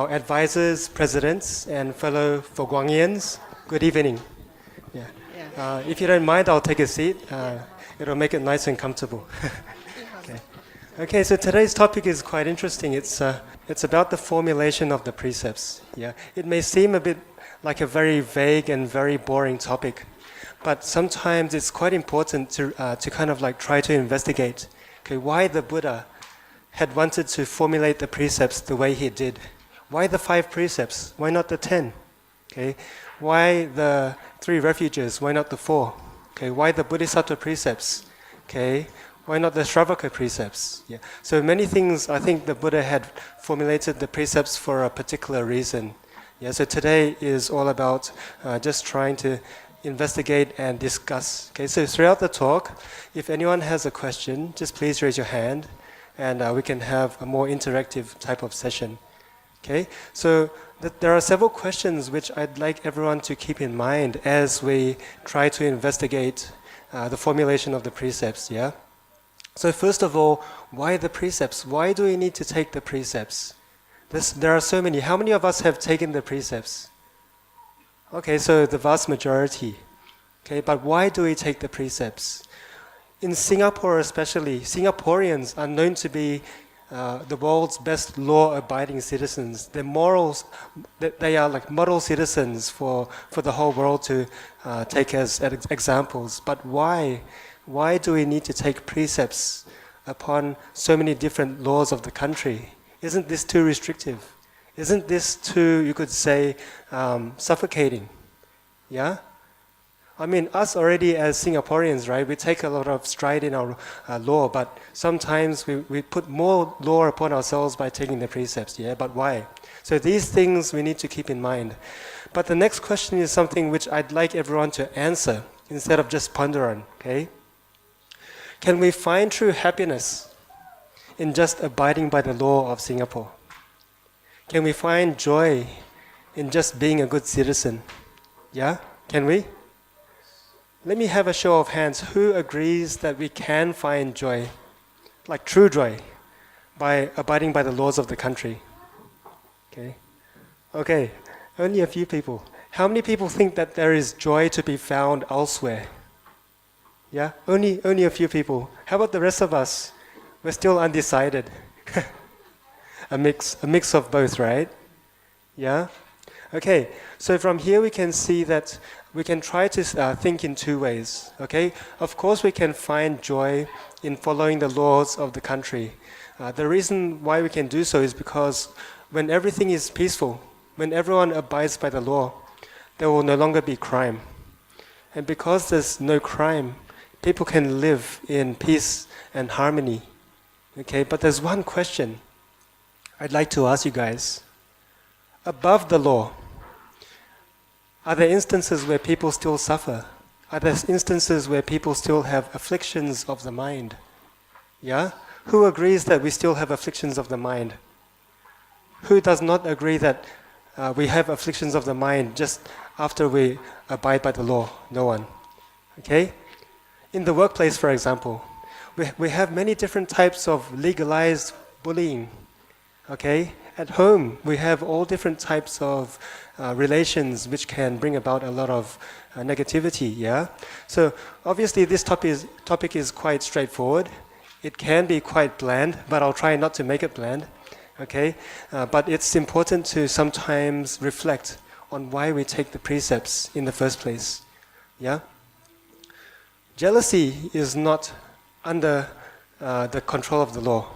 our advisors, presidents, and fellow Fogwangians, good evening. If you don't mind, I'll take a seat. It'll make it nice and comfortable. Okay, so today's topic is quite interesting. It's about the formulation of the precepts. Yeah, it may seem a bit like a very vague and very boring topic, but sometimes it's quite important to kind of like try to investigate, okay, why the Buddha had wanted to formulate the precepts the way he did. Why the 5 precepts? Why not the 10? Okay, why the 3 refuges? Why not the 4? Okay, why the Bodhisattva Precepts? Okay, why not the Shravaka Precepts? Yeah. So many things, I think the Buddha had formulated the precepts for a particular reason. Yeah. So today is all about just trying to investigate and discuss. Okay. So throughout the talk, if anyone has a question, just please raise your hand, and we can have a more interactive type of session. Okay. So there are several questions which I'd like everyone to keep in mind as we try to investigate the formulation of the precepts. Yeah. So first of all, why the precepts? Why do we need to take the precepts? There are so many. How many of us have taken the precepts? Okay, so the vast majority. Okay, but why do we take the precepts? In Singapore especially, Singaporeans are known to be the world's best law-abiding citizens. Their morals, they are like model citizens for the whole world to take as examples. But why? Why do we need to take precepts upon so many different laws of the country? Isn't this too restrictive? Isn't this too, you could say, suffocating? Yeah? I mean, us already as Singaporeans, right, we take a lot of stride in our law, but sometimes we put more law upon ourselves by taking the precepts, yeah? But why? So these things we need to keep in mind. But the next question is something which I'd like everyone to answer instead of just ponder on, okay? Can we find true happiness in just abiding by the law of Singapore? Can we find joy in just being a good citizen? Yeah? Can we? Let me have a show of hands. Who agrees that we can find joy, like true joy, by abiding by the laws of the country? Okay. Okay, only a few people. How many people think that there is joy to be found elsewhere? Yeah, only a few people. How about the rest of us? We're still undecided. a mix of both, right? Yeah? Okay, so from here we can see that we can try to think in 2 ways, okay? Of course we can find joy in following the laws of the country. The reason why we can do so is because when everything is peaceful, when everyone abides by the law, there will no longer be crime. And because there's no crime, people can live in peace and harmony, okay? But there's one question I'd like to ask you guys. Above the law, are there instances where people still suffer? Are there instances where people still have afflictions of the mind? Yeah? Who agrees that we still have afflictions of the mind? Who does not agree that we have afflictions of the mind just after we abide by the law? No one. Okay? In the workplace, for example, we have many different types of legalized bullying. Okay? At home, we have all different types of relations which can bring about a lot of negativity, yeah? So obviously this topic is quite straightforward. It can be quite bland, but I'll try not to make it bland, okay? But it's important to sometimes reflect on why we take the precepts in the first place, yeah? Jealousy is not under the control of the law,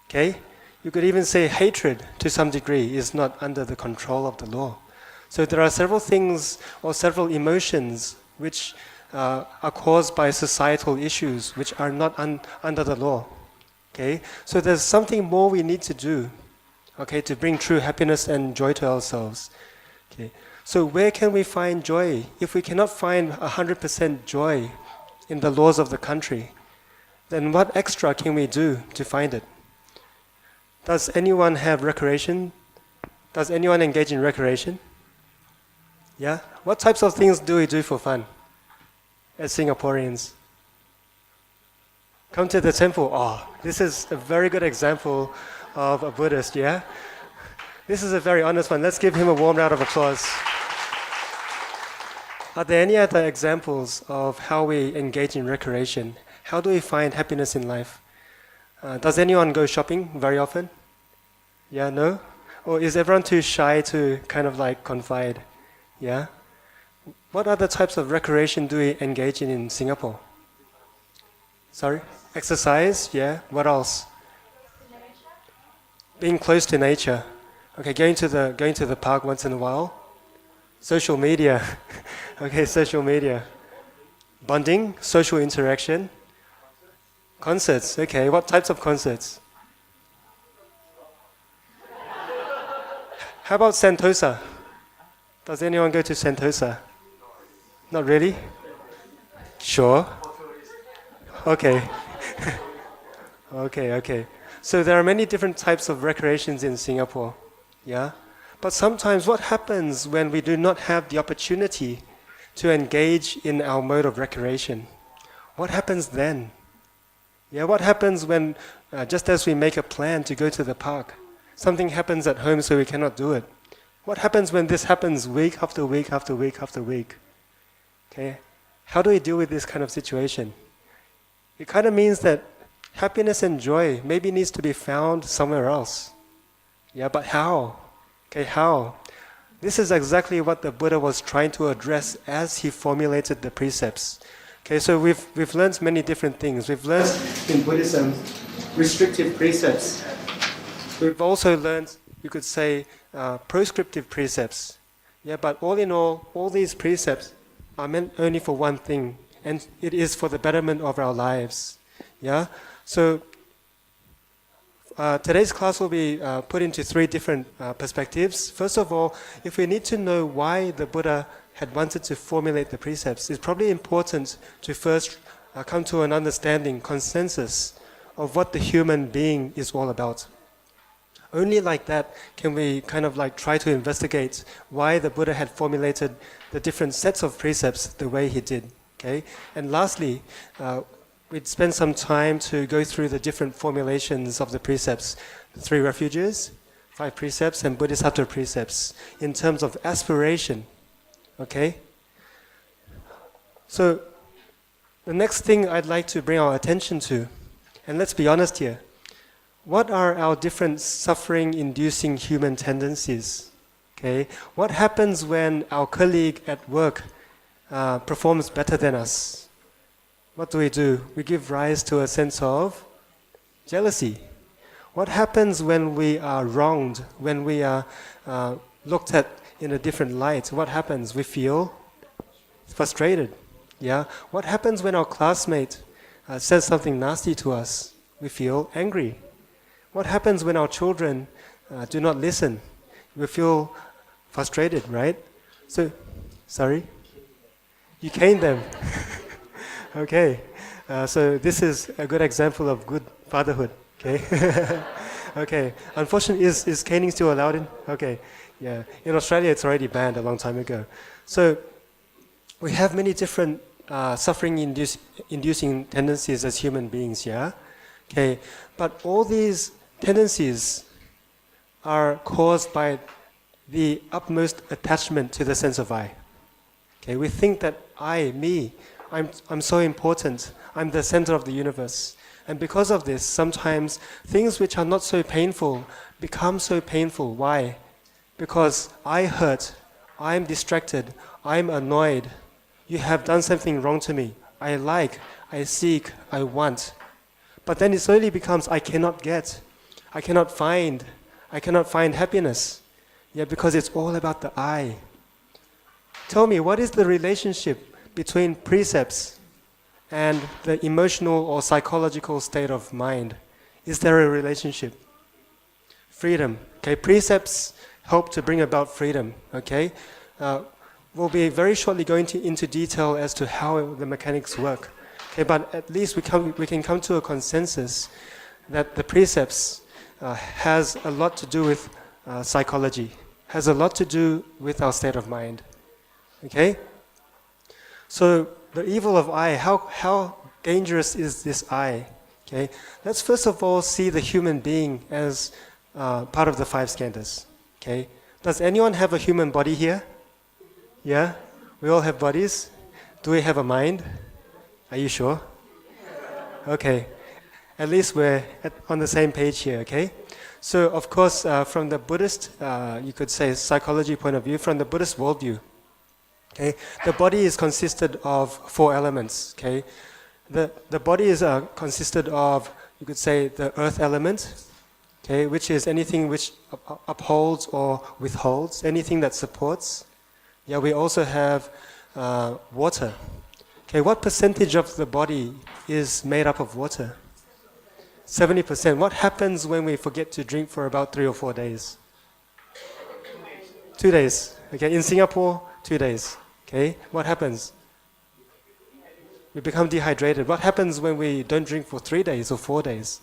okay? You could even say hatred, to some degree, is not under the control of the law. So there are several things or several emotions which are caused by societal issues which are not under the law. Okay? So there's something more we need to do, okay, to bring true happiness and joy to ourselves. Okay? So where can we find joy? If we cannot find 100% joy in the laws of the country, then what extra can we do to find it? Does anyone have recreation? Does anyone engage in recreation? Yeah? What types of things do we do for fun as Singaporeans? Come to the temple. Oh, this is a very good example of a Buddhist, yeah? This is a very honest one. Let's give him a warm round of applause. Are there any other examples of how we engage in recreation? How do we find happiness in life? Does anyone go shopping very often? Yeah, no? Or is everyone too shy to kind of like confide? Yeah? What other types of recreation do we engage in Singapore? Sorry? Exercise? Yeah. What else? Being close to nature. Okay, going to the park once in a while. Social media. Okay, social media. Bonding, social interaction. Concerts. Okay, what types of concerts? How about Sentosa? Does anyone go to Sentosa? Not really? Sure. Okay. Okay. So there are many different types of recreations in Singapore. Yeah? But sometimes what happens when we do not have the opportunity to engage in our mode of recreation? What happens then? Yeah, what happens when, just as we make a plan to go to the park, something happens at home so we cannot do it? What happens when this happens week after week after week after week? Okay? How do we deal with this kind of situation? It kind of means that happiness and joy maybe needs to be found somewhere else. Yeah, but how? Okay, how? This is exactly what the Buddha was trying to address as he formulated the precepts. Okay, so we've learned many different things. We've learned in Buddhism restrictive precepts. We've also learned, you could say, prescriptive precepts. Yeah, but all in all these precepts are meant only for one thing, and it is for the betterment of our lives. Yeah, so today's class will be put into three different perspectives. First of all, if we need to know why the Buddha had wanted to formulate the precepts, it's probably important to first come to an understanding, consensus of what the human being is all about. Only like that can we kind of like try to investigate why the Buddha had formulated the different sets of precepts the way he did. Okay? And lastly, we'd spend some time to go through the different formulations of the precepts, the 3 refuges, 5 precepts, and Bodhisattva precepts in terms of aspiration. Okay? So, the next thing I'd like to bring our attention to, and let's be honest here, what are our different suffering-inducing human tendencies? Okay? What happens when our colleague at work performs better than us? What do? We give rise to a sense of jealousy. What happens when we are wronged, when we are looked at in a different light? What happens? We feel frustrated. Yeah. What happens when our classmate says something nasty to us? We feel angry. What happens when our children do not listen? We feel frustrated, right? So, sorry? You cane them. Okay. So this is a good example of good fatherhood. Okay. Okay. Unfortunately, is caning still allowed in? Okay. Yeah. In Australia, it's already banned a long time ago. So we have many different suffering-inducing tendencies as human beings, yeah? Okay. But all these tendencies are caused by the utmost attachment to the sense of I. Okay. We think that I'm so important. I'm the center of the universe. And because of this, sometimes things which are not so painful become so painful. Why? Because I hurt, I'm distracted, I'm annoyed. You have done something wrong to me. I like, I seek, I want. But then it slowly becomes I cannot get, I cannot find happiness. Yeah, because it's all about the I. Tell me, what is the relationship between precepts and the emotional or psychological state of mind? Is there a relationship? Freedom. Okay, precepts help to bring about freedom. Okay, we'll be very shortly going into detail as to how the mechanics work. Okay, but at least we can come to a consensus that the precepts has a lot to do with psychology, has a lot to do with our state of mind. Okay. So the evil of I, how dangerous is this I? Okay, let's first of all see the human being as part of the 5 skandhas. Okay. Does anyone have a human body here? Yeah? We all have bodies. Do we have a mind? Are you sure? Okay. At least we're on the same page here, okay? So, of course, from the Buddhist, you could say psychology point of view, from the Buddhist worldview, okay, the body is consisted of 4 elements, okay? The body is consisted of, you could say, the earth element, okay, which is anything which upholds or withholds, anything that supports. Yeah, we also have water. Okay, what percentage of the body is made up of water? 70%. What happens when we forget to drink for about 3 or 4 days? 2 days. Okay, in Singapore, 2 days. Okay, what happens? We become dehydrated. What happens when we don't drink for 3 days or 4 days?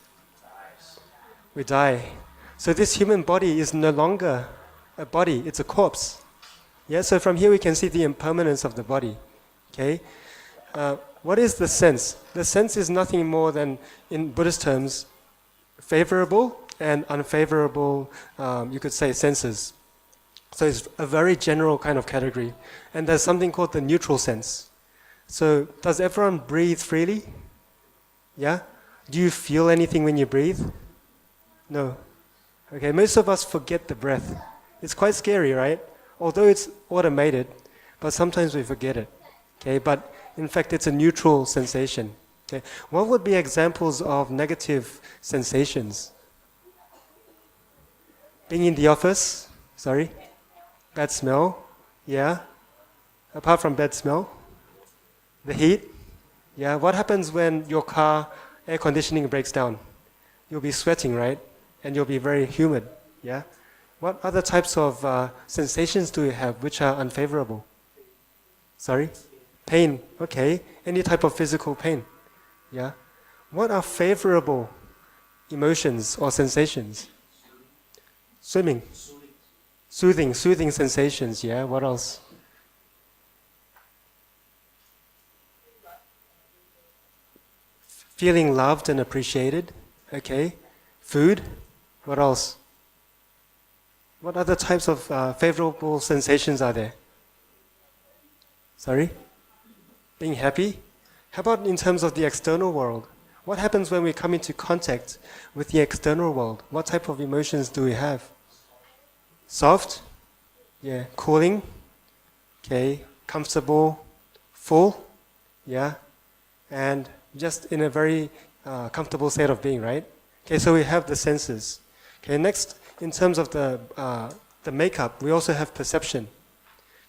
We die. So this human body is no longer a body, it's a corpse. Yeah, so from here we can see the impermanence of the body. Okay, what is the sense? The sense is nothing more than, in Buddhist terms, favorable and unfavorable, you could say, senses. So it's a very general kind of category. And there's something called the neutral sense. So does everyone breathe freely? Yeah? Do you feel anything when you breathe? No. Okay, most of us forget the breath. It's quite scary, right? Although it's automated, but sometimes we forget it. Okay, but in fact it's a neutral sensation. Okay, what would be examples of negative sensations? Being in the office, sorry, bad smell, yeah. Apart from bad smell, the heat, yeah. What happens when your car air conditioning breaks down? You'll be sweating, right? And you'll be very humid, yeah. What other types of sensations do you have which are unfavorable? Sorry? Pain, okay. Any type of physical pain, yeah. What are favorable emotions or sensations? Swimming. Soothing sensations, yeah. What else? Feeling loved and appreciated, okay. Food, what else? What other types of favorable sensations are there? Sorry? Being happy? How about in terms of the external world? What happens when we come into contact with the external world? What type of emotions do we have? Soft? Yeah. Cooling? Okay. Comfortable? Full? Yeah. And just in a very comfortable state of being, right? Okay, so we have the senses. Okay, next, in terms of the makeup, we also have perception.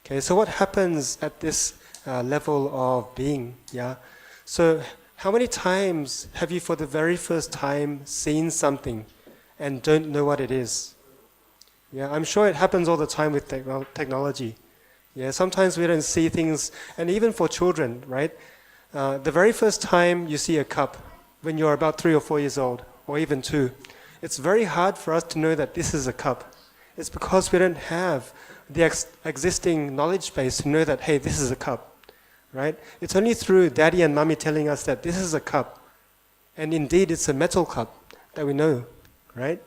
Okay, so what happens at this level of being? Yeah. So how many times have you, for the very first time, seen something and don't know what it is? Yeah, I'm sure it happens all the time with technology. Yeah, sometimes we don't see things, and even for children, right? The very first time you see a cup, when you're about 3 or 4 years old, or even 2, it's very hard for us to know that this is a cup. It's because we don't have the existing knowledge base to know that, hey, this is a cup, right? It's only through daddy and mommy telling us that this is a cup, and indeed it's a metal cup, that we know, right?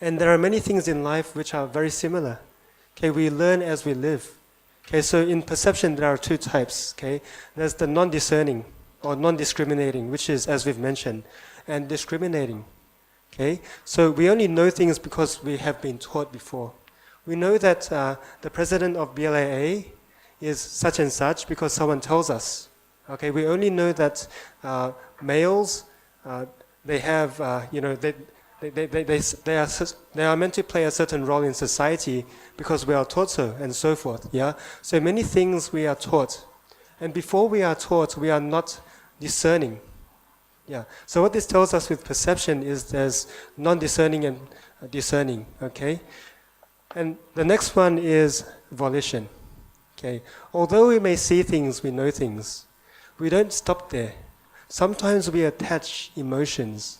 And there are many things in life which are very similar. Okay, we learn as we live. Okay, so in perception there are 2 types. Okay, there's the non-discerning or non-discriminating, which is, as we've mentioned, and discriminating. Okay, so we only know things because we have been taught before. We know that the president of BLAA is such and such because someone tells us. Okay, we only know that males, they have, they are meant to play a certain role in society because we are taught so, and so forth. Yeah. So many things we are taught, and before we are taught, we are not discerning. Yeah. So what this tells us with perception is there's non-discerning and discerning. Okay. And the next one is volition. Okay. Although we may see things, we know things. We don't stop there. Sometimes we attach emotions.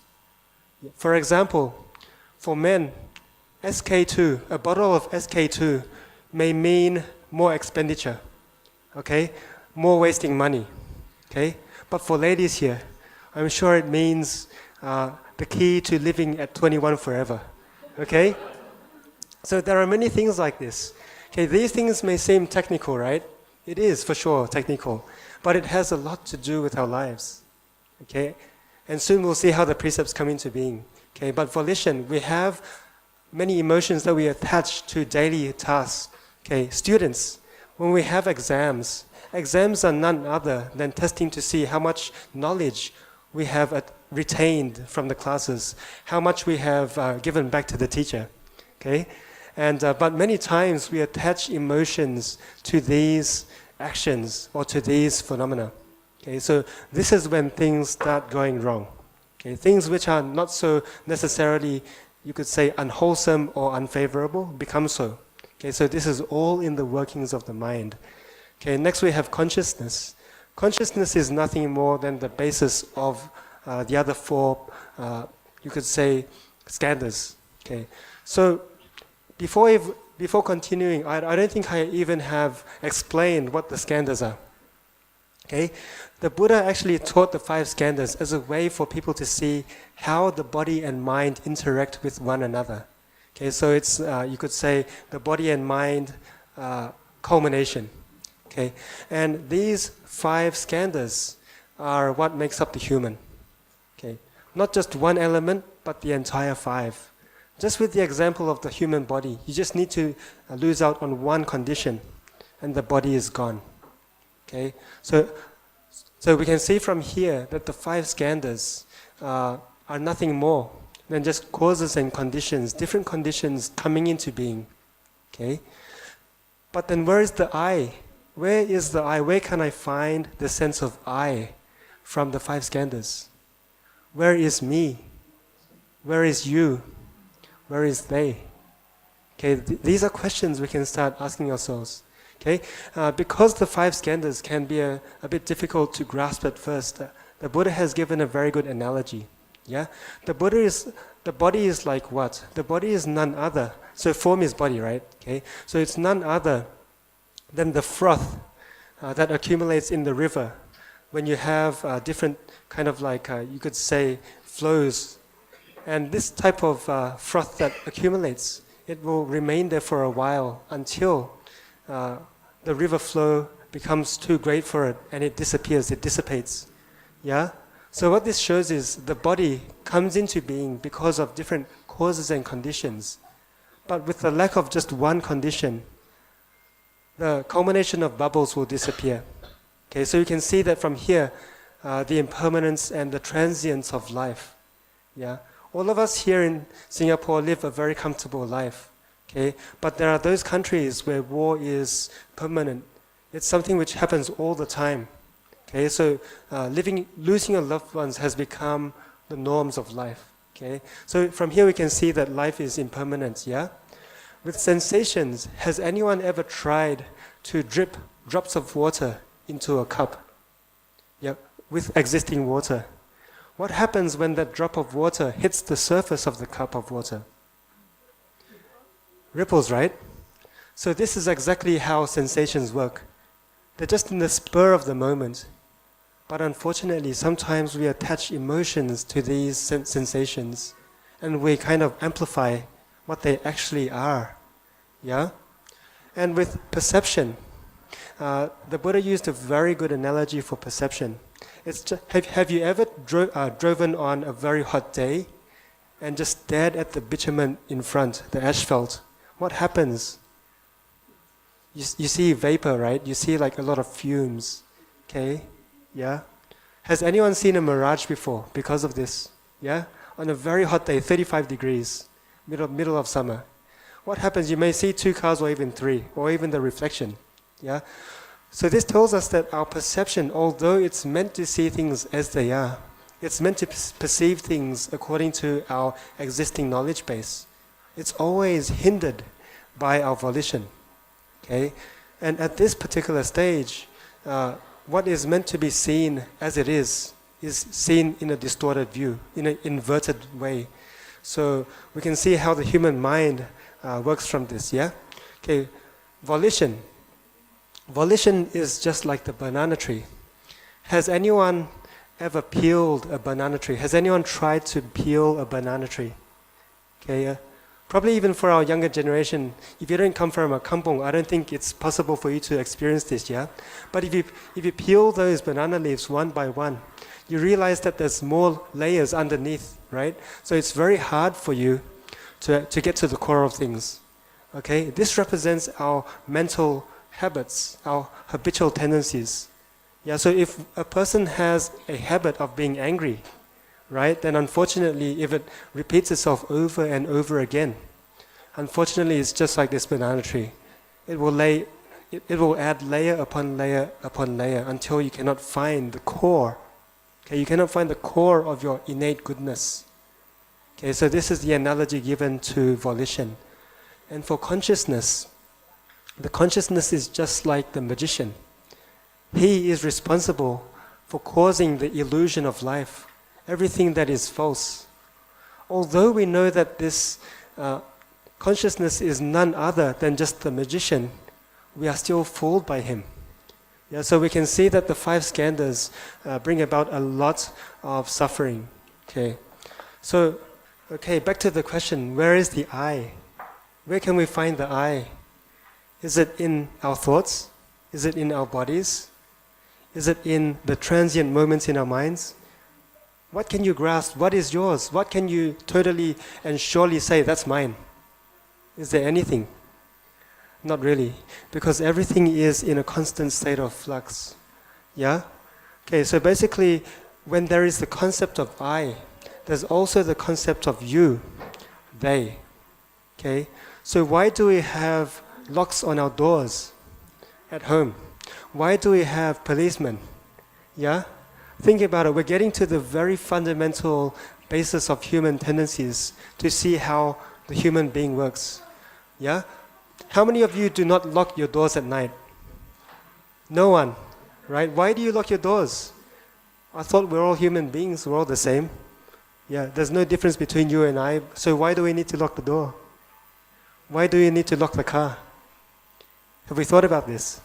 For example, for men, SK2, a bottle of SK2 may mean more expenditure, okay? More wasting money, okay? But for ladies here, I'm sure it means the key to living at 21 forever, okay? So there are many things like this. Okay, these things may seem technical, right? It is for sure technical, but it has a lot to do with our lives. Okay, and soon we'll see how the precepts come into being. Okay, but volition, we have many emotions that we attach to daily tasks. Okay, students, when we have exams are none other than testing to see how much knowledge we have retained from the classes, how much we have given back to the teacher. Okay, and but many times we attach emotions to these actions or to these phenomena. Okay, so this is when things start going wrong. Okay, things which are not so necessarily, you could say, unwholesome or unfavorable become so. Okay, so this is all in the workings of the mind. Okay, next we have consciousness. Consciousness is nothing more than the basis of the other four, you could say, skandhas. Okay, so before continuing, I don't think I even have explained what the skandhas are. Okay, the Buddha actually taught the 5 skandhas as a way for people to see how the body and mind interact with one another. Okay, so it's you could say the body and mind culmination. Okay, and these 5 skandhas are what makes up the human. Okay, not just one element, but the entire 5. Just with the example of the human body, you just need to lose out on one condition, and the body is gone. Okay, so we can see from here that the 5 skandhas are nothing more than just causes and conditions, different conditions coming into being. Okay, but then where is the I? Where is the I? Where can I find the sense of I from the 5 skandhas? Where is me? Where is you? Where is they? Okay, these are questions we can start asking ourselves. Okay, because the 5 skandhas can be a bit difficult to grasp at first, the Buddha has given a very good analogy. Yeah, the body is like what? The body is none other. So form is body, right? Okay, so it's none other than the froth that accumulates in the river when you have different kind of like you could say flows, and this type of froth that accumulates, it will remain there for a while until the river flow becomes too great for it and it disappears, it dissipates. Yeah? So what this shows is the body comes into being because of different causes and conditions. But with the lack of just one condition, the culmination of bubbles will disappear. Okay, so you can see that from here, the impermanence and the transience of life. Yeah? All of us here in Singapore live a very comfortable life. Okay, but there are those countries where war is permanent. It's something which happens all the time. Okay, so losing your loved ones has become the norms of life. Okay, so from here we can see that life is impermanent. Yeah, with sensations, has anyone ever tried to drip drops of water into a cup? Yeah, with existing water. What happens when that drop of water hits the surface of the cup of water? Ripples, right? So this is exactly how sensations work. They're just in the spur of the moment. But unfortunately, sometimes we attach emotions to these sensations and we kind of amplify what they actually are. Yeah? And with perception, the Buddha used a very good analogy for perception. It's just, have you ever driven on a very hot day and just stared at the bitumen in front, the asphalt? What happens? You see vapor, right? You see like a lot of fumes. Okay? Yeah? Has anyone seen a mirage before because of this? Yeah? On a very hot day, 35 degrees, middle of summer. What happens? You may see 2 cars or even 3, or even the reflection. Yeah? So this tells us that our perception, although it's meant to see things as they are, it's meant to perceive things according to our existing knowledge base. It's always hindered by our volition. Okay? And at this particular stage, what is meant to be seen as it is seen in a distorted view, in an inverted way. So we can see how the human mind works from this, yeah? Okay, volition. Volition is just like the banana tree. Has anyone ever peeled a banana tree? Has anyone tried to peel a banana tree? Okay, Probably even for our younger generation, if you don't come from a kampong, I don't think it's possible for you to experience this, yeah? But if you peel those banana leaves one by one, you realize that there's more layers underneath, right? So it's very hard for you to get to the core of things, okay? This represents our mental habits, our habitual tendencies. Yeah, so if a person has a habit of being angry, right, then unfortunately, if it repeats itself over and over again, unfortunately, it's just like this banana tree. It will add layer upon layer upon layer until you cannot find the core. Okay, you cannot find the core of your innate goodness. Okay, so this is the analogy given to volition. And for consciousness, the consciousness is just like the magician. He is responsible for causing the illusion of life, everything that is false. Although we know that this consciousness is none other than just the magician, we are still fooled by him. Yeah, so we can see that the 5 skandhas bring about a lot of suffering. Okay, so back to the question: where is the I? Where can we find the I? Is it in our thoughts? Is it in our bodies? Is it in the transient moments in our minds? What can you grasp? What is yours? What can you totally and surely say, that's mine? Is there anything? Not really, because everything is in a constant state of flux. Yeah? Okay, so basically, when there is the concept of I, there's also the concept of you, they. Okay? So why do we have locks on our doors at home? Why do we have policemen? Yeah? Think about it. We're getting to the very fundamental basis of human tendencies to see how the human being works. Yeah? How many of you do not lock your doors at night? No one, right? Why do you lock your doors? I thought we're all human beings, we're all the same. Yeah, there's no difference between you and I, so why do we need to lock the door? Why do you need to lock the car? Have we thought about this?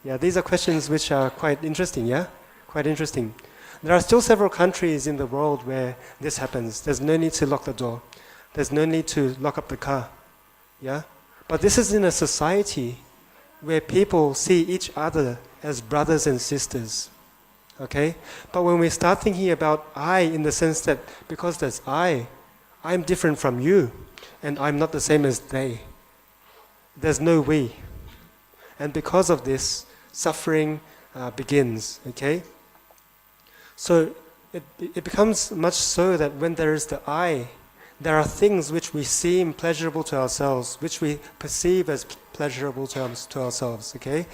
Yeah, these are questions which are quite interesting, yeah? Quite interesting. There are still several countries in the world where this happens. There's no need to lock the door. There's no need to lock up the car. Yeah? But this is in a society where people see each other as brothers and sisters. Okay? But when we start thinking about I in the sense that because there's I'm different from you, and I'm not the same as they. There's no we. And because of this, suffering begins. Okay? So it becomes much so that when there is the I, there are things which we seem pleasurable to ourselves, which we perceive as pleasurable to ourselves, okay?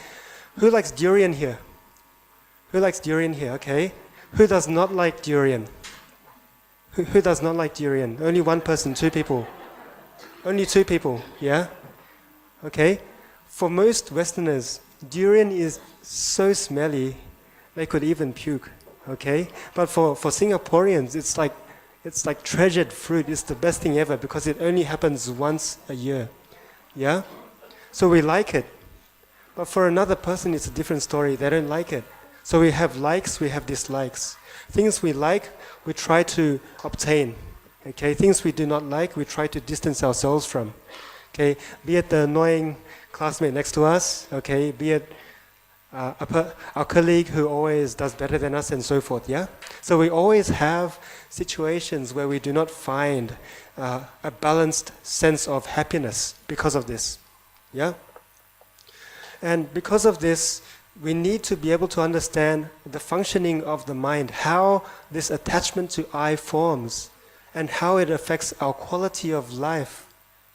Who likes durian here? Who likes durian here, okay? Who does not like durian? Who does not like durian? Only one person, 2 people. Only 2 people, yeah? Okay? For most Westerners, durian is so smelly, they could even puke, okay? But for Singaporeans, it's like treasured fruit. It's the best thing ever because it only happens once a year. Yeah? So we like it. But for another person, it's a different story. They don't like it. So we have likes, we have dislikes. Things we like, we try to obtain. Okay? Things we do not like, we try to distance ourselves from. Okay? Be it the annoying classmate next to us, okay? Be it our colleague who always does better than us and so forth, yeah? So we always have situations where we do not find a balanced sense of happiness because of this, yeah? And because of this, we need to be able to understand the functioning of the mind, how this attachment to I forms, and how it affects our quality of life,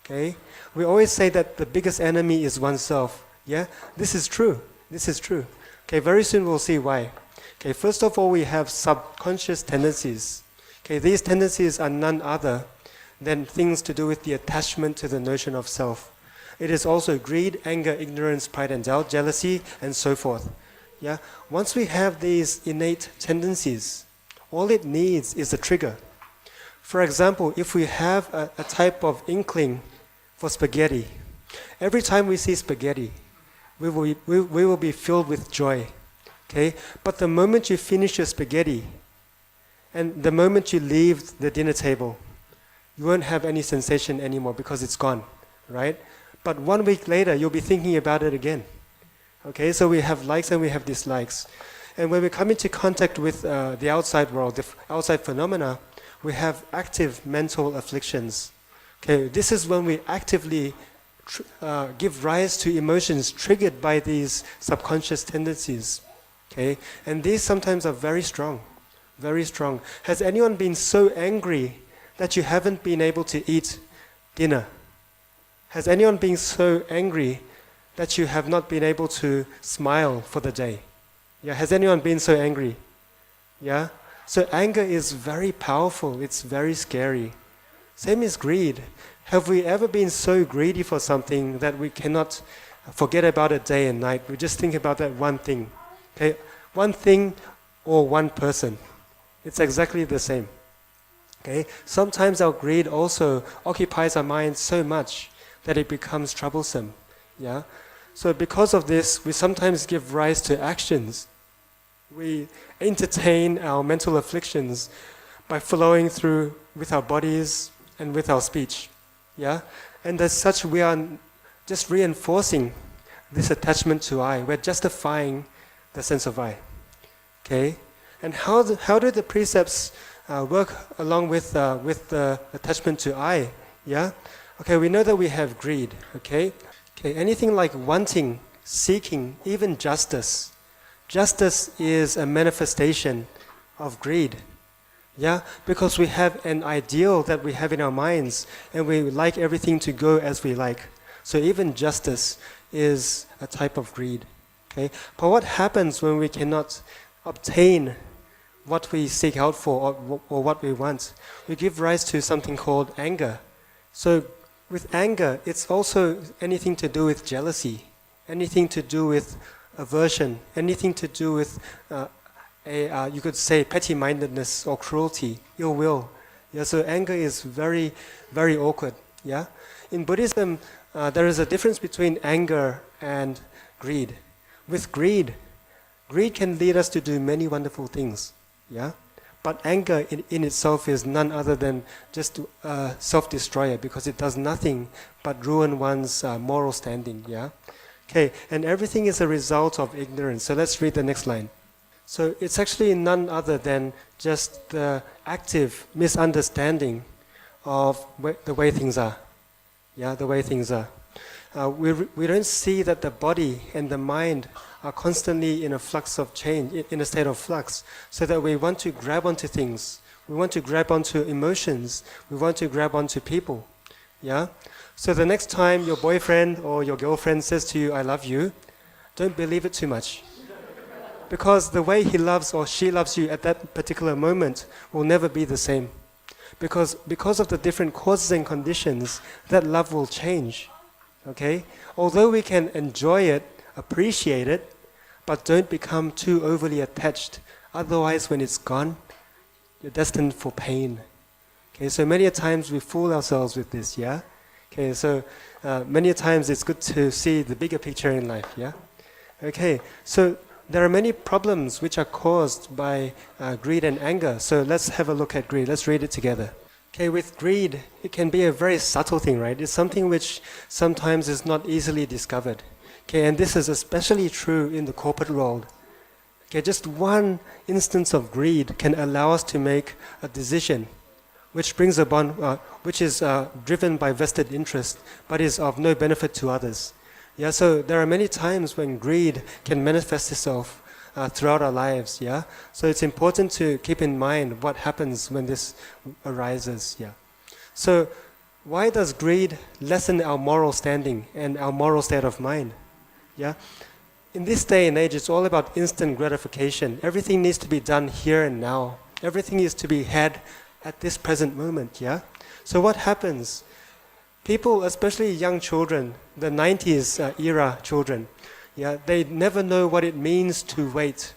okay? We always say that the biggest enemy is oneself, yeah? This is true. This is true. Okay, very soon we'll see why. Okay, first of all, we have subconscious tendencies. Okay, these tendencies are none other than things to do with the attachment to the notion of self. It is also greed, anger, ignorance, pride and doubt, jealousy, and so forth. Yeah? Once we have these innate tendencies, all it needs is a trigger. For example, if we have a type of inkling for spaghetti, every time we see spaghetti, we will be filled with joy. Okay? But the moment you finish your spaghetti, and the moment you leave the dinner table, you won't have any sensation anymore because it's gone, right? But 1 week later, you'll be thinking about it again. Okay, so we have likes and we have dislikes. And when we come into contact with the outside world, the outside phenomena, we have active mental afflictions. Okay, this is when we actively give rise to emotions triggered by these subconscious tendencies. Okay, and these sometimes are very strong, very strong. Has anyone been so angry that you haven't been able to eat dinner? Has anyone been so angry that you have not been able to smile for the day? Yeah, has anyone been so angry? Yeah? So anger is very powerful, it's very scary. Same as greed. Have we ever been so greedy for something that we cannot forget about it day and night? We just think about that one thing. Okay? One thing or one person. It's exactly the same. Okay? Sometimes our greed also occupies our mind so much that it becomes troublesome. Yeah? So because of this, we sometimes give rise to actions. We entertain our mental afflictions by flowing through with our bodies and with our speech. Yeah? And as such, we are just reinforcing this attachment to I. We're justifying the sense of I. Okay? And how do the precepts work along with the attachment to I? Yeah? Okay, we know that we have greed. Okay? Okay, anything like wanting, seeking, even justice. Justice is a manifestation of greed. Yeah, because we have an ideal that we have in our minds and we like everything to go as we like. So even justice is a type of greed. Okay? But what happens when we cannot obtain what we seek out for or what we want? We give rise to something called anger. So with anger, it's also anything to do with jealousy, anything to do with aversion, anything to do with you could say petty-mindedness or cruelty, ill will. Yeah, so anger is very, very awkward. Yeah, in Buddhism, there is a difference between anger and greed. With greed can lead us to do many wonderful things. Yeah, but anger in itself is none other than just a self-destroyer because it does nothing but ruin one's moral standing. Yeah. Okay, and everything is a result of ignorance. So let's read the next line. So it's actually none other than just the active misunderstanding of the way things are. Yeah, the way things are. We don't see that the body and the mind are constantly in a flux of change, in a state of flux, so that we want to grab onto things. We want to grab onto emotions. We want to grab onto people. Yeah? So the next time your boyfriend or your girlfriend says to you, I love you, don't believe it too much. Because the way he loves or she loves you at that particular moment will never be the same. Because of the different causes and conditions, that love will change. Okay? Although we can enjoy it, appreciate it, but don't become too overly attached. Otherwise, when it's gone, you're destined for pain. Okay, so many a times we fool ourselves with this, yeah? Okay, so many a times it's good to see the bigger picture in life, yeah? Okay, so there are many problems which are caused by greed and anger. So let's have a look at greed. Let's read it together. Okay, with greed, it can be a very subtle thing, right? It's something which sometimes is not easily discovered. Okay, and this is especially true in the corporate world. Okay, just one instance of greed can allow us to make a decision which brings about, which is driven by vested interest, but is of no benefit to others. Yeah, so there are many times when greed can manifest itself throughout our lives. Yeah, so it's important to keep in mind what happens when this arises. Yeah, so why does greed lessen our moral standing and our moral state of mind? Yeah, in this day and age, it's all about instant gratification. Everything needs to be done here and now. Everything is to be had at this present moment. Yeah, so what happens? People, especially young children, the 90s era children, yeah, they never know what it means to wait.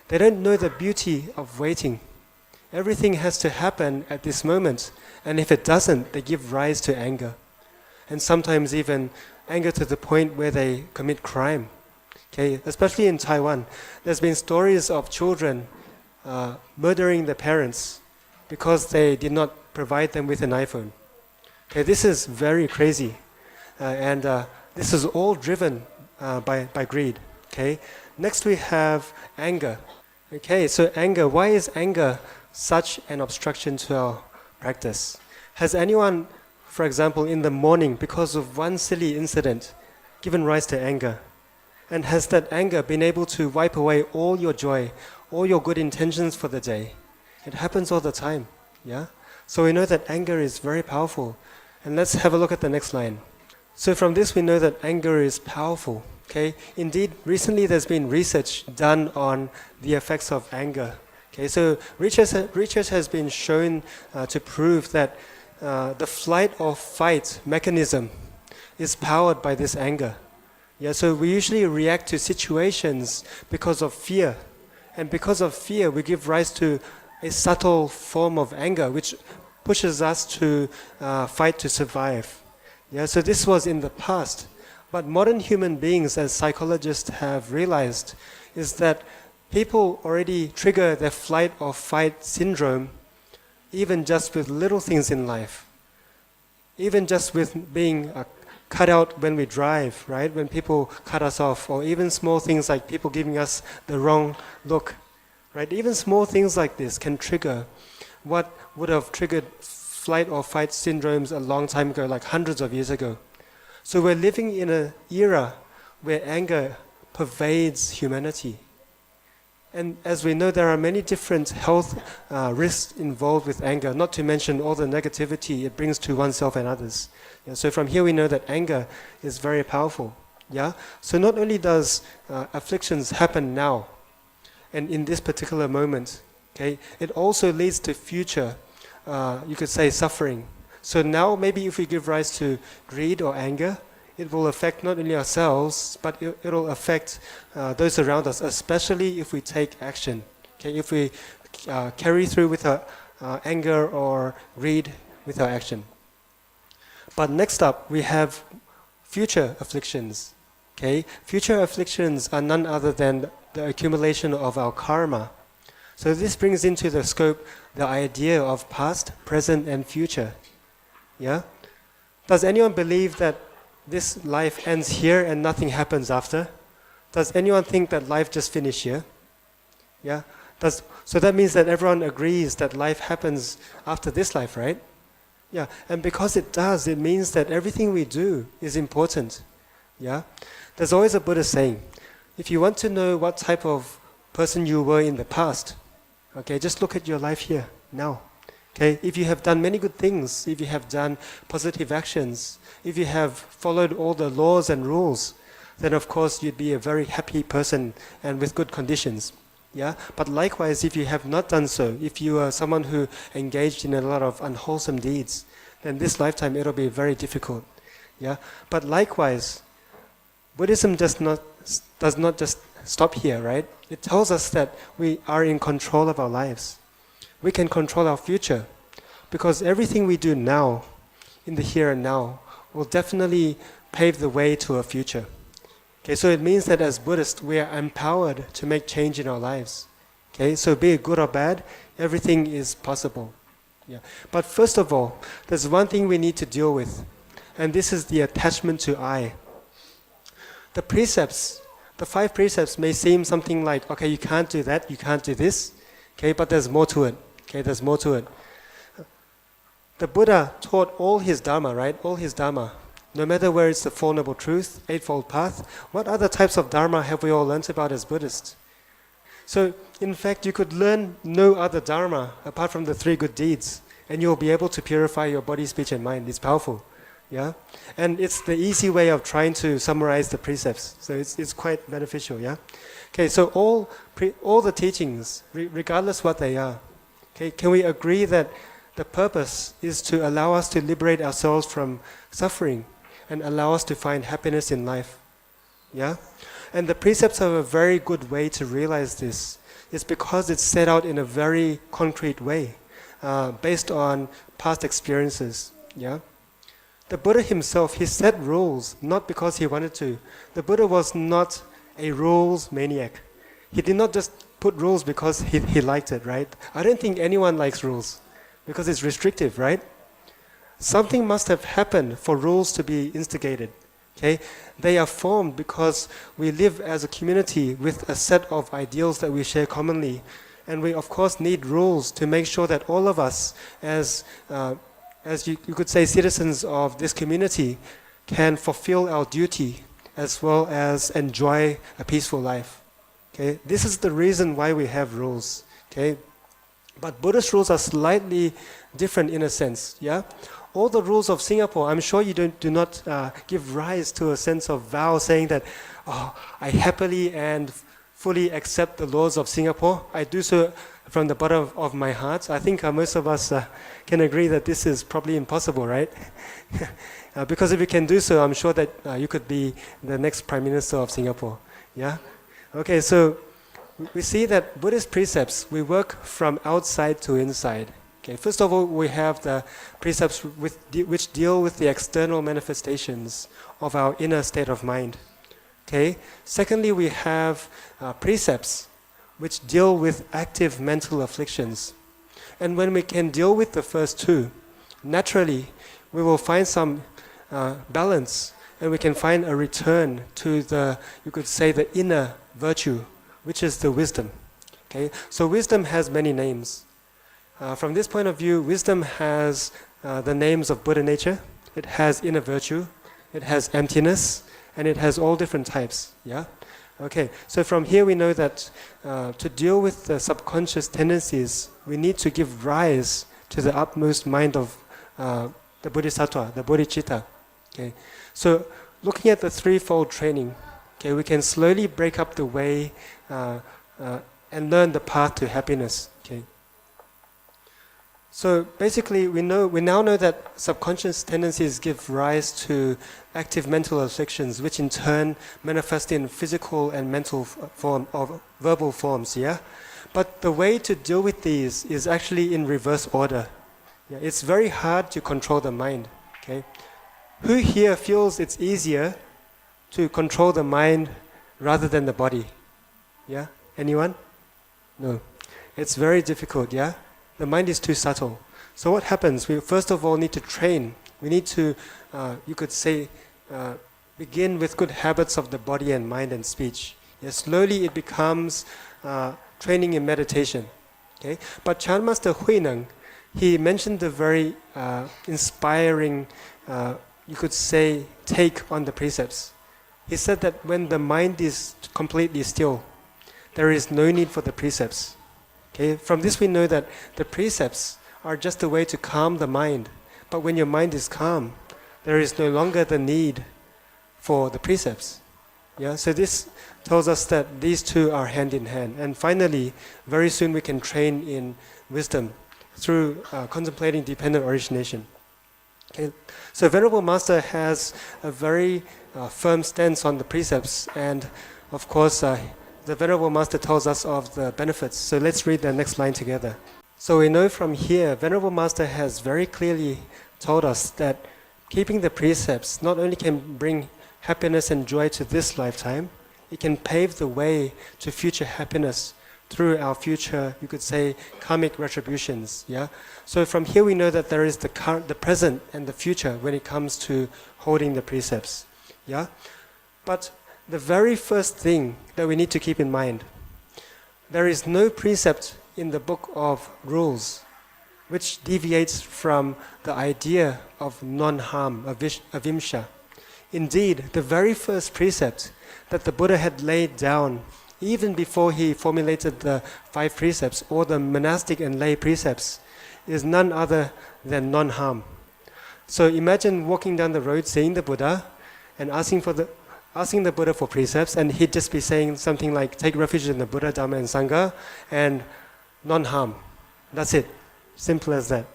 They don't know the beauty of waiting. Everything has to happen at this moment, and if it doesn't, they give rise to anger. And sometimes even anger to the point where they commit crime. Okay, especially in Taiwan, there's been stories of children murdering their parents because they did not provide them with an iPhone. Okay, this is very crazy. And this is all driven by greed. Okay. Next we have anger. Okay, so anger. Why is anger such an obstruction to our practice? Has anyone, for example, in the morning, because of one silly incident, given rise to anger? And has that anger been able to wipe away all your joy, all your good intentions for the day? It happens all the time. Yeah. So we know that anger is very powerful. And let's have a look at the next line. So from this we know that anger is powerful. Okay. Indeed, recently there's been research done on the effects of anger. Okay. So research has been shown to prove that the flight or fight mechanism is powered by this anger. Yeah. So we usually react to situations because of fear, and because of fear we give rise to a subtle form of anger which pushes us to fight to survive. Yeah, so this was in the past. But modern human beings, as psychologists have realized, is that people already trigger their flight or fight syndrome even just with little things in life. Even just with being cut out when we drive, right? When people cut us off, or even small things like people giving us the wrong look, right? Even small things like this can trigger what would have triggered flight or fight syndromes a long time ago, like hundreds of years ago. So we're living in an era where anger pervades humanity. And as we know, there are many different health risks involved with anger, not to mention all the negativity it brings to oneself and others. Yeah, so from here we know that anger is very powerful. Yeah? So not only does afflictions happen now, and in this particular moment, okay, it also leads to future, you could say, suffering. So now maybe if we give rise to greed or anger, it will affect not only ourselves, but it'll affect those around us, especially if we take action. Okay, if we carry through with our anger or greed with our action. But next up, we have future afflictions. Okay, future afflictions are none other than the accumulation of our karma. So this brings into the scope the idea of past, present, and future. Yeah? Does anyone believe that this life ends here and nothing happens after? Does anyone think that life just finished here? Yeah? So that means that everyone agrees that life happens after this life, right? Yeah, and because it does, it means that everything we do is important. Yeah? There's always a Buddhist saying, if you want to know what type of person you were in the past, okay, just look at your life here, now. Okay, if you have done many good things, if you have done positive actions, if you have followed all the laws and rules, then of course you'd be a very happy person and with good conditions. Yeah? But likewise, if you have not done so, if you are someone who engaged in a lot of unwholesome deeds, then this lifetime it'll be very difficult. Yeah? But likewise, Buddhism does not just stop here, right? It tells us that we are in control of our lives. We can control our future, because everything we do now, in the here and now, will definitely pave the way to a future. Okay, so it means that as Buddhists, we are empowered to make change in our lives. Okay, so be it good or bad, everything is possible. Yeah. But first of all, there's one thing we need to deal with, and this is the attachment to I. The precepts, the 5 precepts may seem something like, okay, you can't do that, you can't do this, okay, but there's more to it. Okay, there's more to it. The Buddha taught all his Dharma, right? All his Dharma. No matter where it's the Four Noble Truths, Eightfold Path, what other types of Dharma have we all learnt about as Buddhists? So, in fact, you could learn no other Dharma apart from the 3 good deeds, and you'll be able to purify your body, speech, and mind. It's powerful. Yeah? And it's the easy way of trying to summarize the precepts. So it's quite beneficial, yeah? Okay, so all the teachings, regardless what they are, okay, can we agree that the purpose is to allow us to liberate ourselves from suffering and allow us to find happiness in life? Yeah? And the precepts are a very good way to realize this. It's because it's set out in a very concrete way, based on past experiences. Yeah? The Buddha himself, he set rules not because he wanted to. The Buddha was not a rules maniac. He did not just put rules because he liked it, right? I don't think anyone likes rules because it's restrictive, right? something must have happened for rules to be instigated. Okay? They are formed because we live as a community with a set of ideals that we share commonly. And we, of course, need rules to make sure that all of us, as you could say, citizens of this community, can fulfill our duty as well as enjoy a peaceful life. Okay? This is the reason why we have rules. Okay? But Buddhist rules are slightly different in a sense. Yeah? All the rules of Singapore, I'm sure you do not give rise to a sense of vow saying that, oh, I happily and fully accept the laws of Singapore. I do so from the bottom of my heart. I think most of us can agree that this is probably impossible, right? Because if you can do so, I'm sure that you could be the next Prime Minister of Singapore. Yeah? Okay, so we see that Buddhist precepts, we work from outside to inside. Okay, first of all, we have the precepts which deal with the external manifestations of our inner state of mind. Okay. Secondly, we have precepts which deal with active mental afflictions. And when we can deal with the first two, naturally, we will find some balance, and we can find a return to the, you could say, the inner virtue, which is the wisdom. Okay. So wisdom has many names. From this point of view, wisdom has the names of Buddha nature. It has inner virtue. It has emptiness. And it has all different types. Yeah? Okay, so from here we know that to deal with the subconscious tendencies, we need to give rise to the utmost mind of the Bodhisattva, the Bodhicitta. Okay, so looking at the threefold training, okay, we can slowly break up the way and learn the path to happiness. Okay. So basically, we now know that subconscious tendencies give rise to active mental afflictions, which in turn manifest in physical and mental form of verbal forms. Yeah, but the way to deal with these is actually in reverse order. Yeah, it's very hard to control the mind. Okay, who here feels it's easier to control the mind rather than the body? Yeah, anyone? No, it's very difficult. Yeah. The mind is too subtle. So what happens? We first of all need to train. We need to, you could say, begin with good habits of the body and mind and speech. Yeah, slowly it becomes training in meditation. Okay? But Chan Master Huicheng, he mentioned a very inspiring, you could say, take on the precepts. He said that when the mind is completely still, there is no need for the precepts. Okay, from this we know that the precepts are just a way to calm the mind. But when your mind is calm, there is no longer the need for the precepts. Yeah, so this tells us that these two are hand in hand. And finally, very soon we can train in wisdom through contemplating dependent origination. Okay, so Venerable Master has a very firm stance on the precepts, and of course, the Venerable Master tells us of the benefits. So let's read the next line together. So we know from here, Venerable Master has very clearly told us that keeping the precepts not only can bring happiness and joy to this lifetime, it can pave the way to future happiness through our future, you could say, karmic retributions. Yeah. So from here we know that there is the present and the future when it comes to holding the precepts. Yeah. But the very first thing that we need to keep in mind, there is no precept in the book of rules which deviates from the idea of non-harm, avimsa. Indeed, the very first precept that the Buddha had laid down, even before he formulated the 5 precepts or the monastic and lay precepts, is none other than non-harm. So imagine walking down the road seeing the Buddha and asking the Buddha for precepts, and he'd just be saying something like, take refuge in the Buddha, Dharma, and Sangha, and non-harm. That's it. Simple as that.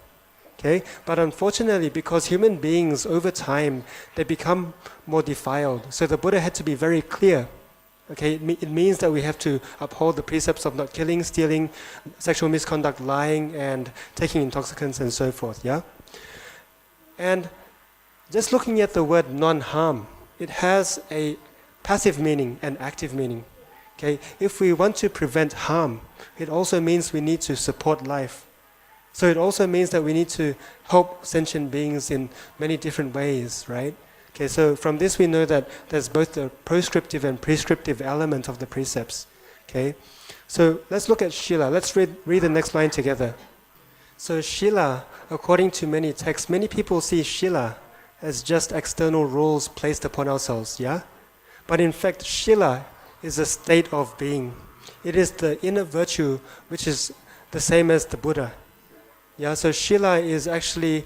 Okay? But unfortunately, because human beings, over time, they become more defiled. So the Buddha had to be very clear. Okay? It means that we have to uphold the precepts of not killing, stealing, sexual misconduct, lying, and taking intoxicants, and so forth. Yeah? And just looking at the word non-harm, it has a passive meaning and active meaning. Okay? If we want to prevent harm, it also means we need to support life. So it also means that we need to help sentient beings in many different ways, right? Okay, so from this we know that there's both the proscriptive and prescriptive element of the precepts. Okay, so let's look at Shila. Let's read the next line together. So Shila, according to many texts, many people see Shila as just external rules placed upon ourselves, yeah? But in fact, Shila is a state of being. It is the inner virtue which is the same as the Buddha. Yeah, so Shila is actually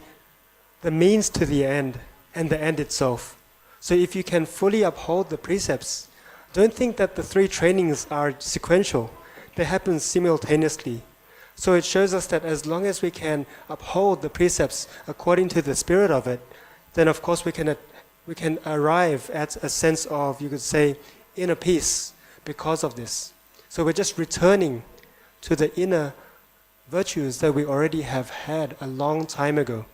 the means to the end and the end itself. So if you can fully uphold the precepts, don't think that the three trainings are sequential. They happen simultaneously. So it shows us that as long as we can uphold the precepts according to the spirit of it, then of course we can arrive at a sense of, you could say, inner peace because of this. So we're just returning to the inner virtues that we already have had a long time ago.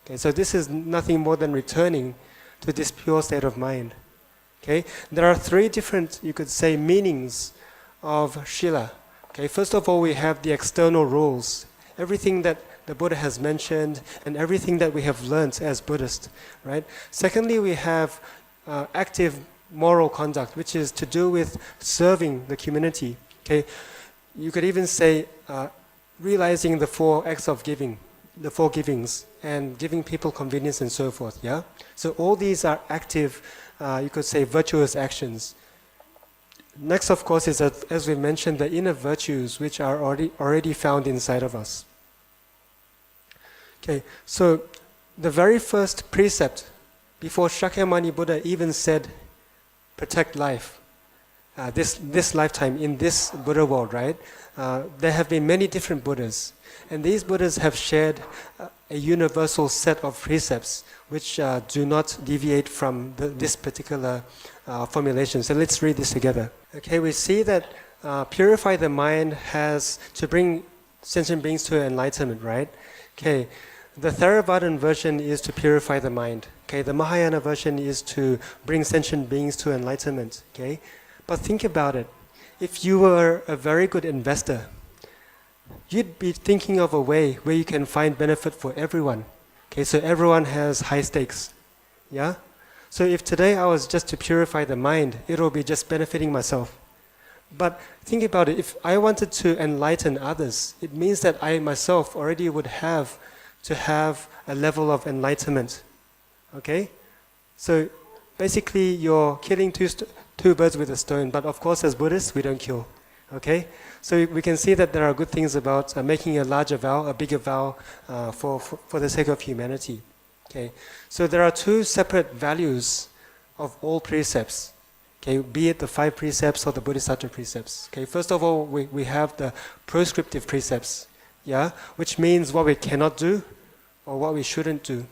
Okay, so this is nothing more than returning to this pure state of mind. Okay, there are three different, you could say, meanings of Shila. Okay, first of all, we have the external rules, everything that the Buddha has mentioned and everything that we have learned as Buddhists, right? Secondly, we have active moral conduct, which is to do with serving the community. Okay, you could even say realizing the 4 acts of giving, the 4 givings, and giving people convenience and so forth. Yeah, so all these are active, you could say, virtuous actions. Next, of course, is that, as we mentioned, the inner virtues which are already found inside of us. Okay, so the very first precept before Shakyamuni Buddha even said, protect life, this lifetime in this Buddha world, right? There have been many different Buddhas, and these Buddhas have shared a universal set of precepts which do not deviate from this particular formulation. So let's read this together. Okay, we see that purify the mind has to bring sentient beings to enlightenment, right? Okay, the Theravadan version is to purify the mind. Okay, the Mahayana version is to bring sentient beings to enlightenment. Okay, but think about it. If you were a very good investor, you'd be thinking of a way where you can find benefit for everyone. Okay, so everyone has high stakes. Yeah? So if today I was just to purify the mind, it will be just benefiting myself. But think about it, if I wanted to enlighten others, it means that I myself already would have to have a level of enlightenment. Okay? So basically you're killing two birds with a stone, but of course as Buddhists we don't kill. Okay? So we can see that there are good things about making a larger vow, a bigger vow for the sake of humanity. Okay? So there are 2 separate values of all precepts. Okay? Be it the 5 precepts or the Bodhisattva precepts. Okay? First of all, we have the proscriptive precepts, yeah, which means what we cannot do or what we shouldn't do.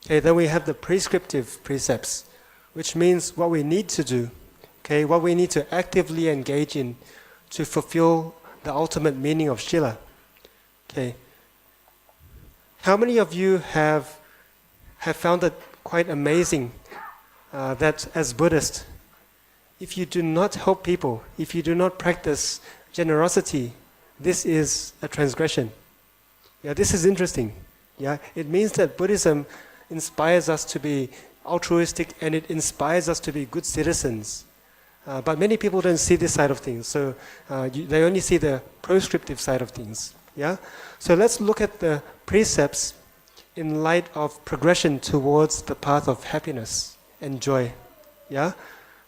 Okay? Then we have the prescriptive precepts, which means what we need to do. Okay? What we need to actively engage in to fulfill the ultimate meaning of Shila. Okay. How many of you have found it quite amazing that as Buddhists, if you do not help people, if you do not practice generosity, this is a transgression. Yeah, this is interesting. Yeah, it means that Buddhism inspires us to be altruistic and it inspires us to be good citizens. But many people don't see this side of things, so they only see the proscriptive side of things. Yeah? So let's look at the precepts in light of progression towards the path of happiness and joy. Yeah?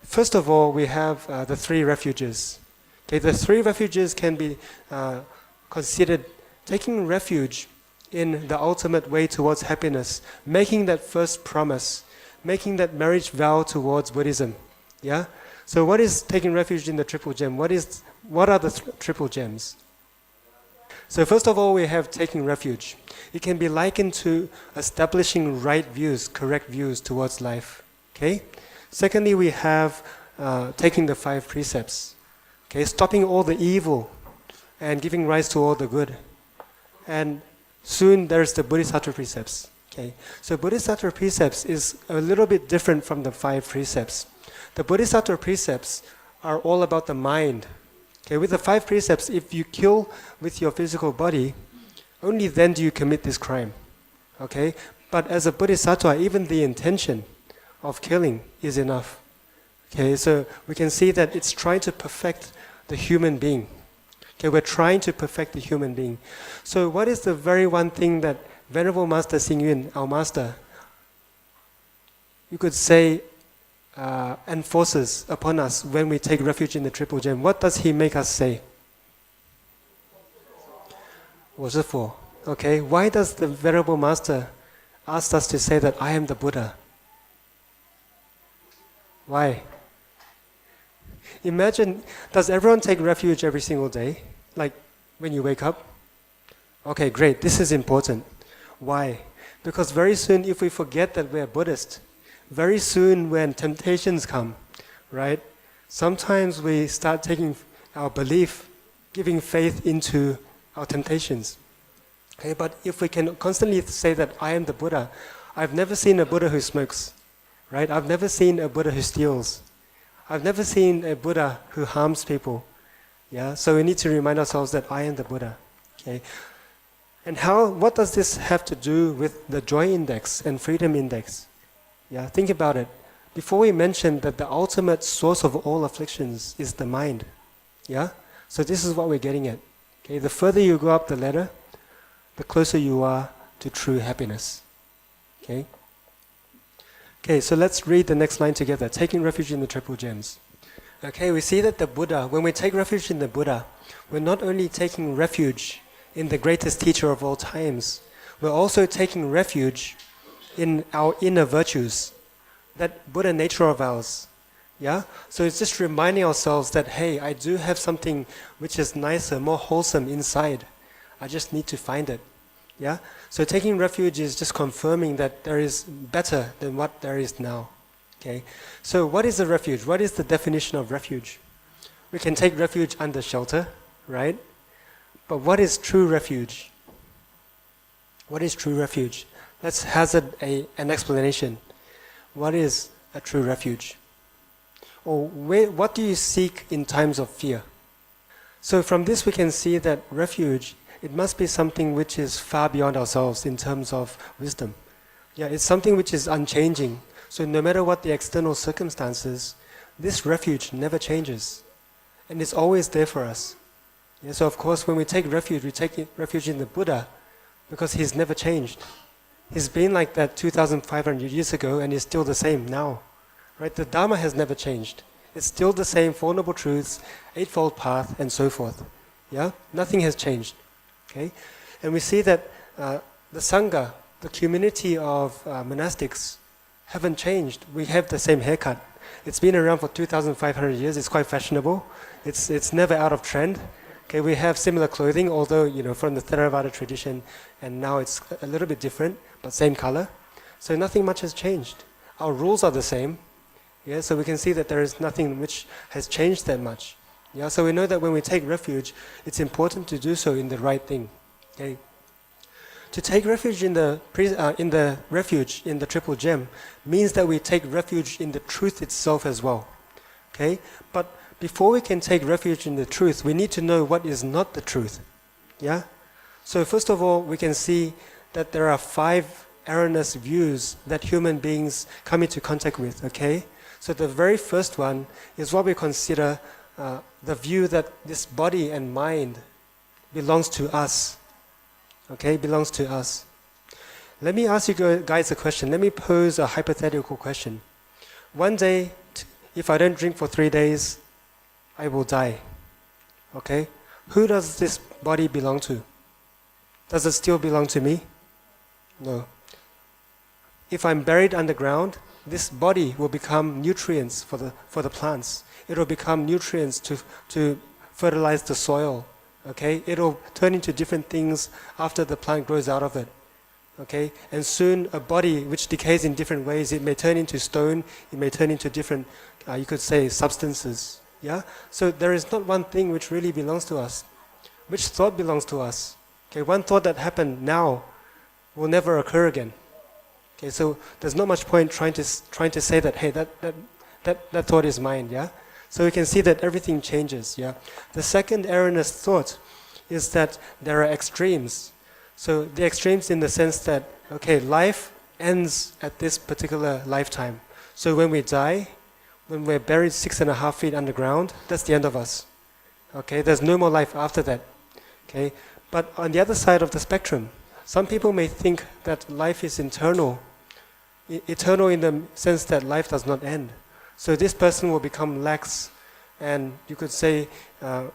First of all, we have the 3 refuges. Okay, the 3 refuges can be considered taking refuge in the ultimate way towards happiness, making that first promise, making that marriage vow towards Buddhism. Yeah? So what is taking refuge in the triple gem? What are the triple gems? So first of all, we have taking refuge. It can be likened to establishing right views, correct views towards life. Okay? Secondly, we have taking the 5 precepts. Okay? Stopping all the evil and giving rise to all the good. And soon there's the Bodhisattva Precepts. Okay? So Bodhisattva Precepts is a little bit different from the 5 precepts. The Bodhisattva Precepts are all about the mind. Okay, with the 5 precepts, if you kill with your physical body, only then do you commit this crime. Okay? But as a bodhisattva, even the intention of killing is enough. Okay, so we can see that it's trying to perfect the human being. Okay, we're trying to perfect the human being. So what is the very one thing that Venerable Master Xing Yun, our master, you could say, enforces upon us when we take refuge in the Triple Gem? What does he make us say? 我是佛. Okay, why does the Venerable Master ask us to say that I am the Buddha? Why? Imagine, does everyone take refuge every single day? Like when you wake up? Okay, great, this is important. Why? Because very soon if we forget that we're Buddhist, very soon when temptations come, right? Sometimes we start taking our belief, giving faith into our temptations. Okay, but if we can constantly say that I am the Buddha, I've never seen a Buddha who smokes, right? I've never seen a Buddha who steals. I've never seen a Buddha who harms people. Yeah, so we need to remind ourselves that I am the Buddha. Okay, and what does this have to do with the joy index and freedom index? Yeah, think about it. Before we mentioned that the ultimate source of all afflictions is the mind. Yeah, so this is what we're getting at. Okay, the further you go up the ladder, the closer you are to true happiness. Okay. Okay, so let's read the next line together, taking refuge in the Triple Gems. Okay, we see that the Buddha, when we take refuge in the Buddha, we're not only taking refuge in the greatest teacher of all times, we're also taking refuge in our inner virtues, that Buddha nature of ours. Yeah? So it's just reminding ourselves that, hey, I do have something which is nicer, more wholesome inside. I just need to find it. Yeah? So taking refuge is just confirming that there is better than what there is now. Okay? So what is a refuge? What is the definition of refuge? We can take refuge under shelter, right? But what is true refuge? What is true refuge? Let's hazard an explanation. What is a true refuge? Or what do you seek in times of fear? So from this we can see that refuge, it must be something which is far beyond ourselves in terms of wisdom. Yeah, it's something which is unchanging. So no matter what the external circumstances, this refuge never changes. And it's always there for us. Yeah, so of course when we take refuge in the Buddha because he's never changed. He's been like that 2,500 years ago and he's still the same now. Right? The Dharma has never changed. It's still the same Four Noble Truths, Eightfold Path, and so forth. Yeah? Nothing has changed. Okay? And we see that the Sangha, the community of monastics, haven't changed. We have the same haircut. It's been around for 2,500 years. It's quite fashionable. It's never out of trend. Okay, we have similar clothing, although from the Theravada tradition, and now it's a little bit different, but same color. So nothing much has changed. Our rules are the same. Yeah, so we can see that there is nothing which has changed that much. Yeah, so we know that when we take refuge, it's important to do so in the right thing. Okay. To take refuge in the refuge in the Triple Gem means that we take refuge in the truth itself as well. Okay, but before we can take refuge in the truth, we need to know what is not the truth. Yeah. So first of all, we can see that there are 5 erroneous views that human beings come into contact with. Okay. So the very first one is what we consider the view that this body and mind belongs to us. Okay, belongs to us. Let me ask you guys a question. Let me pose a hypothetical question. One day, if I don't drink for 3 days, I will die. Okay? Who does this body belong to? Does it still belong to me? No. If I'm buried underground, this body will become nutrients for the plants. It will become nutrients to fertilize the soil. Okay? It will turn into different things after the plant grows out of it. Okay? And soon a body which decays in different ways, it may turn into stone, it may turn into different, you could say, substances. Yeah? So there is not one thing which really belongs to us. Which thought belongs to us? Okay, one thought that happened now will never occur again. Okay, so there's not much point trying to say that, hey, that thought is mine, yeah? So we can see that everything changes, yeah? The second erroneous thought is that there are extremes. So the extremes in the sense that, okay, life ends at this particular lifetime. So when we die, when we're buried 6.5 feet underground, that's the end of us. Okay, there's no more life after that. Okay, but on the other side of the spectrum, some people may think that life is eternal in the sense that life does not end. So this person will become lax and you could say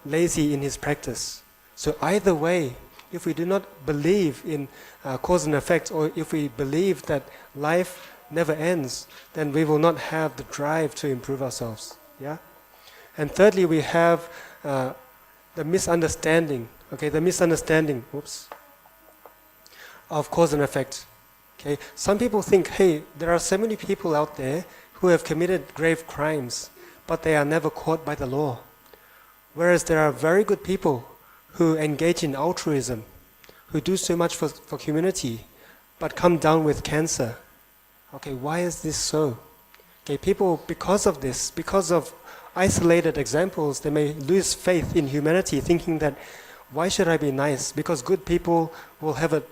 lazy in his practice. So either way, if we do not believe in cause and effect, or if we believe that life never ends, then we will not have the drive to improve ourselves. Yeah. And thirdly, we have the misunderstanding. Okay, the misunderstanding. Of cause and effect. Okay, some people think, hey, there are so many people out there who have committed grave crimes, but they are never caught by the law. Whereas there are very good people who engage in altruism, who do so much for community, but come down with cancer. Okay, why is this so? Okay, people, because of this, because of isolated examples, they may lose faith in humanity, thinking that, why should I be nice? Because good people will have it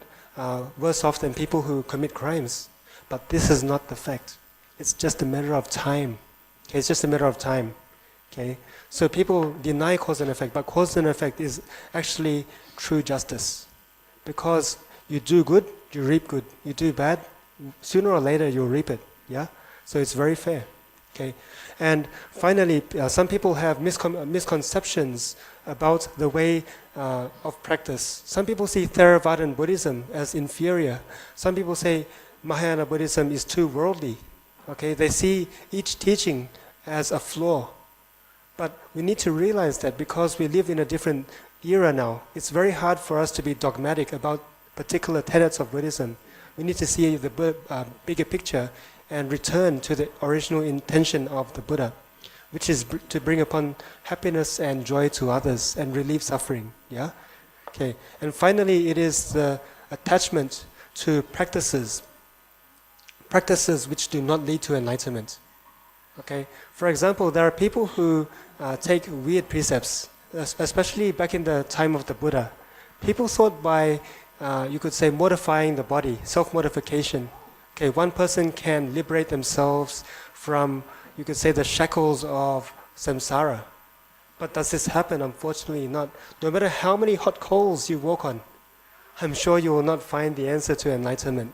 worse off than people who commit crimes. But this is not the fact. It's just a matter of time. Okay, it's just a matter of time. Okay, so people deny cause and effect, but cause and effect is actually true justice. Because you do good, you reap good. You do bad, sooner or later you'll reap it. Yeah, so it's very fair. Okay, and finally, some people have misconceptions about the way of practice. Some people see Theravadan Buddhism as inferior. Some people say Mahayana Buddhism is too worldly. Okay, they see each teaching as a flaw. But we need to realize that because we live in a different era now, it's very hard for us to be dogmatic about particular tenets of Buddhism. We need to see the bigger picture and return to the original intention of the Buddha, which is to bring upon happiness and joy to others and relieve suffering. Yeah? Okay. And finally, it is the attachment to practices which do not lead to enlightenment. Okay. For example, there are people who take weird precepts, especially back in the time of the Buddha. People thought by, you could say, mortifying the body, self-mortification. Okay, one person can liberate themselves from, you could say, the shackles of samsara. But does this happen? Unfortunately not. No matter how many hot coals you walk on, I'm sure you will not find the answer to enlightenment.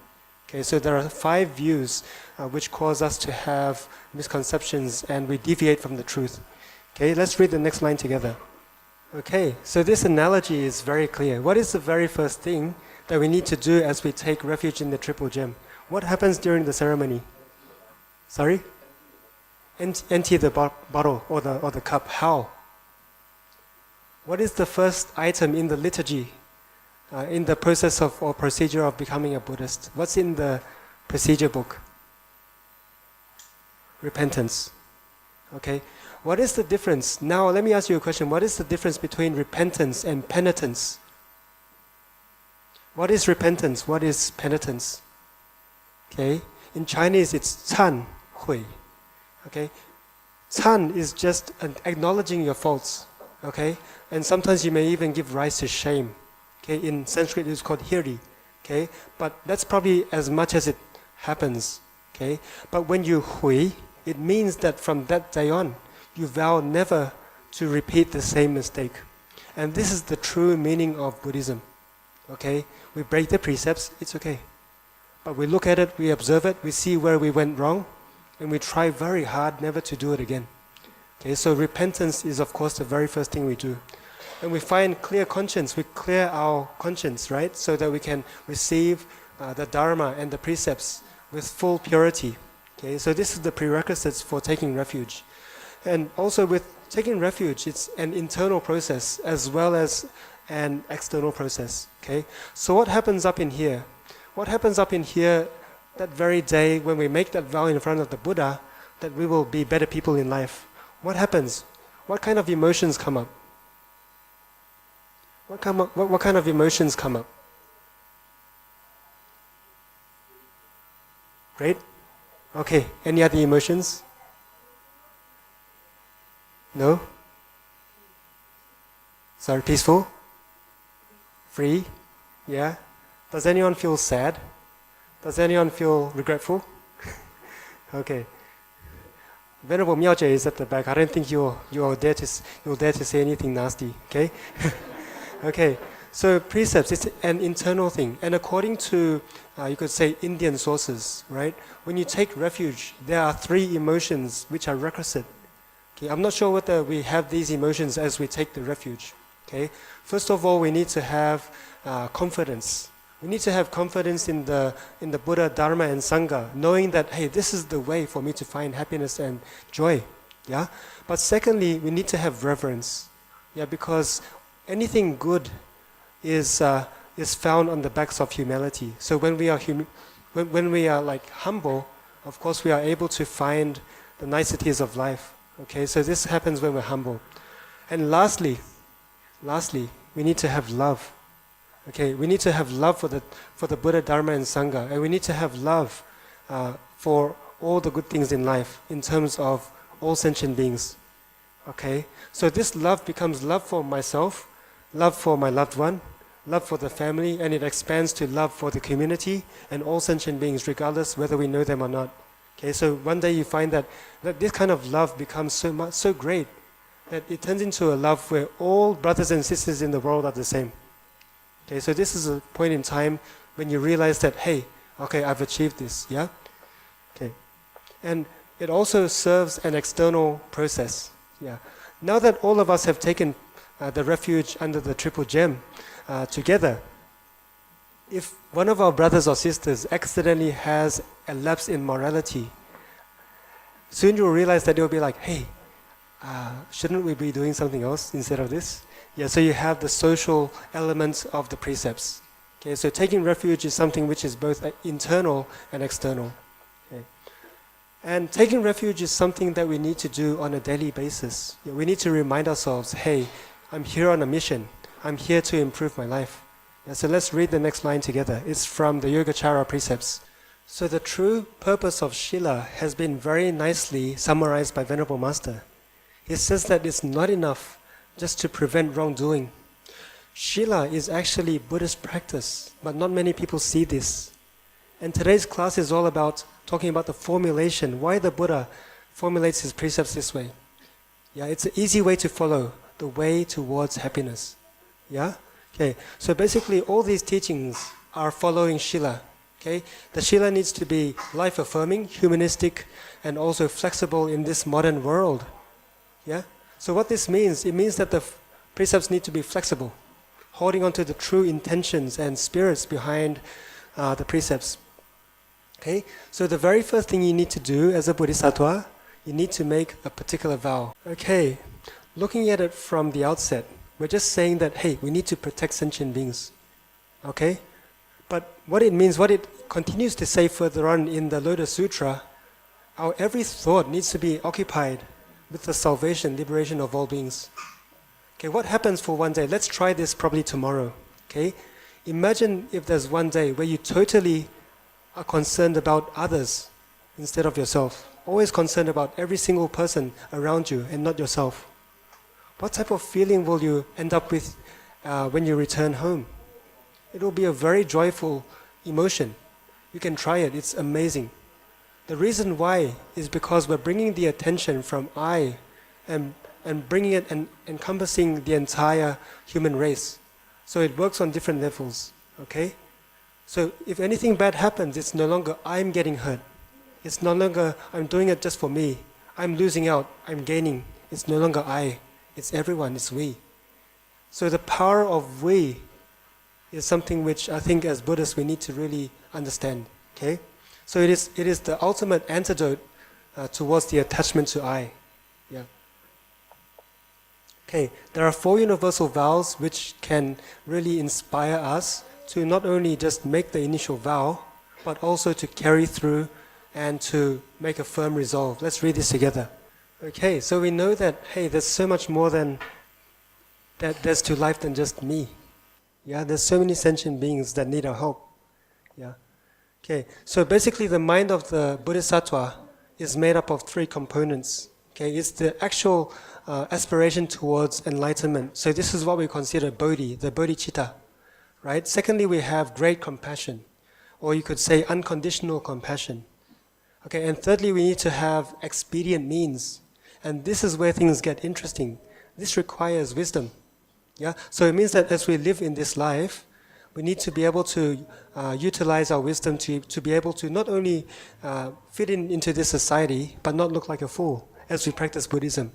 Okay, so there are 5 views which cause us to have misconceptions and we deviate from the truth. Okay, let's read the next line together. Okay, so this analogy is very clear. What is the very first thing that we need to do as we take refuge in the Triple Gem? What happens during the ceremony? Sorry? Empty the bottle or the cup. How? What is the first item in the liturgy, in the process of or procedure of becoming a Buddhist? What's in the procedure book? Repentance. Okay. What is the difference? Now let me ask you a question. What is the difference between repentance and penitence? What is repentance? What is penitence? Okay. In Chinese it's 忏悔. Okay. 忏 is just acknowledging your faults. Okay. And sometimes you may even give rise to shame. Okay. In Sanskrit it's called hiri. Okay. But that's probably as much as it happens. Okay. But when you hui, it means that from that day on, you vow never to repeat the same mistake. And this is the true meaning of Buddhism. Okay? We break the precepts, it's okay. But we look at it, we observe it, we see where we went wrong, and we try very hard never to do it again. Okay, so repentance is of course the very first thing we do. And we find clear conscience, we clear our conscience, right? So that we can receive the Dharma and the precepts with full purity. Okay, so this is the prerequisites for taking refuge. And also with taking refuge, it's an internal process as well as an external process. Okay? So what happens up in here? What happens up in here that very day when we make that vow in front of the Buddha that we will be better people in life? What happens? What kind of emotions come up? What kind of emotions come up? Great? Okay, any other emotions? No? Sorry, peaceful? Free? Yeah? Does anyone feel sad? Does anyone feel regretful? Okay. Venerable Miaoje is at the back. I don't think you'll dare to say anything nasty. Okay. Okay. So precepts, it's an internal thing, and according to you could say Indian sources, right? When you take refuge, there are 3 emotions which are requisite. Okay. I'm not sure whether we have these emotions as we take the refuge. Okay. First of all, we need to have confidence. We need to have confidence in the Buddha, Dharma, and Sangha, knowing that, hey, this is the way for me to find happiness and joy. Yeah. But secondly, we need to have reverence. Yeah, because anything good is found on the backs of humility. So when we are like humble, of course we are able to find the niceties of life. Okay. So this happens when we're humble. And lastly, we need to have love. Okay, we need to have love for the Buddha, Dharma, and Sangha, and we need to have love for all the good things in life in terms of all sentient beings. Okay, so this love becomes love for myself, love for my loved one, love for the family, and it expands to love for the community and all sentient beings, regardless whether we know them or not. Okay, so one day you find that this kind of love becomes so great that it turns into a love where all brothers and sisters in the world are the same. Okay, so this is a point in time when you realize that, hey, okay, I've achieved this, yeah? Okay. And it also serves an external process, yeah. Now that all of us have taken the refuge under the Triple Gem together, if one of our brothers or sisters accidentally has a lapse in morality, soon you'll realize that you'll be like, hey, shouldn't we be doing something else instead of this? Yeah, so you have the social elements of the precepts. Okay, so taking refuge is something which is both internal and external. Okay. And taking refuge is something that we need to do on a daily basis. Yeah, we need to remind ourselves, hey, I'm here on a mission. I'm here to improve my life. Yeah, so let's read the next line together. It's from the Yogacara Precepts. So the true purpose of Shila has been very nicely summarized by Venerable Master. He says that it's not enough just to prevent wrongdoing. Shila is actually Buddhist practice, but not many people see this. And today's class is all about talking about the formulation, why the Buddha formulates his precepts this way. Yeah, it's an easy way to follow, the way towards happiness. Yeah? Okay, so basically all these teachings are following Shila. Okay? The Shila needs to be life-affirming, humanistic, and also flexible in this modern world. Yeah? So what this means, it means that the precepts need to be flexible, holding on to the true intentions and spirits behind the precepts. Okay? So the very first thing you need to do as a Bodhisattva, you need to make a particular vow. Okay, looking at it from the outset, we're just saying that, hey, we need to protect sentient beings. Okay? But what it means, what it continues to say further on in the Lotus Sutra, our every thought needs to be occupied with the salvation, liberation of all beings. Okay, what happens for one day? Let's try this probably tomorrow. Okay? Imagine if there's one day where you totally are concerned about others instead of yourself. Always concerned about every single person around you and not yourself. What type of feeling will you end up with when you return home? It will be a very joyful emotion. You can try it, it's amazing. The reason why is because we're bringing the attention from I and bringing it and encompassing the entire human race. So it works on different levels, okay? So if anything bad happens, it's no longer I'm getting hurt. It's no longer I'm doing it just for me. I'm losing out, I'm gaining. It's no longer I, it's everyone, it's we. So the power of we is something which I think as Buddhists we need to really understand, okay? So it is the ultimate antidote towards the attachment to I. Yeah. Okay, there are 4 universal vows which can really inspire us to not only just make the initial vow, but also to carry through and to make a firm resolve. Let's read this together. Okay, so we know that, hey, there's so much more than that there's to life than just me. Yeah, there's so many sentient beings that need our help. Yeah. Okay, so basically the mind of the Bodhisattva is made up of 3 components. Okay, it's the actual aspiration towards enlightenment. So this is what we consider Bodhi, the Bodhicitta. right? Secondly, we have great compassion, or you could say unconditional compassion. Okay, and thirdly, we need to have expedient means. And this is where things get interesting. This requires wisdom. Yeah? So it means that as we live in this life, we need to be able to utilize our wisdom to be able to not only fit into this society, but not look like a fool as we practice Buddhism.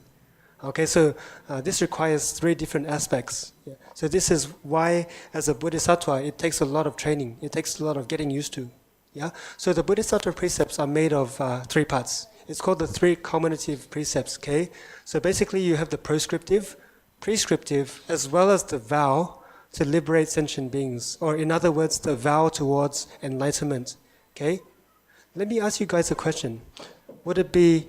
Okay, so this requires three different aspects. Yeah. So this is why, as a Bodhisattva, it takes a lot of training. It takes a lot of getting used to. Yeah. So the Bodhisattva precepts are made of three parts. It's called the three cumulative precepts. Okay. So basically, you have the prescriptive, as well as the vow to liberate sentient beings, or in other words, the vow towards enlightenment. Okay. Let me ask you guys a question. Would it be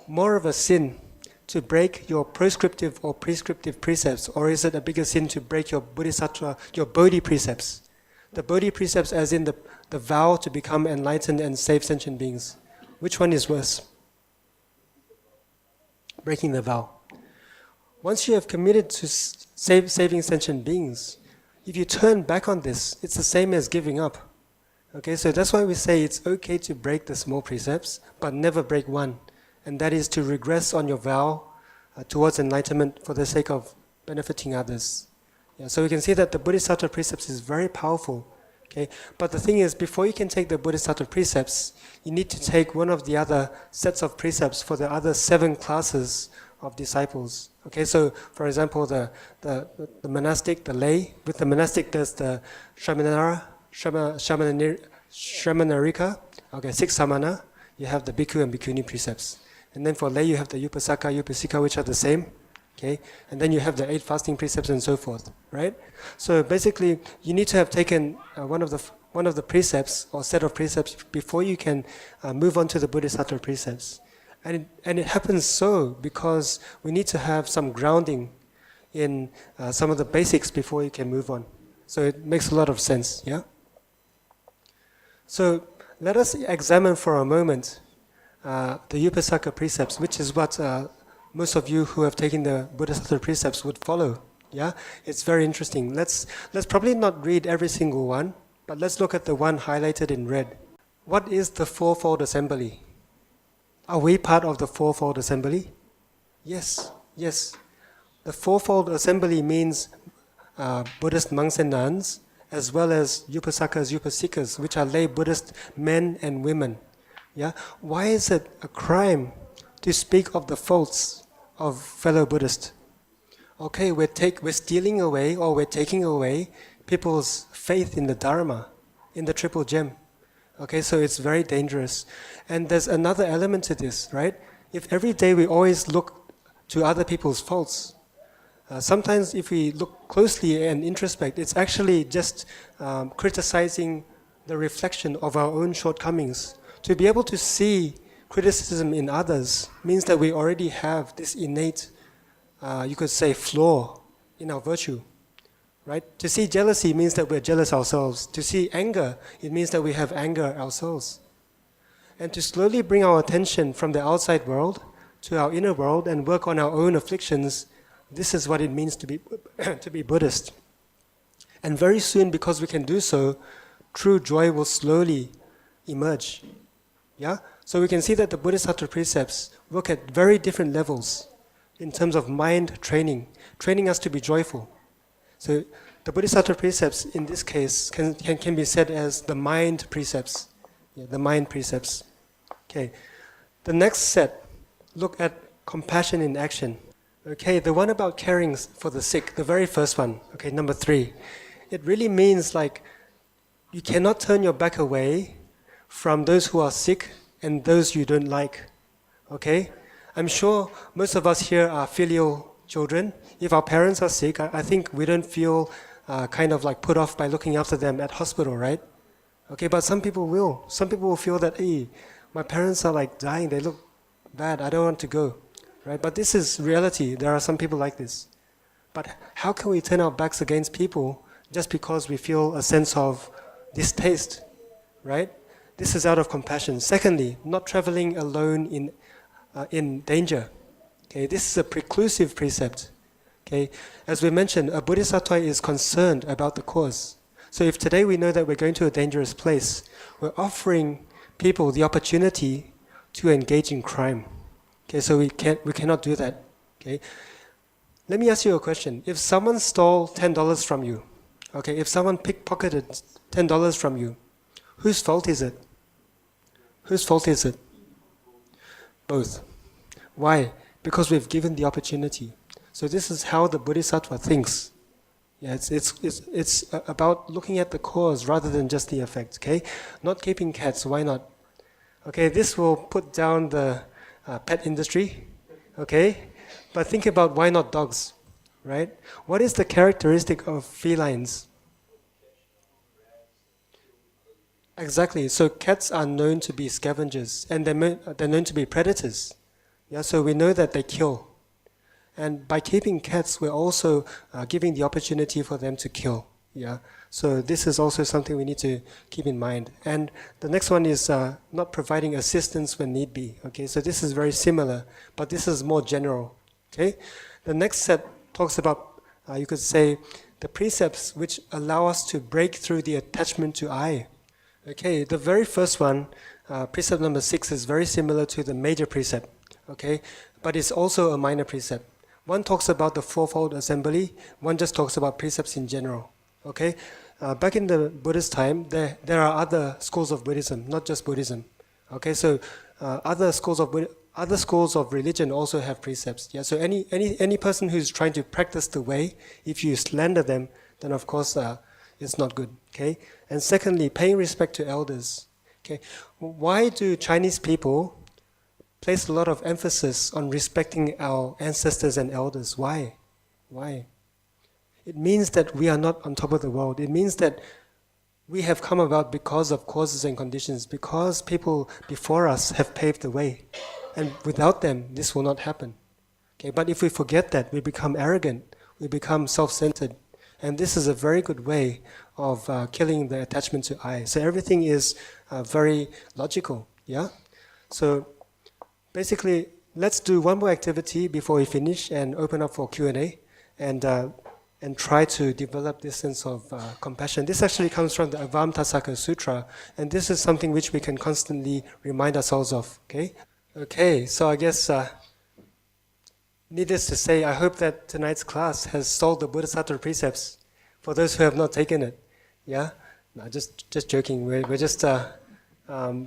more of a sin to break your prescriptive or prescriptive precepts, or is it a bigger sin to break your bodhisattva, your bodhi precepts? The bodhi precepts as in the vow to become enlightened and save sentient beings. Which one is worse? Breaking the vow. Once you have committed to saving sentient beings, if you turn back on this, it's the same as giving up. Okay, so that's why we say it's okay to break the small precepts, but never break one. And that is to regress on your vow towards enlightenment for the sake of benefiting others. Yeah, so we can see that the Bodhisattva precepts is very powerful. Okay? But the thing is, before you can take the Bodhisattva precepts, you need to take one of the other sets of precepts for the other 7 classes of disciples. Okay, so for example, the monastic, the lay. With the monastic, there's the Shramanarika. Okay, 6 samana. You have the bhikkhu and bhikkhuni precepts. And then for lay, you have the upasaka, upasika, which are the same. Okay? And then you have the 8 fasting precepts and so forth, right? So basically, you need to have taken one of the precepts or set of precepts before you can move on to the Bodhisattva precepts. And it happens so because we need to have some grounding in some of the basics before you can move on. So it makes a lot of sense, yeah? So let us examine for a moment the Upasaka precepts, which is what most of you who have taken the Bodhisattva precepts would follow. Yeah, it's very interesting. Let's probably not read every single one, but let's look at the one highlighted in red. What is the Fourfold Assembly? Are we part of the Fourfold Assembly? Yes, yes. The Fourfold Assembly means Buddhist monks and nuns, as well as Upasakas, Upasikas, which are lay Buddhist men and women. Yeah? Why is it a crime to speak of the faults of fellow Buddhists? Okay, we're stealing away, or we're taking away people's faith in the Dharma, in the Triple Gem. Okay, so it's very dangerous. And there's another element to this, right? If every day we always look to other people's faults, sometimes if we look closely and introspect, it's actually just criticizing the reflection of our own shortcomings. To be able to see criticism in others means that we already have this innate, you could say, flaw in our virtue. Right? To see jealousy means that we're jealous ourselves. To see anger, it means that we have anger ourselves. And to slowly bring our attention from the outside world to our inner world and work on our own afflictions, this is what it means to be to be Buddhist. And very soon, because we can do so, true joy will slowly emerge. Yeah? So we can see that the Bodhisattva precepts work at very different levels in terms of mind training us to be joyful. So the Bodhisattva precepts in this case can be said as the mind precepts. Yeah, the mind precepts. Okay. The next set, look at compassion in action. Okay, the one about caring for the sick, the very first one, okay, number 3. It really means like you cannot turn your back away from those who are sick and those you don't like. Okay? I'm sure most of us here are filial children. If our parents are sick, I think we don't feel kind of like put off by looking after them at hospital, right? Okay, but some people will. Some people will feel that, hey, my parents are like dying, they look bad, I don't want to go. Right? But this is reality. There are some people like this. But how can we turn our backs against people just because we feel a sense of distaste? Right? This is out of compassion. Secondly, not traveling alone in danger. Okay, this is a preclusive precept. Okay, as we mentioned, a bodhisattva is concerned about the cause. So if today we know that we're going to a dangerous place, we're offering people the opportunity to engage in crime. Okay, so we cannot do that. Okay, let me ask you a question. If someone stole $10 from you, okay, if someone pickpocketed $10 from you, whose fault is it? Whose fault is it? Both. Why? Because we've given the opportunity. So this is how the Bodhisattva thinks. Yeah, it's about looking at the cause rather than just the effect. Okay, not keeping cats. Why not? Okay, this will put down the pet industry. Okay, but think about why not dogs, right? What is the characteristic of felines? Exactly. So cats are known to be scavengers, and they're known to be predators. Yeah. So we know that they kill, and by keeping cats, we're also giving the opportunity for them to kill. Yeah. So this is also something we need to keep in mind. And the next one is not providing assistance when need be. Okay. So this is very similar, but this is more general. Okay. The next set talks about you could say the precepts which allow us to break through the attachment to I. Okay, the very first one, precept number 6, is very similar to the major precept, okay, but it's also a minor precept. One talks about the fourfold assembly, one just talks about precepts in general, okay. Back in the Buddhist time, there are other schools of Buddhism, not just Buddhism, okay. So other schools of religion also have precepts. Yeah. So any person who's trying to practice the way, if you slander them, then of course it's not good. Okay. And secondly, paying respect to elders. Okay. Why do Chinese people place a lot of emphasis on respecting our ancestors and elders? Why? Why? It means that we are not on top of the world. It means that we have come about because of causes and conditions, because people before us have paved the way. And without them, this will not happen. Okay, but if we forget that, we become arrogant, we become self-centered. And this is a very good way of killing the attachment to I. So everything is very logical, yeah? So basically, let's do one more activity before we finish and open up for Q&A and try to develop this sense of compassion. This actually comes from the Avamtasaka Sutra, and this is something which we can constantly remind ourselves of, okay? Okay, so I guess, needless to say, I hope that tonight's class has solved the Bodhisattva Precepts for those who have not taken it. Yeah? No, just joking. We're just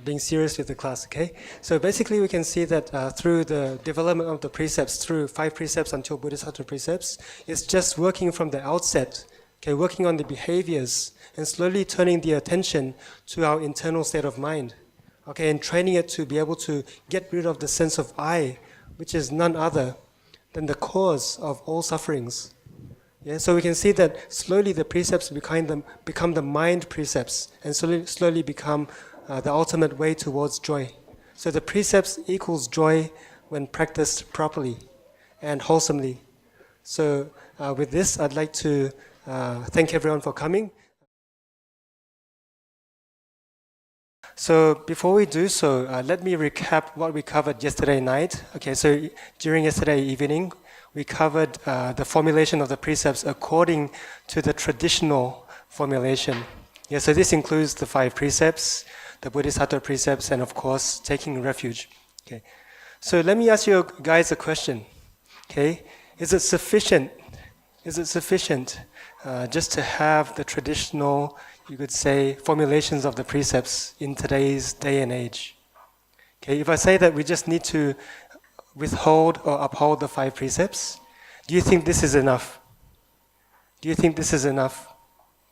being serious with the class, okay? So basically we can see that through the development of the precepts, through 5 precepts until Bodhisattva Precepts, it's just working from the outset, okay, working on the behaviors and slowly turning the attention to our internal state of mind, okay, and training it to be able to get rid of the sense of I, which is none other than the cause of all sufferings. Yeah, so we can see that slowly the precepts become the mind precepts and slowly become the ultimate way towards joy. So the precepts equals joy when practiced properly and wholesomely. So with this, I'd like to thank everyone for coming. So before we do so, let me recap what we covered yesterday night. Okay, so during yesterday evening, we covered the formulation of the precepts according to the traditional formulation. Yeah, so this includes the 5 precepts, the Bodhisattva precepts, and of course, taking refuge. Okay, so let me ask you guys a question. Okay, is it sufficient? Just to have the traditional, you could say, formulations of the precepts in today's day and age? Okay, if I say that we just need to withhold or uphold the 5 precepts, do you think this is enough? Do you think this is enough?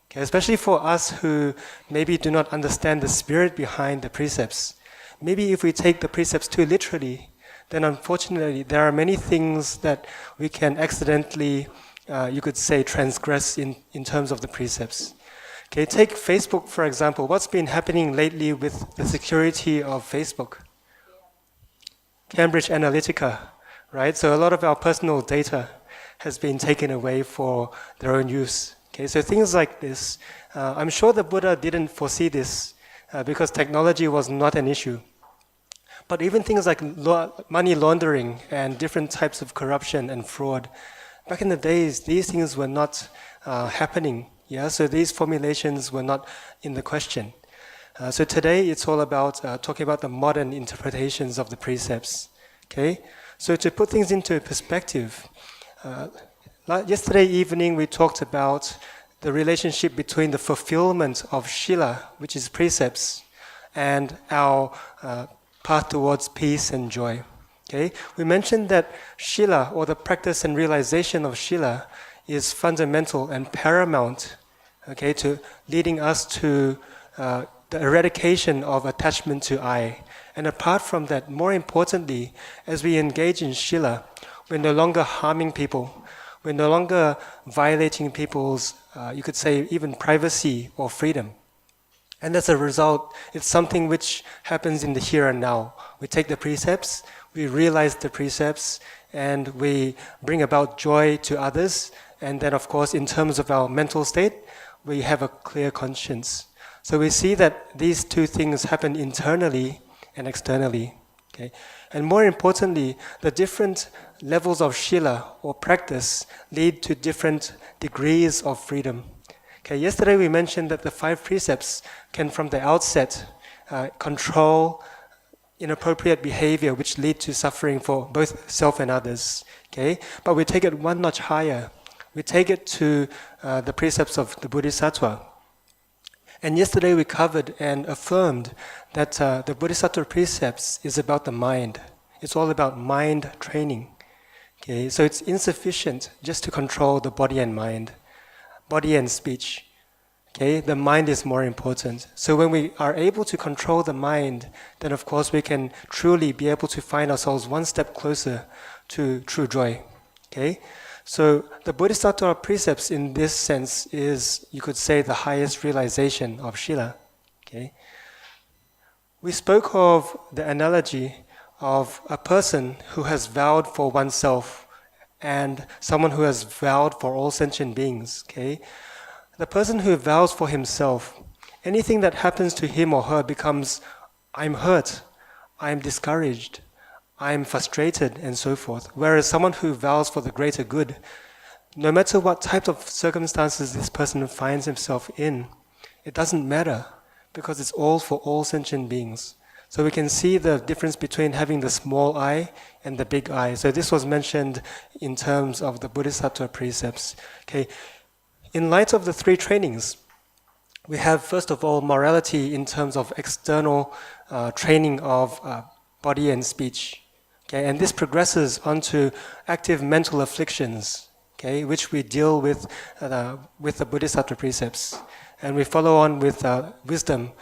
Okay, especially for us who maybe do not understand the spirit behind the precepts. Maybe if we take the precepts too literally, then unfortunately there are many things that we can accidentally, you could say, transgress in terms of the precepts. Okay, take Facebook for example. What's been happening lately with the security of Facebook? Cambridge Analytica, right? So a lot of our personal data has been taken away for their own use. Okay, so things like this, I'm sure the Buddha didn't foresee this because technology was not an issue. But even things like money laundering and different types of corruption and fraud, back in the days, these things were not happening. Yeah, so these formulations were not in the question. So today it's all about talking about the modern interpretations of the precepts. Okay, so to put things into perspective, yesterday evening we talked about the relationship between the fulfillment of Shila, which is precepts, and our path towards peace and joy. Okay, we mentioned that Shila, or the practice and realization of Shila, is fundamental and paramount, okay, to leading us to the eradication of attachment to I. And apart from that, more importantly, as we engage in Shila, we're no longer harming people. We're no longer violating people's, you could say, even privacy or freedom. And as a result, it's something which happens in the here and now. We take the precepts, we realize the precepts, and we bring about joy to others. And then, of course, in terms of our mental state, we have a clear conscience. So we see that these two things happen internally and externally. Okay? And more importantly, the different levels of Shila or practice lead to different degrees of freedom. Okay, yesterday we mentioned that the 5 precepts can from the outset control inappropriate behavior which lead to suffering for both self and others. Okay? But we take it one notch higher. We take it to the precepts of the Bodhisattva. And yesterday we covered and affirmed that the Bodhisattva Precepts is about the mind. It's all about mind training. Okay? So it's insufficient just to control the body and mind, body and speech. Okay? The mind is more important. So when we are able to control the mind, then of course we can truly be able to find ourselves one step closer to true joy. Okay? So the Bodhisattva Precepts in this sense is, you could say, the highest realization of Shila. Okay? We spoke of the analogy of a person who has vowed for oneself and someone who has vowed for all sentient beings. Okay? The person who vows for himself, anything that happens to him or her becomes, I'm hurt, I'm discouraged, I'm frustrated, and so forth. Whereas someone who vows for the greater good, no matter what type of circumstances this person finds himself in, it doesn't matter, because it's all for all sentient beings. So we can see the difference between having the small I and the big I. So this was mentioned in terms of the Bodhisattva Precepts. Okay. In light of the 3 trainings, we have first of all morality in terms of external training of body and speech. Okay, and this progresses onto active mental afflictions, okay, which we deal with the Bodhisattva Precepts. And we follow on with wisdom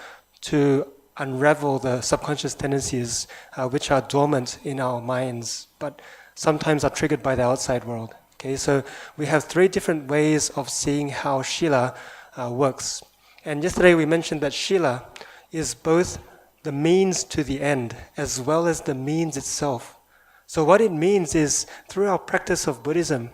to unravel the subconscious tendencies which are dormant in our minds, but sometimes are triggered by the outside world. Okay, so we have 3 different ways of seeing how Shila works. And yesterday we mentioned that Shila is both the means to the end as well as the means itself. So what it means is, through our practice of Buddhism,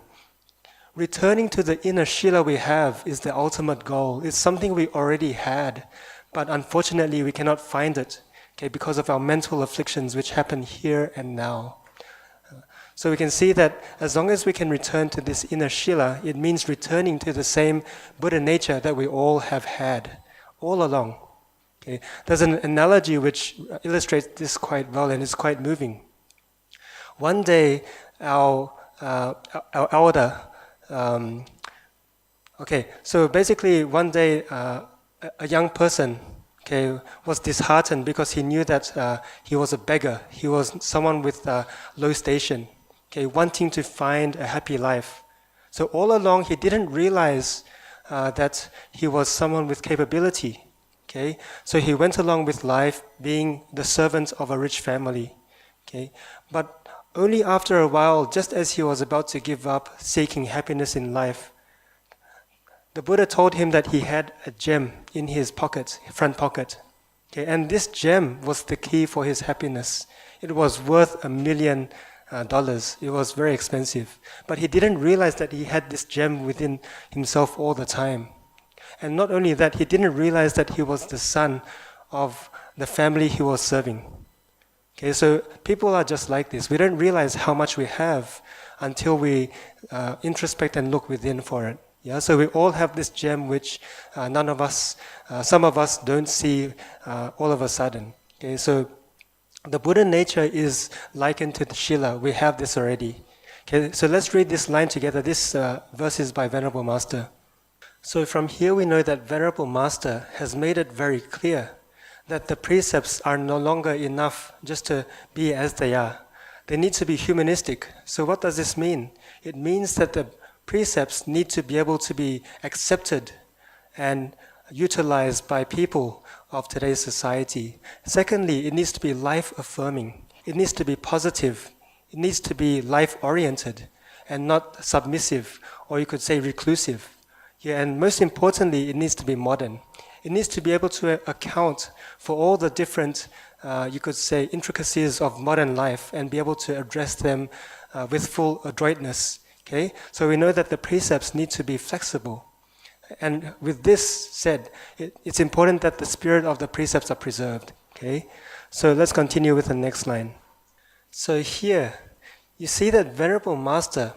returning to the inner Shila we have is the ultimate goal. It's something we already had, but unfortunately we cannot find it, okay, because of our mental afflictions which happen here and now. So we can see that as long as we can return to this inner Shila, it means returning to the same Buddha nature that we all have had, all along. Okay. There's an analogy which illustrates this quite well and is quite moving. One day, our elder, so basically one day a young person, okay, was disheartened because he knew that he was a beggar. He was someone with low station, okay, wanting to find a happy life. So all along he didn't realize that he was someone with capability. Okay, so he went along with life being the servant of a rich family. Okay, but only after a while, just as he was about to give up seeking happiness in life, the Buddha told him that he had a gem in his pocket, front pocket. Okay, and this gem was the key for his happiness. It was worth $1 million. It was very expensive. But he didn't realize that he had this gem within himself all the time. And not only that, he didn't realize that he was the son of the family he was serving. Okay, so people are just like this. We don't realize how much we have until we introspect and look within for it. Yeah, so we all have this gem which none of us, some of us don't see all of a sudden. Okay, so the Buddha nature is likened to the Shila. We have this already. Okay, so let's read this line together. This verse is by Venerable Master. So from here we know that Venerable Master has made it very clear that the precepts are no longer enough just to be as they are. They need to be humanistic. So what does this mean? It means that the precepts need to be able to be accepted and utilized by people of today's society. Secondly, it needs to be life-affirming. It needs to be positive. It needs to be life-oriented and not submissive, or you could say reclusive. Yeah, and most importantly, it needs to be modern. It needs to be able to account for all the different, you could say, intricacies of modern life and be able to address them with full adroitness. Okay? So we know that the precepts need to be flexible. And with this said, it's important that the spirit of the precepts are preserved. Okay? So let's continue with the next line. So here, you see that Venerable Master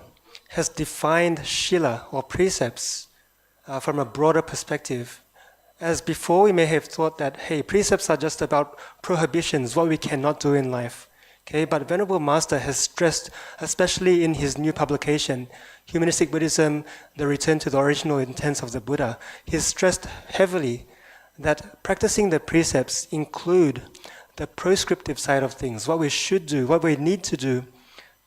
has defined Shila or precepts from a broader perspective. As before, we may have thought that, hey, precepts are just about prohibitions, what we cannot do in life. Okay, but Venerable Master has stressed, especially in his new publication, Humanistic Buddhism, The Return to the Original Intents of the Buddha, he's stressed heavily that practicing the precepts include the prescriptive side of things, what we should do, what we need to do,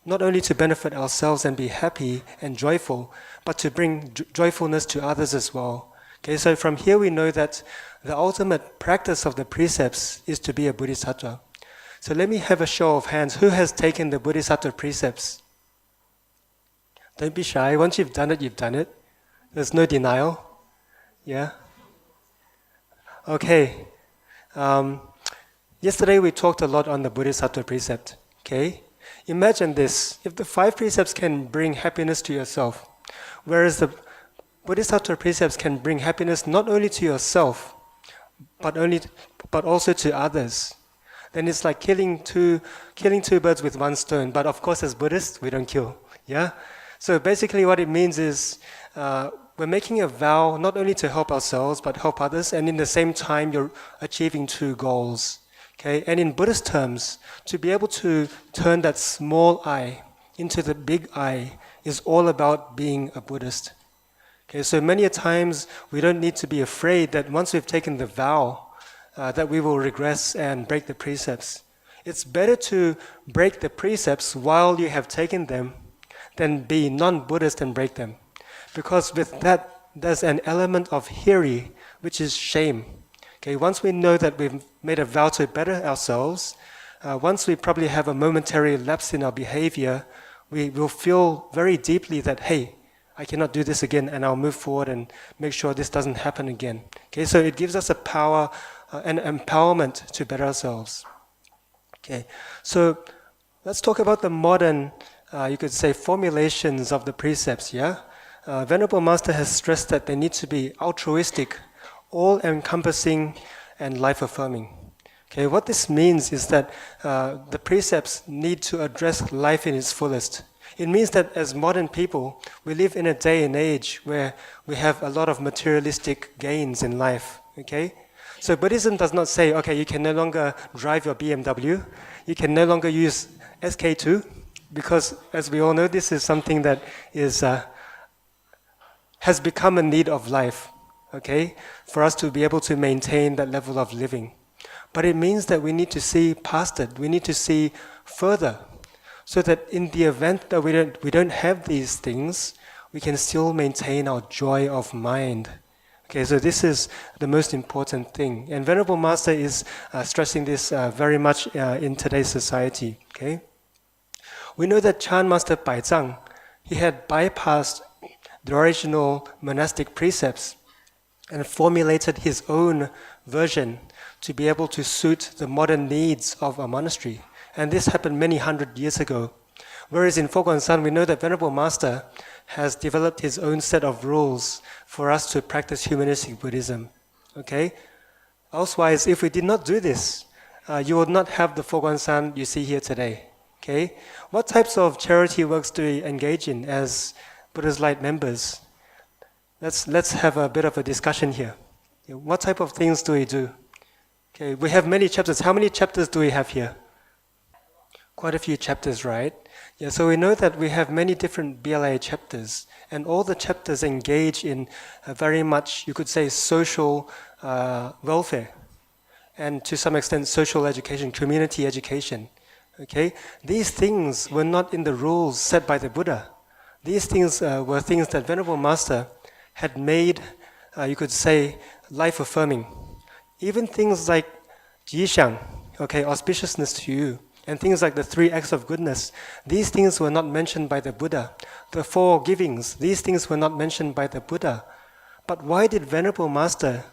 not only to benefit ourselves and be happy and joyful, but to bring joyfulness to others as well. Okay, so from here we know that the ultimate practice of the precepts is to be a Bodhisattva. So let me have a show of hands. Who has taken the Bodhisattva Precepts? Don't be shy. Once you've done it, you've done it. There's no denial. Yeah? Okay. Yesterday we talked a lot on the Bodhisattva Precept. Okay? Imagine this. If the 5 precepts can bring happiness to yourself, whereas the Bodhisattva Precepts can bring happiness not only to yourself, but also to others, then it's like killing two birds with one stone. But of course, as Buddhists, we don't kill. Yeah. So basically, what it means is we're making a vow not only to help ourselves but help others, and in the same time, you're achieving 2 goals. Okay. And in Buddhist terms, to be able to turn that small I into the big I is all about being a Buddhist. Okay. So many a times we don't need to be afraid that once we've taken the vow, that we will regress and break the precepts. It's better to break the precepts while you have taken them than be non-Buddhist and break them. Because with that, there's an element of hiri, which is shame. Okay, once we know that we've made a vow to better ourselves, once we probably have a momentary lapse in our behavior, we will feel very deeply that, hey, I cannot do this again, and I'll move forward and make sure this doesn't happen again. Okay, so it gives us a power and empowerment to better ourselves. Okay, so let's talk about the modern, you could say, formulations of the precepts. Yeah, Venerable Master has stressed that they need to be altruistic, all-encompassing, and life-affirming. Okay, what this means is that the precepts need to address life in its fullest. It means that as modern people, we live in a day and age where we have a lot of materialistic gains in life. Okay. So Buddhism does not say, okay, you can no longer drive your BMW, you can no longer use SK2, because as we all know, this is something that has become a need of life, okay, for us to be able to maintain that level of living. But it means that we need to see past it, we need to see further, so that in the event that we don't have these things, we can still maintain our joy of mind. Okay, so this is the most important thing. And Venerable Master is stressing this very much in today's society. Okay, we know that Chan Master Baizhang, he had bypassed the original monastic precepts and formulated his own version to be able to suit the modern needs of a monastery. And this happened many hundred years ago. Whereas in Foguan-san, we know that Venerable Master has developed his own set of rules for us to practice humanistic Buddhism. Okay? Elsewise, if we did not do this, you would not have the Foguan-san you see here today. Okay? What types of charity works do we engage in as Buddha's Light members? let's have a bit of a discussion here. What type of things do we do? Okay, we have many chapters. How many chapters do we have here? Quite a few chapters, right? Yeah, so we know that we have many different BLA chapters, and all the chapters engage in very much, you could say, social welfare, and to some extent social education, community education. Okay, these things were not in the rules set by the Buddha. These things were things that Venerable Master had made, you could say, life-affirming. Even things like Huicheng, okay, auspiciousness to you, and things like the 3 acts of goodness, these things were not mentioned by the Buddha. The 4 givings, these things were not mentioned by the Buddha. But why did Venerable Master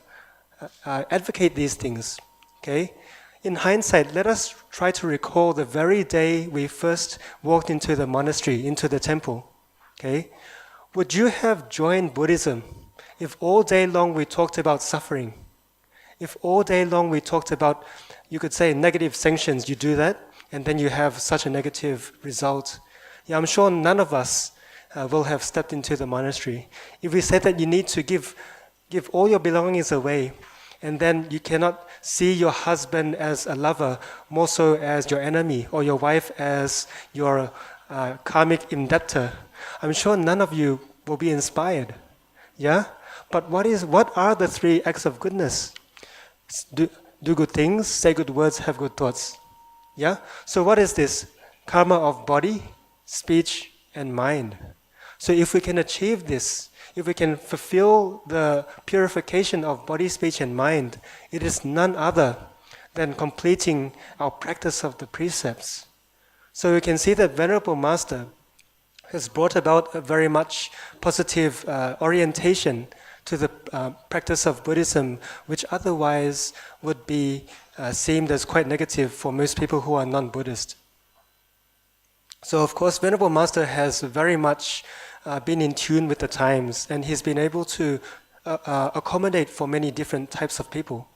advocate these things? Okay, in hindsight, let us try to recall the very day we first walked into the monastery, into the temple. Okay, would you have joined Buddhism if all day long we talked about suffering? If all day long we talked about, you could say, negative sanctions, you do that, and then you have such a negative result. Yeah, I'm sure none of us will have stepped into the monastery. If we said that you need to give all your belongings away, and then you cannot see your husband as a lover, more so as your enemy, or your wife as your karmic indebtor, I'm sure none of you will be inspired. Yeah? But what are the 3 acts of goodness? Do good things, say good words, have good thoughts. Yeah? So what is this? Karma of body, speech, and mind. So if we can achieve this, if we can fulfill the purification of body, speech, and mind, it is none other than completing our practice of the precepts. So we can see that Venerable Master has brought about a very much positive orientation to the practice of Buddhism, which otherwise would be seemed as quite negative for most people who are non-Buddhist. So of course, Venerable Master has very much been in tune with the times, and he's been able to accommodate for many different types of people.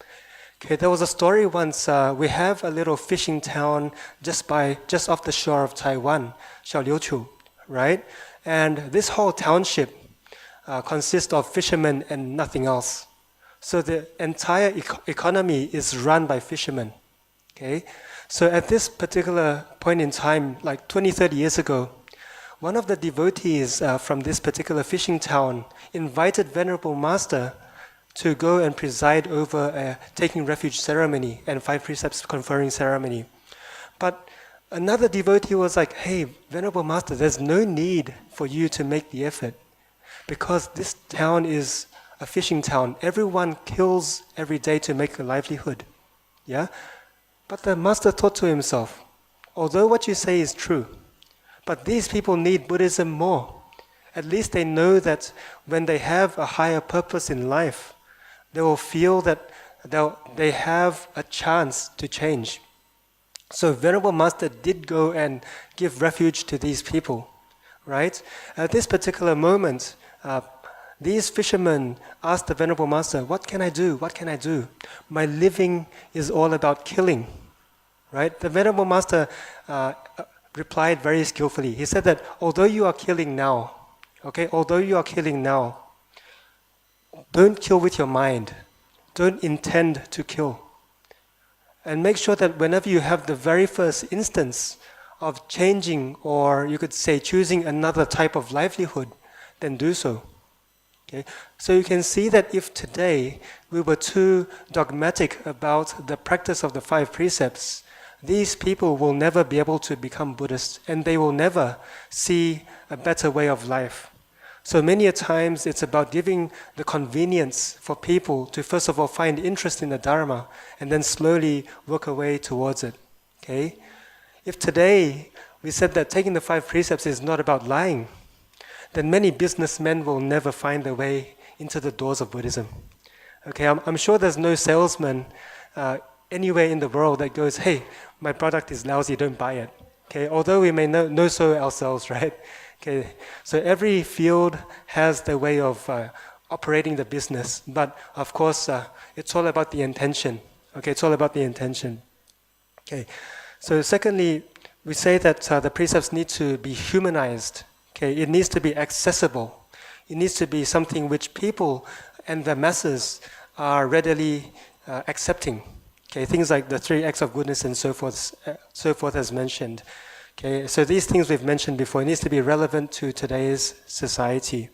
Okay, there was a story once, we have a little fishing town just off the shore of Taiwan, Xiaoliuqiu, right? And this whole township consists of fishermen and nothing else. So the entire economy is run by fishermen. Okay? So at this particular point in time, like 20, 30 years ago, one of the devotees from this particular fishing town invited Venerable Master to go and preside over a taking refuge ceremony and 5 precepts conferring ceremony. But another devotee was like, hey, Venerable Master, there's no need for you to make the effort, because this town is a fishing town. Everyone kills every day to make a livelihood. Yeah? But the master thought to himself, although what you say is true, but these people need Buddhism more. At least they know that when they have a higher purpose in life, they will feel that they have a chance to change. So Venerable Master did go and give refuge to these people, right? At this particular moment, these fishermen asked the Venerable Master, what can I do? What can I do? My living is all about killing, right? The Venerable Master replied very skillfully. He said that although you are killing now, don't kill with your mind. Don't intend to kill. And make sure that whenever you have the very first instance of changing, or you could say choosing another type of livelihood, then do so. Okay? So you can see that if today we were too dogmatic about the practice of the 5 precepts, these people will never be able to become Buddhist, and they will never see a better way of life. So many a times it's about giving the convenience for people to first of all find interest in the Dharma and then slowly work away towards it. Okay? If today we said that taking the 5 precepts is not about lying, then many businessmen will never find their way into the doors of Buddhism. Okay, I'm sure there's no salesman anywhere in the world that goes, hey, my product is lousy, don't buy it. Okay, although we may know so ourselves, right? Okay, so every field has the way of operating the business, but of course, it's all about the intention. Okay, it's all about the intention. Okay, so secondly, we say that the precepts need to be humanized. Okay, it needs to be accessible. It needs to be something which people and the masses are readily accepting. Okay, things like the 3 acts of goodness and so forth as mentioned. Okay, so these things we've mentioned before, it needs to be relevant to today's society.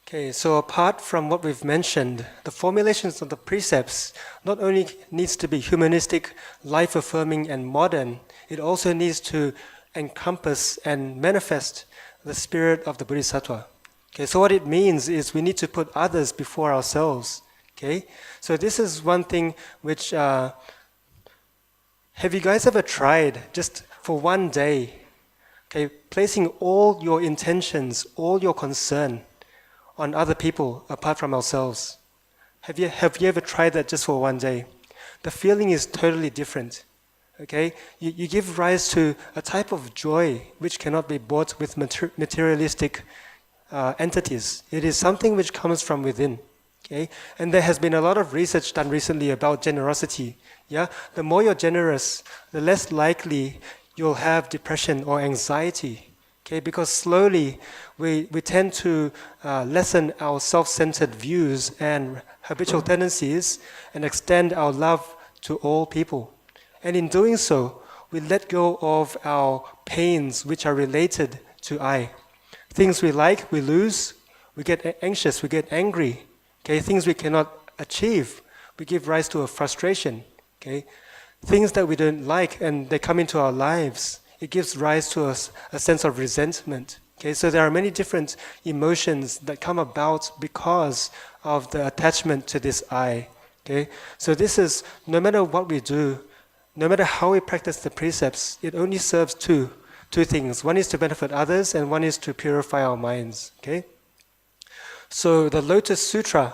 Okay, so apart from what we've mentioned, the formulations of the precepts not only needs to be humanistic, life-affirming and modern, it also needs to encompass and manifest the spirit of the Bodhisattva. Okay, so what it means is we need to put others before ourselves. Okay, so this is one thing which, have you guys ever tried just for one day, okay, placing all your intentions, all your concern on other people apart from ourselves? Have you ever tried that just for one day? The feeling is totally different. Okay, you give rise to a type of joy which cannot be bought with materialistic entities. It is something which comes from within. Okay, and there has been a lot of research done recently about generosity. Yeah, the more you're generous, the less likely you'll have depression or anxiety. Okay, because slowly we tend to lessen our self-centered views and habitual tendencies and extend our love to all people. And in doing so, we let go of our pains which are related to I. Things we like, we lose, we get anxious, we get angry. Okay, things we cannot achieve, we give rise to a frustration. Okay, things that we don't like and they come into our lives, it gives rise to a sense of resentment. Okay, so there are many different emotions that come about because of the attachment to this I. Okay, so this is, no matter what we do, no matter how we practice the precepts, it only serves two things. One is to benefit others, and one is to purify our minds. Okay, so the Lotus Sutra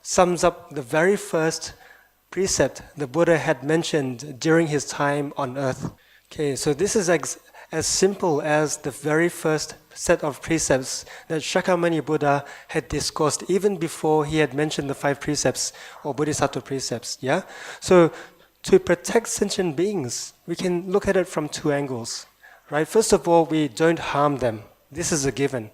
sums up the very first precept the Buddha had mentioned during his time on earth. Okay, so this is as simple as the very first set of precepts that Shakyamuni Buddha had discoursed even before he had mentioned the 5 precepts or Bodhisattva precepts. Yeah, so to protect sentient beings, we can look at it from 2 angles. Right? First of all, we don't harm them. This is a given.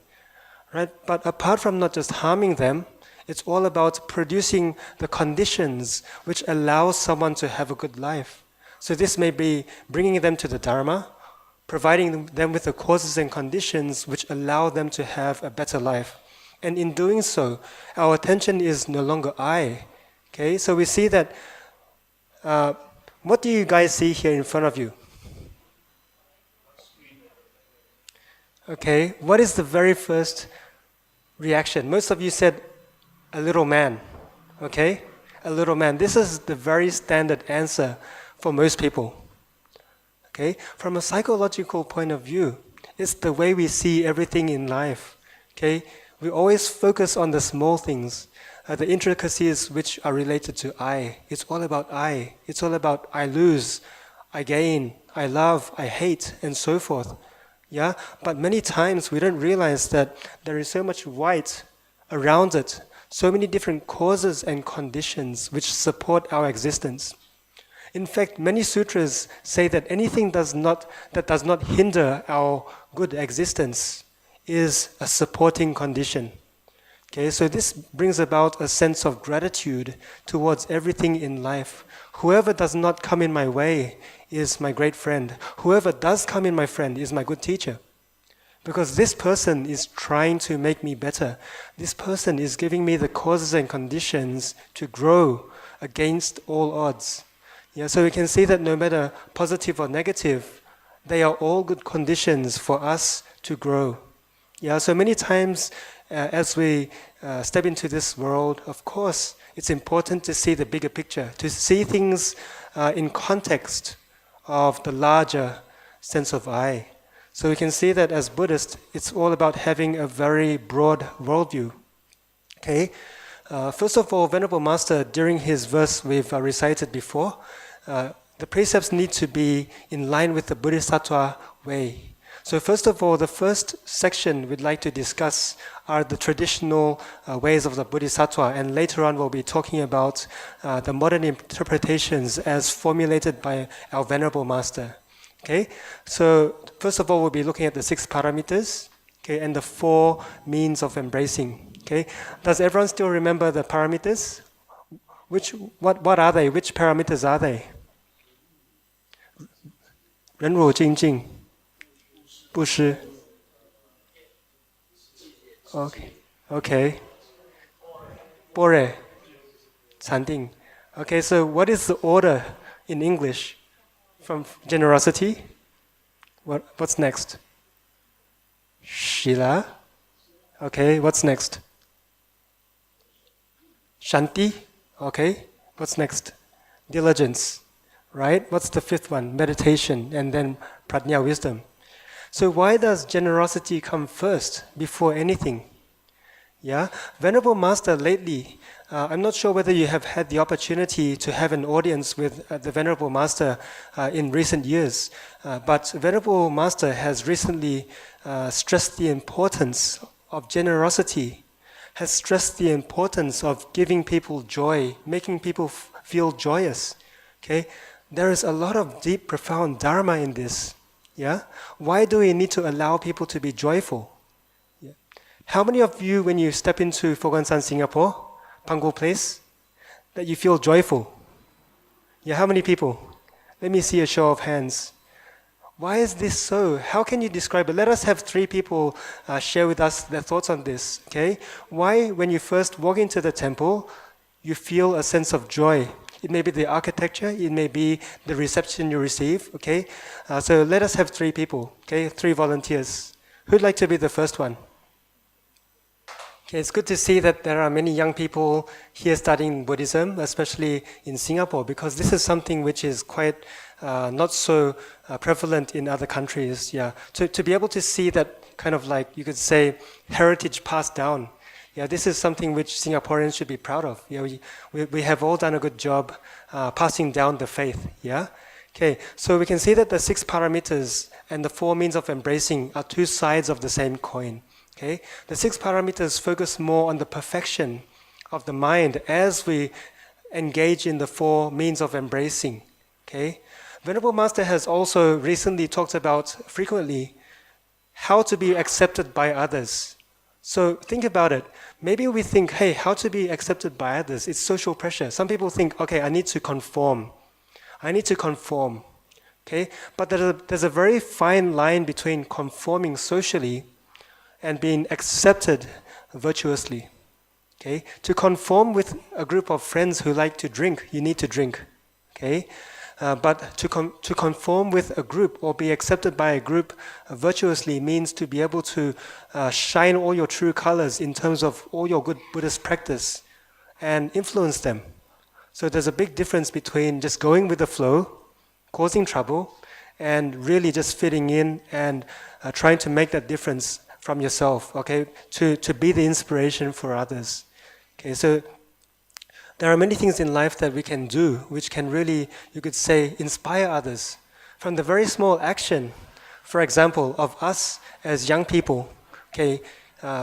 Right? But apart from not just harming them, it's all about producing the conditions which allow someone to have a good life. So this may be bringing them to the Dharma, providing them with the causes and conditions which allow them to have a better life. And in doing so, our attention is no longer I. Okay, so we see that, what do you guys see here in front of you? Okay, what is the very first reaction? Most of you said, a little man. Okay, a little man. This is the very standard answer for most people. Okay, from a psychological point of view, it's the way we see everything in life. Okay, we always focus on the small things, the intricacies which are related to I. It's all about I. It's all about I lose, I gain, I love, I hate, and so forth. Yeah, but many times we don't realize that there is so much white around it, so many different causes and conditions which support our existence. In fact, many sutras say that anything that does not hinder our good existence is a supporting condition. Okay, so this brings about a sense of gratitude towards everything in life. Whoever does not come in my way is my great friend. Whoever does come in my friend is my good teacher. Because this person is trying to make me better. This person is giving me the causes and conditions to grow against all odds. Yeah, so we can see that no matter positive or negative, they are all good conditions for us to grow. Yeah, so many times as we step into this world, of course, it's important to see the bigger picture, to see things in context of the larger sense of I. So we can see that as Buddhists, it's all about having a very broad worldview. Okay, first of all, Venerable Master, during his verse we've recited before, the precepts need to be in line with the Bodhisattva way. So first of all, the first section we'd like to discuss are the traditional ways of the Bodhisattva, and later on we'll be talking about the modern interpretations as formulated by our Venerable Master. Okay, so first of all, we'll be looking at the 6 parameters. okay, and the 4 means of embracing. Okay, does everyone still remember the parameters? What are they? Which parameters are they? 忍辱精进, 布施. Okay. 般若, 禅定. Okay, so what is the order in English? From generosity? What's next? Shila. Okay, what's next? Shanti. Okay, what's next? Diligence. Right? What's the 5th one? Meditation, and then prajna, wisdom. So why does generosity come first before anything? Yeah, Venerable Master lately, I'm not sure whether you have had the opportunity to have an audience with the Venerable Master in recent years, but Venerable Master has recently stressed the importance of generosity, has stressed the importance of giving people joy, making people feel joyous. Okay, there is a lot of deep, profound Dharma in this. Yeah, why do we need to allow people to be joyful? Yeah. How many of you, when you step into Fogansan, Singapore, Pangu Place, that you feel joyful? Yeah, how many people? Let me see a show of hands. Why is this so? How can you describe it? Let us have 3 people share with us their thoughts on this. Okay, why, when you first walk into the temple, you feel a sense of joy? It may be the architecture, it may be the reception you receive, okay? So let us have 3 people, okay? 3 volunteers. Who'd like to be the first one? Okay, it's good to see that there are many young people here studying Buddhism, especially in Singapore, because this is something which is quite not so prevalent in other countries, yeah. To be able to see that kind of like, you could say, heritage passed down. Yeah, this is something which Singaporeans should be proud of. Yeah, we have all done a good job passing down the faith. Yeah, okay. So we can see that the 6 parameters and the 4 means of embracing are 2 sides of the same coin. Okay, the 6 parameters focus more on the perfection of the mind as we engage in the 4 means of embracing. Okay, Venerable Master has also recently talked about frequently how to be accepted by others. So think about it. Maybe we think, hey, how to be accepted by others? It's social pressure. Some people think, okay, I need to conform. Okay? But there's a very fine line between conforming socially and being accepted virtuously. Okay? To conform with a group of friends who like to drink, you need to drink. Okay? But to conform with a group or be accepted by a group virtuously means to be able to shine all your true colors in terms of all your good Buddhist practice and influence them. So there's a big difference between just going with the flow, causing trouble, and really just fitting in and trying to make that difference from yourself, okay, to be the inspiration for others. Okay, so there are many things in life that we can do which can really, you could say, inspire others. From the very small action, for example, of us as young people, okay,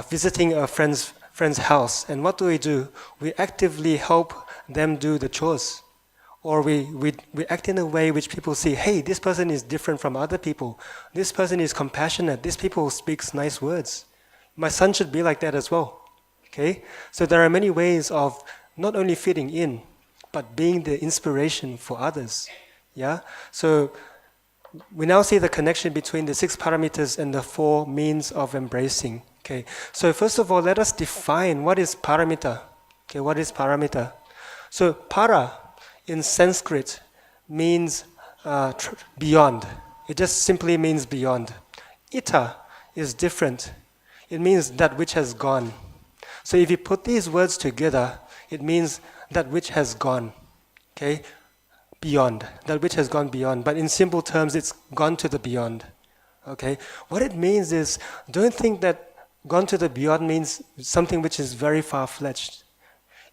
visiting a friend's house, and what do? We actively help them do the chores. Or we act in a way which people see, hey, this person is different from other people. This person is compassionate. This people speaks nice words. My son should be like that as well. Okay? So there are many ways of not only fitting in, but being the inspiration for others. Yeah? So we now see the connection between the 6 parameters and the 4 means of embracing. Okay. So first of all, let us define what is paramita. Okay, what is paramita? So para in Sanskrit means beyond. It just simply means beyond. Ita is different. It means that which has gone. So if you put these words together, it means that which has gone, okay? Beyond, that which has gone beyond. But in simple terms, it's gone to the beyond, okay? What it means is, don't think that gone to the beyond means something which is very far-fetched.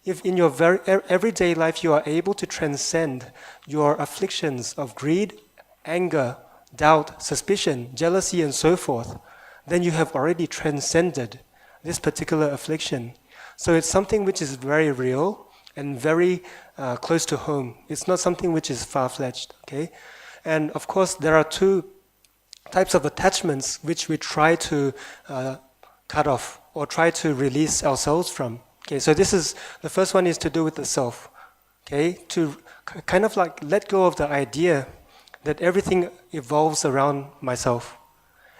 If in your very everyday life you are able to transcend your afflictions of greed, anger, doubt, suspicion, jealousy, and so forth, then you have already transcended this particular affliction. So it's something which is very real and very close to home. It's not something which is far-fetched, okay? And of course, there are 2 types of attachments which we try to cut off or try to release ourselves from. Okay, so the first one is to do with the self. Okay, to kind of like let go of the idea that everything evolves around myself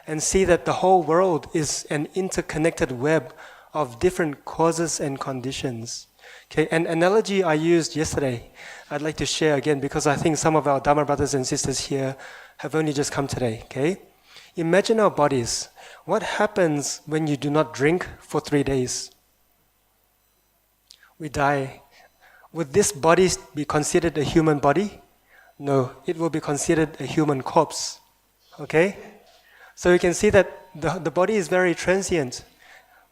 and see that the whole world is an interconnected web of different causes and conditions. Okay, an analogy I used yesterday, I'd like to share again because I think some of our Dharma brothers and sisters here have only just come today. Okay, imagine our bodies. What happens when you do not drink for 3 days? We die. Would this body be considered a human body? No, it will be considered a human corpse. Okay? So you can see that the body is very transient.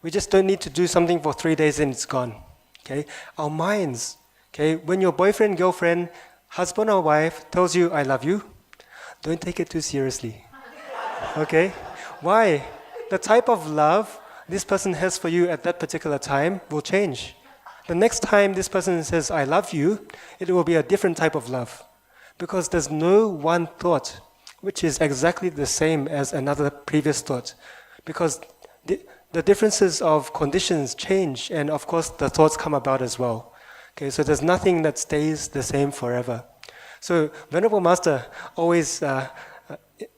We just don't need to do something for 3 days and it's gone. Okay? Our minds, okay, when your boyfriend, girlfriend, husband or wife tells you, I love you, don't take it too seriously. Okay? Why? The type of love this person has for you at that particular time will change. The next time this person says, I love you, it will be a different type of love. Because there's no one thought which is exactly the same as another previous thought. Because the differences of conditions change, and of course the thoughts come about as well. Okay, so there's nothing that stays the same forever. So Venerable Master always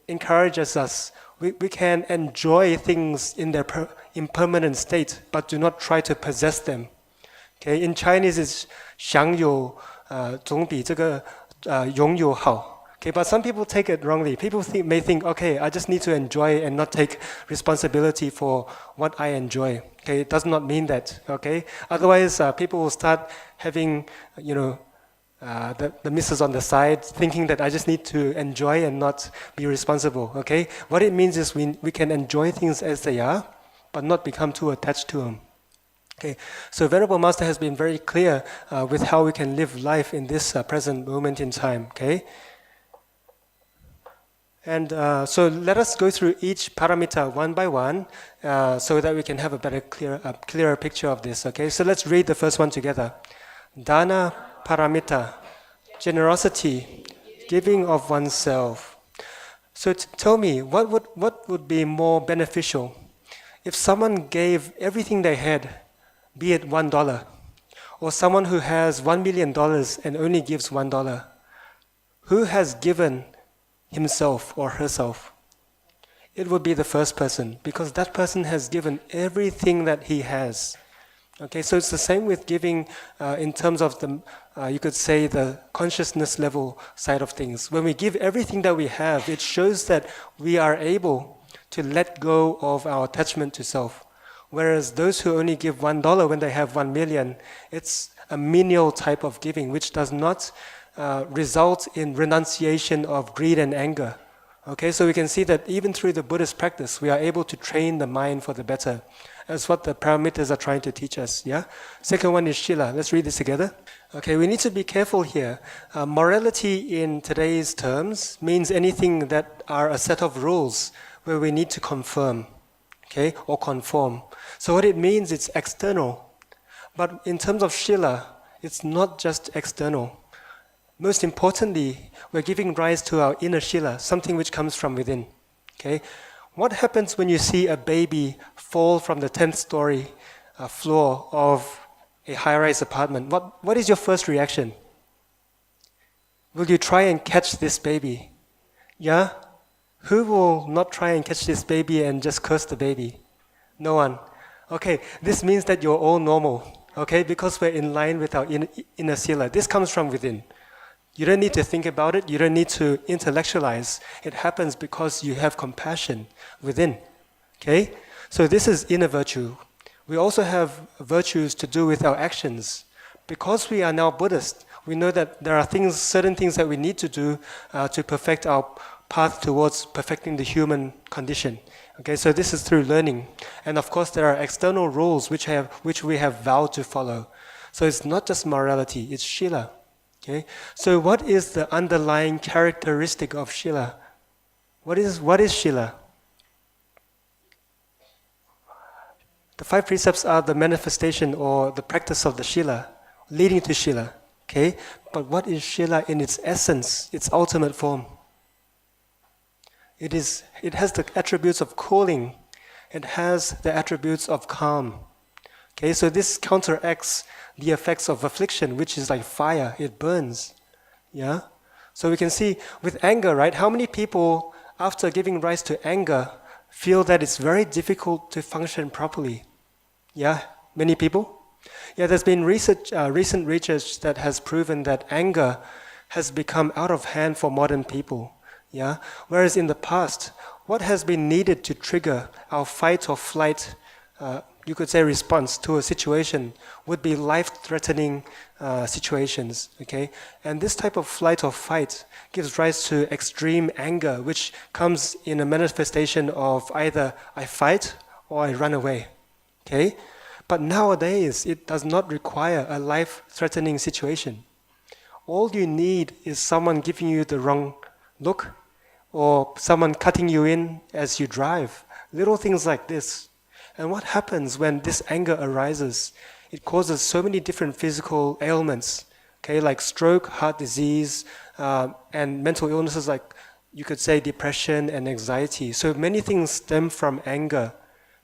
encourages us. We can enjoy things in their impermanent state, but do not try to possess them. Okay, in Chinese it's 享有总比这个拥有好. Okay, but some people take it wrongly. People may think, okay, I just need to enjoy and not take responsibility for what I enjoy. Okay, it does not mean that. Okay, otherwise people will start having, the misses on the side, thinking that I just need to enjoy and not be responsible. Okay, what it means is we can enjoy things as they are, but not become too attached to them. Okay, so Venerable Master has been very clear with how we can live life in this present moment in time. Okay, and so let us go through each paramita one by one, so that we can have a clearer picture of this. Okay, so let's read the first one together. Dana paramita, generosity, giving of oneself. So tell me, what would be more beneficial if someone gave everything they had, be it $1, or someone who has $1 million and only gives $1? Who has given himself or herself? It would be the first person, because that person has given everything that he has. Okay, so it's the same with giving in terms of the, you could say, the consciousness level side of things. When we give everything that we have, it shows that we are able to let go of our attachment to self. Whereas those who only give $1 when they have 1 million, it's a menial type of giving, which does not result in renunciation of greed and anger. Okay, so we can see that even through the Buddhist practice, we are able to train the mind for the better. That's what the paramitas are trying to teach us. Yeah. Second one is Shila. Let's read this together. Okay, we need to be careful here. Morality in today's terms means anything that are a set of rules where we need to confirm, okay, or conform. So what it means, it's external. But in terms of Shila, it's not just external. Most importantly, we're giving rise to our inner Shila, something which comes from within. Okay? What happens when you see a baby fall from the 10th story floor of a high-rise apartment? What is your first reaction? Will you try and catch this baby? Yeah? Who will not try and catch this baby and just curse the baby? No one. Okay, this means that you're all normal. Okay, because we're in line with our inner Sila. This comes from within. You don't need to think about it. You don't need to intellectualize. It happens because you have compassion within. Okay? So this is inner virtue. We also have virtues to do with our actions. Because we are now Buddhist, we know that there are certain things that we need to do to perfect our path towards perfecting the human condition. Okay, so this is through learning. And of course there are external rules which we have vowed to follow. So it's not just morality, it's Shila. Okay? So what is the underlying characteristic of Shila? What is Shila? The 5 precepts are the manifestation or the practice of the Shila, leading to Shila. Okay? But what is Shila in its essence, its ultimate form? It has the attributes of cooling. It has the attributes of calm. Okay, so this counteracts the effects of affliction, which is like fire. It burns. Yeah? So we can see with anger, right? How many people, after giving rise to anger, feel that it's very difficult to function properly? Yeah? Many people? Yeah, there's been recent research that has proven that anger has become out of hand for modern people. Yeah? Whereas in the past, what has been needed to trigger our fight or flight, you could say response to a situation, would be life-threatening situations. Okay? And this type of flight or fight gives rise to extreme anger, which comes in a manifestation of either I fight or I run away. Okay? But nowadays, it does not require a life-threatening situation. All you need is someone giving you the wrong look, or someone cutting you in as you drive. Little things like this. And what happens when this anger arises? It causes so many different physical ailments, okay, like stroke, heart disease, and mental illnesses like, you could say, depression and anxiety. So many things stem from anger.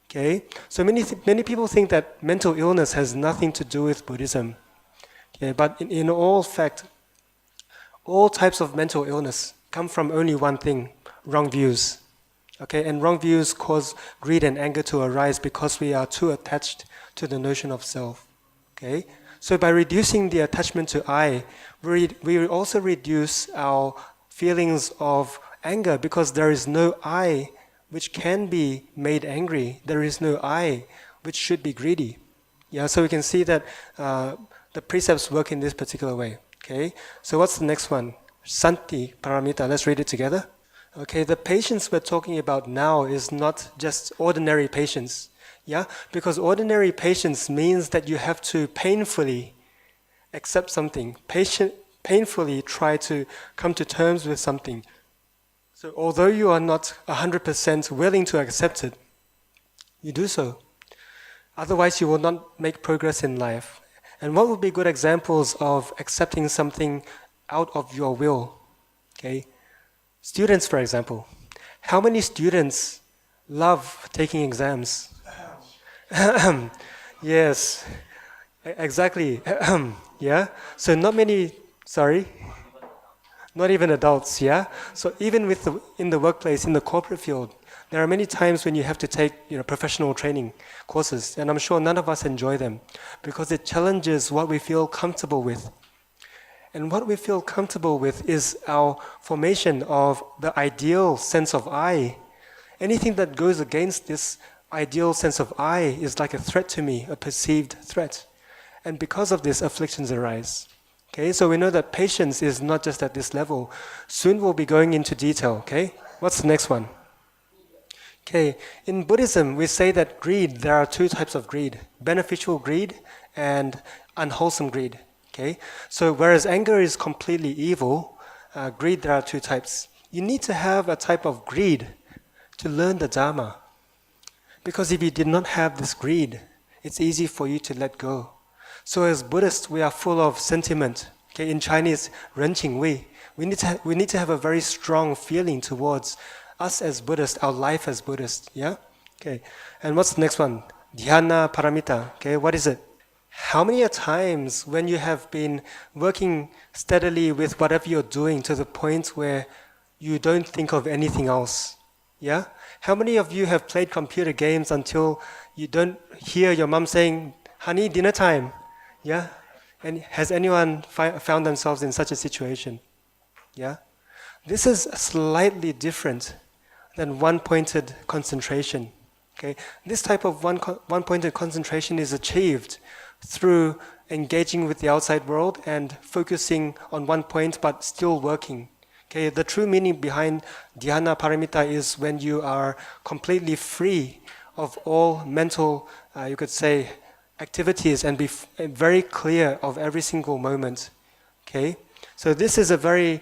Okay, so many people think that mental illness has nothing to do with Buddhism. Okay, but in all fact, all types of mental illness come from only one thing: wrong views. Okay, and wrong views cause greed and anger to arise because we are too attached to the notion of self. Okay, so by reducing the attachment to I, we also reduce our feelings of anger, because there is no I which can be made angry. There is no I which should be greedy. Yeah, so we can see that the precepts work in this particular way. Okay, so what's the next one? Santi Paramita. Let's read it together. Okay, the patience we're talking about now is not just ordinary patience. Yeah, because ordinary patience means that you have to painfully accept something, painfully try to come to terms with something. So although you are not 100% willing to accept it, you do so. Otherwise, you will not make progress in life. And what would be good examples of accepting something out of your will? Okay, students, for example. How many students love taking exams? Yes, exactly. Yeah. So not many. Sorry. Not even adults, yeah? So even in the workplace, in the corporate field, there are many times when you have to take professional training courses, and I'm sure none of us enjoy them because it challenges what we feel comfortable with. And what we feel comfortable with is our formation of the ideal sense of I. Anything that goes against this ideal sense of I is like a threat to me, a perceived threat. And because of this, afflictions arise. Okay, so we know that patience is not just at this level. Soon we'll be going into detail, okay? What's the next one? Okay, in Buddhism, we say that greed, there are two types of greed: beneficial greed and unwholesome greed, okay? So whereas anger is completely evil, greed, there are two types. You need to have a type of greed to learn the Dharma. Because if you did not have this greed, it's easy for you to let go. So as Buddhists, we are full of sentiment. Okay, in Chinese, 人情味. We need to have a very strong feeling towards us as Buddhists, our life as Buddhists. Yeah. Okay. And what's the next one? Dhyana paramita. Okay. What is it? How many times when you have been working steadily with whatever you're doing to the point where you don't think of anything else? Yeah. How many of you have played computer games until you don't hear your mom saying, "Honey, dinner time"? Yeah? And has anyone found themselves in such a situation? Yeah? This is slightly different than one-pointed concentration. Okay? This type of one-pointed concentration is achieved through engaging with the outside world and focusing on one point but still working. Okay? The true meaning behind dhyana paramita is when you are completely free of all mental, you could say, activities and be very clear of every single moment. Okay, so this is a very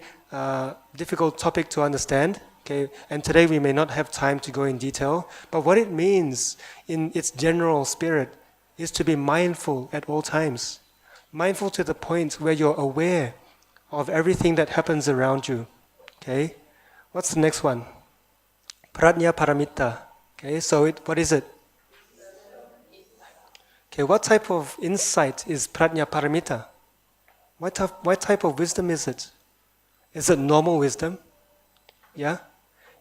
difficult topic to understand. Okay, and today we may not have time to go in detail, but what it means in its general spirit is to be mindful at all times. Mindful to the point where you're aware of everything that happens around you. Okay, what's the next one? Prajna paramita. Okay, so what is it? Okay, what type of insight is prajna paramita? What type of wisdom is it? Is it normal wisdom? Yeah?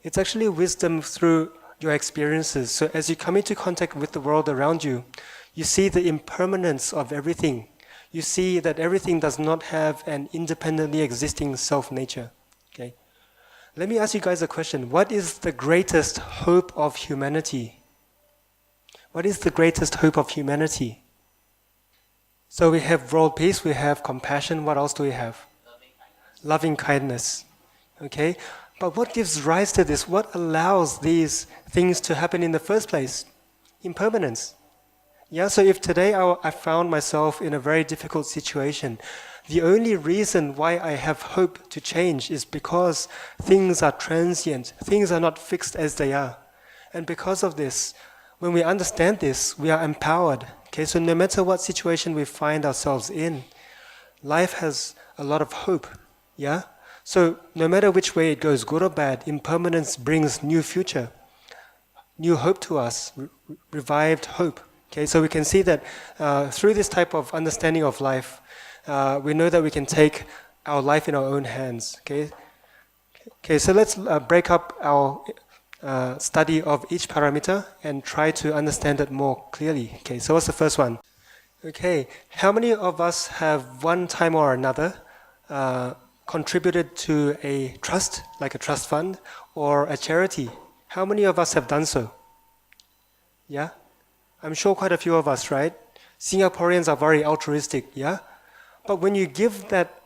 It's actually wisdom through your experiences. So as you come into contact with the world around you, you see the impermanence of everything. You see that everything does not have an independently existing self-nature. Okay? Let me ask you guys a question. What is the greatest hope of humanity? What is the greatest hope of humanity? So we have world peace, we have compassion. What else do we have? Loving kindness. Okay? But what gives rise to this? What allows these things to happen in the first place? Impermanence. Yeah, so if today I found myself in a very difficult situation, the only reason why I have hope to change is because things are transient, things are not fixed as they are. And because of this, when we understand this, we are empowered. Okay, so no matter what situation we find ourselves in, life has a lot of hope. Yeah? So no matter which way it goes, good or bad, impermanence brings new future, new hope to us, revived hope. Okay, so we can see that through this type of understanding of life, we know that we can take our life in our own hands. Okay, so let's break up our study of each paramita and try to understand it more clearly. Okay, so what's the first one? Okay, how many of us have one time or another contributed to a trust, like a trust fund, or a charity? How many of us have done so? Yeah? I'm sure quite a few of us, right? Singaporeans are very altruistic, yeah? But when you give that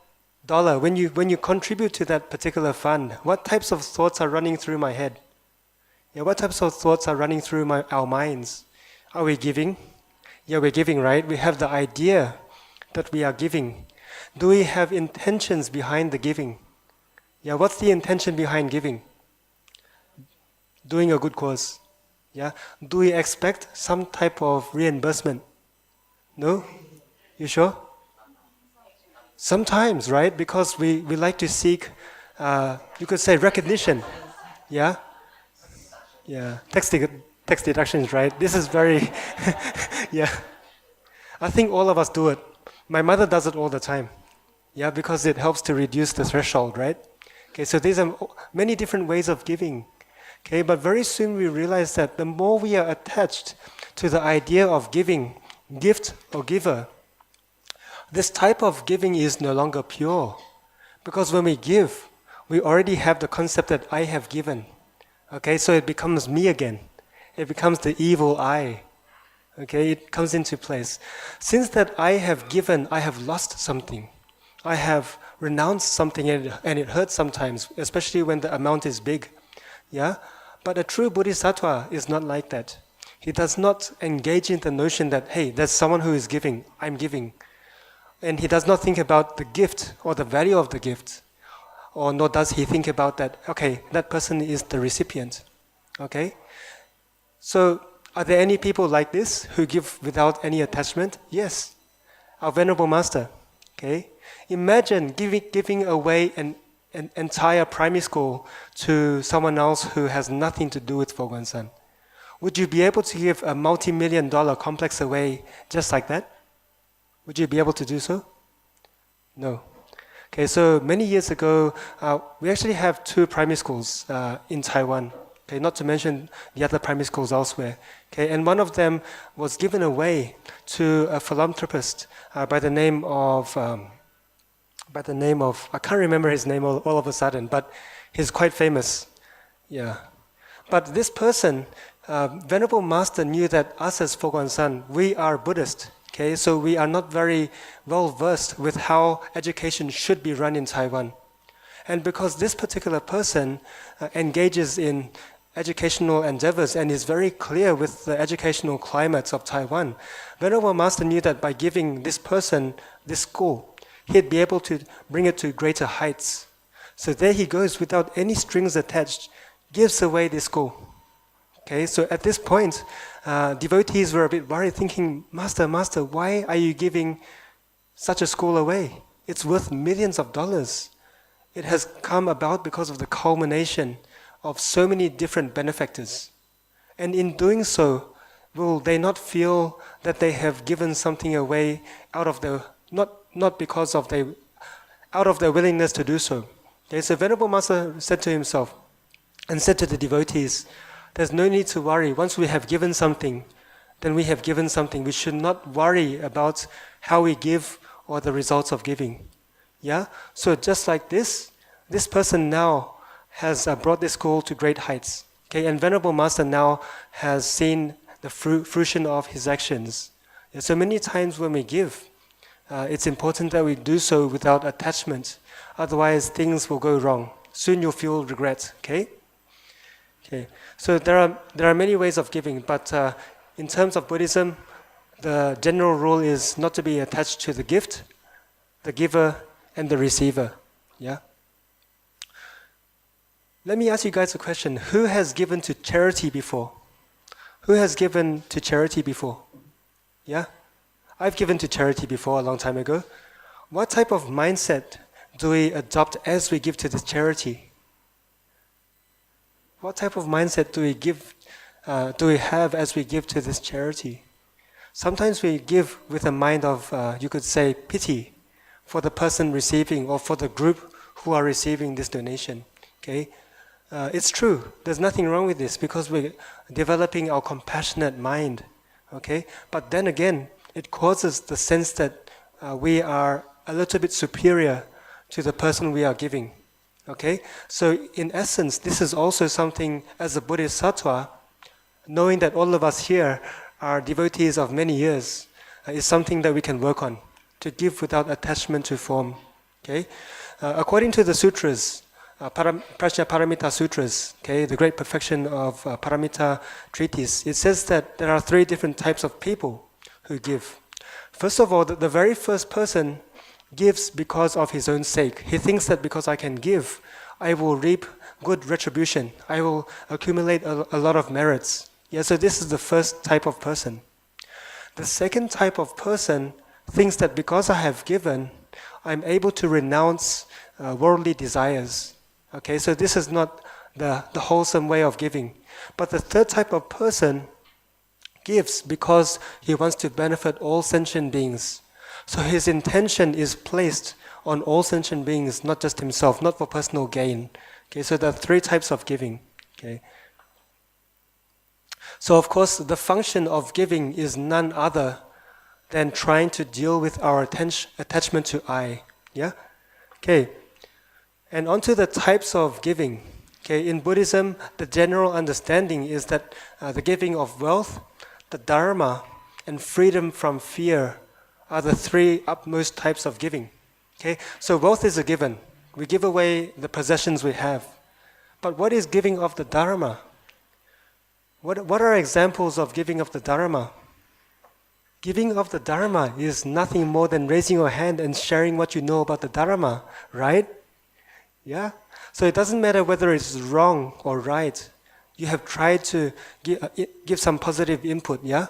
dollar, when you contribute to that particular fund, what types of thoughts are running through my head? Yeah, what types of thoughts are running through our minds? Are we giving? Yeah, we're giving, right? We have the idea that we are giving. Do we have intentions behind the giving? Yeah, what's the intention behind giving? Doing a good cause. Yeah? Do we expect some type of reimbursement? No? You sure? Sometimes, right? Because we like to seek, you could say, recognition. Yeah? Yeah. Tax deductions, right? This is very, yeah. I think all of us do it. My mother does it all the time. Yeah, because it helps to reduce the threshold, right? Okay, so these are many different ways of giving. Okay, but very soon we realize that the more we are attached to the idea of giving, gift or giver, this type of giving is no longer pure. Because when we give, we already have the concept that I have given. Okay, so it becomes me again. It becomes the evil I. Okay, it comes into place. Since that I have given, I have lost something. I have renounced something and it hurts sometimes, especially when the amount is big. Yeah? But a true bodhisattva is not like that. He does not engage in the notion that, hey, there's someone who is giving, I'm giving. And he does not think about the gift or the value of the gift. Or nor does he think about that, okay, that person is the recipient. Okay? So, are there any people like this who give without any attachment? Yes. Our Venerable Master. Okay? Imagine giving away an entire primary school to someone else who has nothing to do with Foguan-san. Would you be able to give a multi-million-dollar complex away just like that? Would you be able to do so? No. Okay, so many years ago, we actually have 2 primary schools in Taiwan. Okay, not to mention the other primary schools elsewhere. Okay, and one of them was given away to a philanthropist by the name of, I can't remember his name all of a sudden, but he's quite famous. Yeah. But this person, Venerable Master knew that us as Foguan-san, we are Buddhist. Okay, so we are not very well versed with how education should be run in Taiwan. And because this particular person engages in educational endeavors and is very clear with the educational climates of Taiwan, Venerable Master knew that by giving this person this school, he'd be able to bring it to greater heights. So there he goes without any strings attached, gives away this school. Okay, so at this point, devotees were a bit worried, thinking, Master, why are you giving such a school away? It's worth millions of dollars. It has come about because of the culmination of so many different benefactors. And in doing so, will they not feel that they have given something away out of their, not because of their, out of their willingness to do so? Okay, so Venerable Master said to himself and said to the devotees, there's no need to worry. Once we have given something, then we have given something. We should not worry about how we give or the results of giving. Yeah? So just like this person now has brought this school to great heights. Okay, and Venerable Master now has seen the fruition of his actions. Yeah, so many times when we give, it's important that we do so without attachment. Otherwise, things will go wrong. Soon you'll feel regret. Okay. So there are many ways of giving, but in terms of Buddhism, the general rule is not to be attached to the gift, the giver, and the receiver. Yeah. Let me ask you guys a question. Who has given to charity before? Who has given to charity before? Yeah? I've given to charity before a long time ago. What type of mindset do we adopt as we give to this charity? What type of mindset do we have as we give to this charity? Sometimes we give with a mind of, you could say, pity for the person receiving or for the group who are receiving this donation. Okay? It's true. There's nothing wrong with this because we're developing our compassionate mind. Okay? But then again, it causes the sense that we are a little bit superior to the person we are giving. Okay? So in essence, this is also something as a Bodhisattva, knowing that all of us here are devotees of many years, is something that we can work on, to give without attachment to form. Okay? According to the sutras, Prajna Paramita Sutras, okay, the great perfection of Paramita treatise, it says that there are 3 different types of people who give. First of all, the very first person gives because of his own sake. He thinks that because I can give, I will reap good retribution. I will accumulate a lot of merits. Yeah, so this is the first type of person. The second type of person thinks that because I have given, I'm able to renounce worldly desires. Okay, so this is not the wholesome way of giving. But the third type of person gives because he wants to benefit all sentient beings. So his intention is placed on all sentient beings, not just himself, not for personal gain. Okay, so there are 3 types of giving. Okay. So of course, the function of giving is none other than trying to deal with our attachment to I. Yeah? Okay. And onto the types of giving. Okay, in Buddhism, the general understanding is that the giving of wealth, the Dharma, and freedom from fear are the 3 upmost types of giving. Okay, so wealth is a given. We give away the possessions we have. But what is giving of the Dharma? What are examples of giving of the Dharma? Giving of the Dharma is nothing more than raising your hand and sharing what you know about the Dharma, right? Yeah? So it doesn't matter whether it's wrong or right. You have tried to give some positive input, yeah?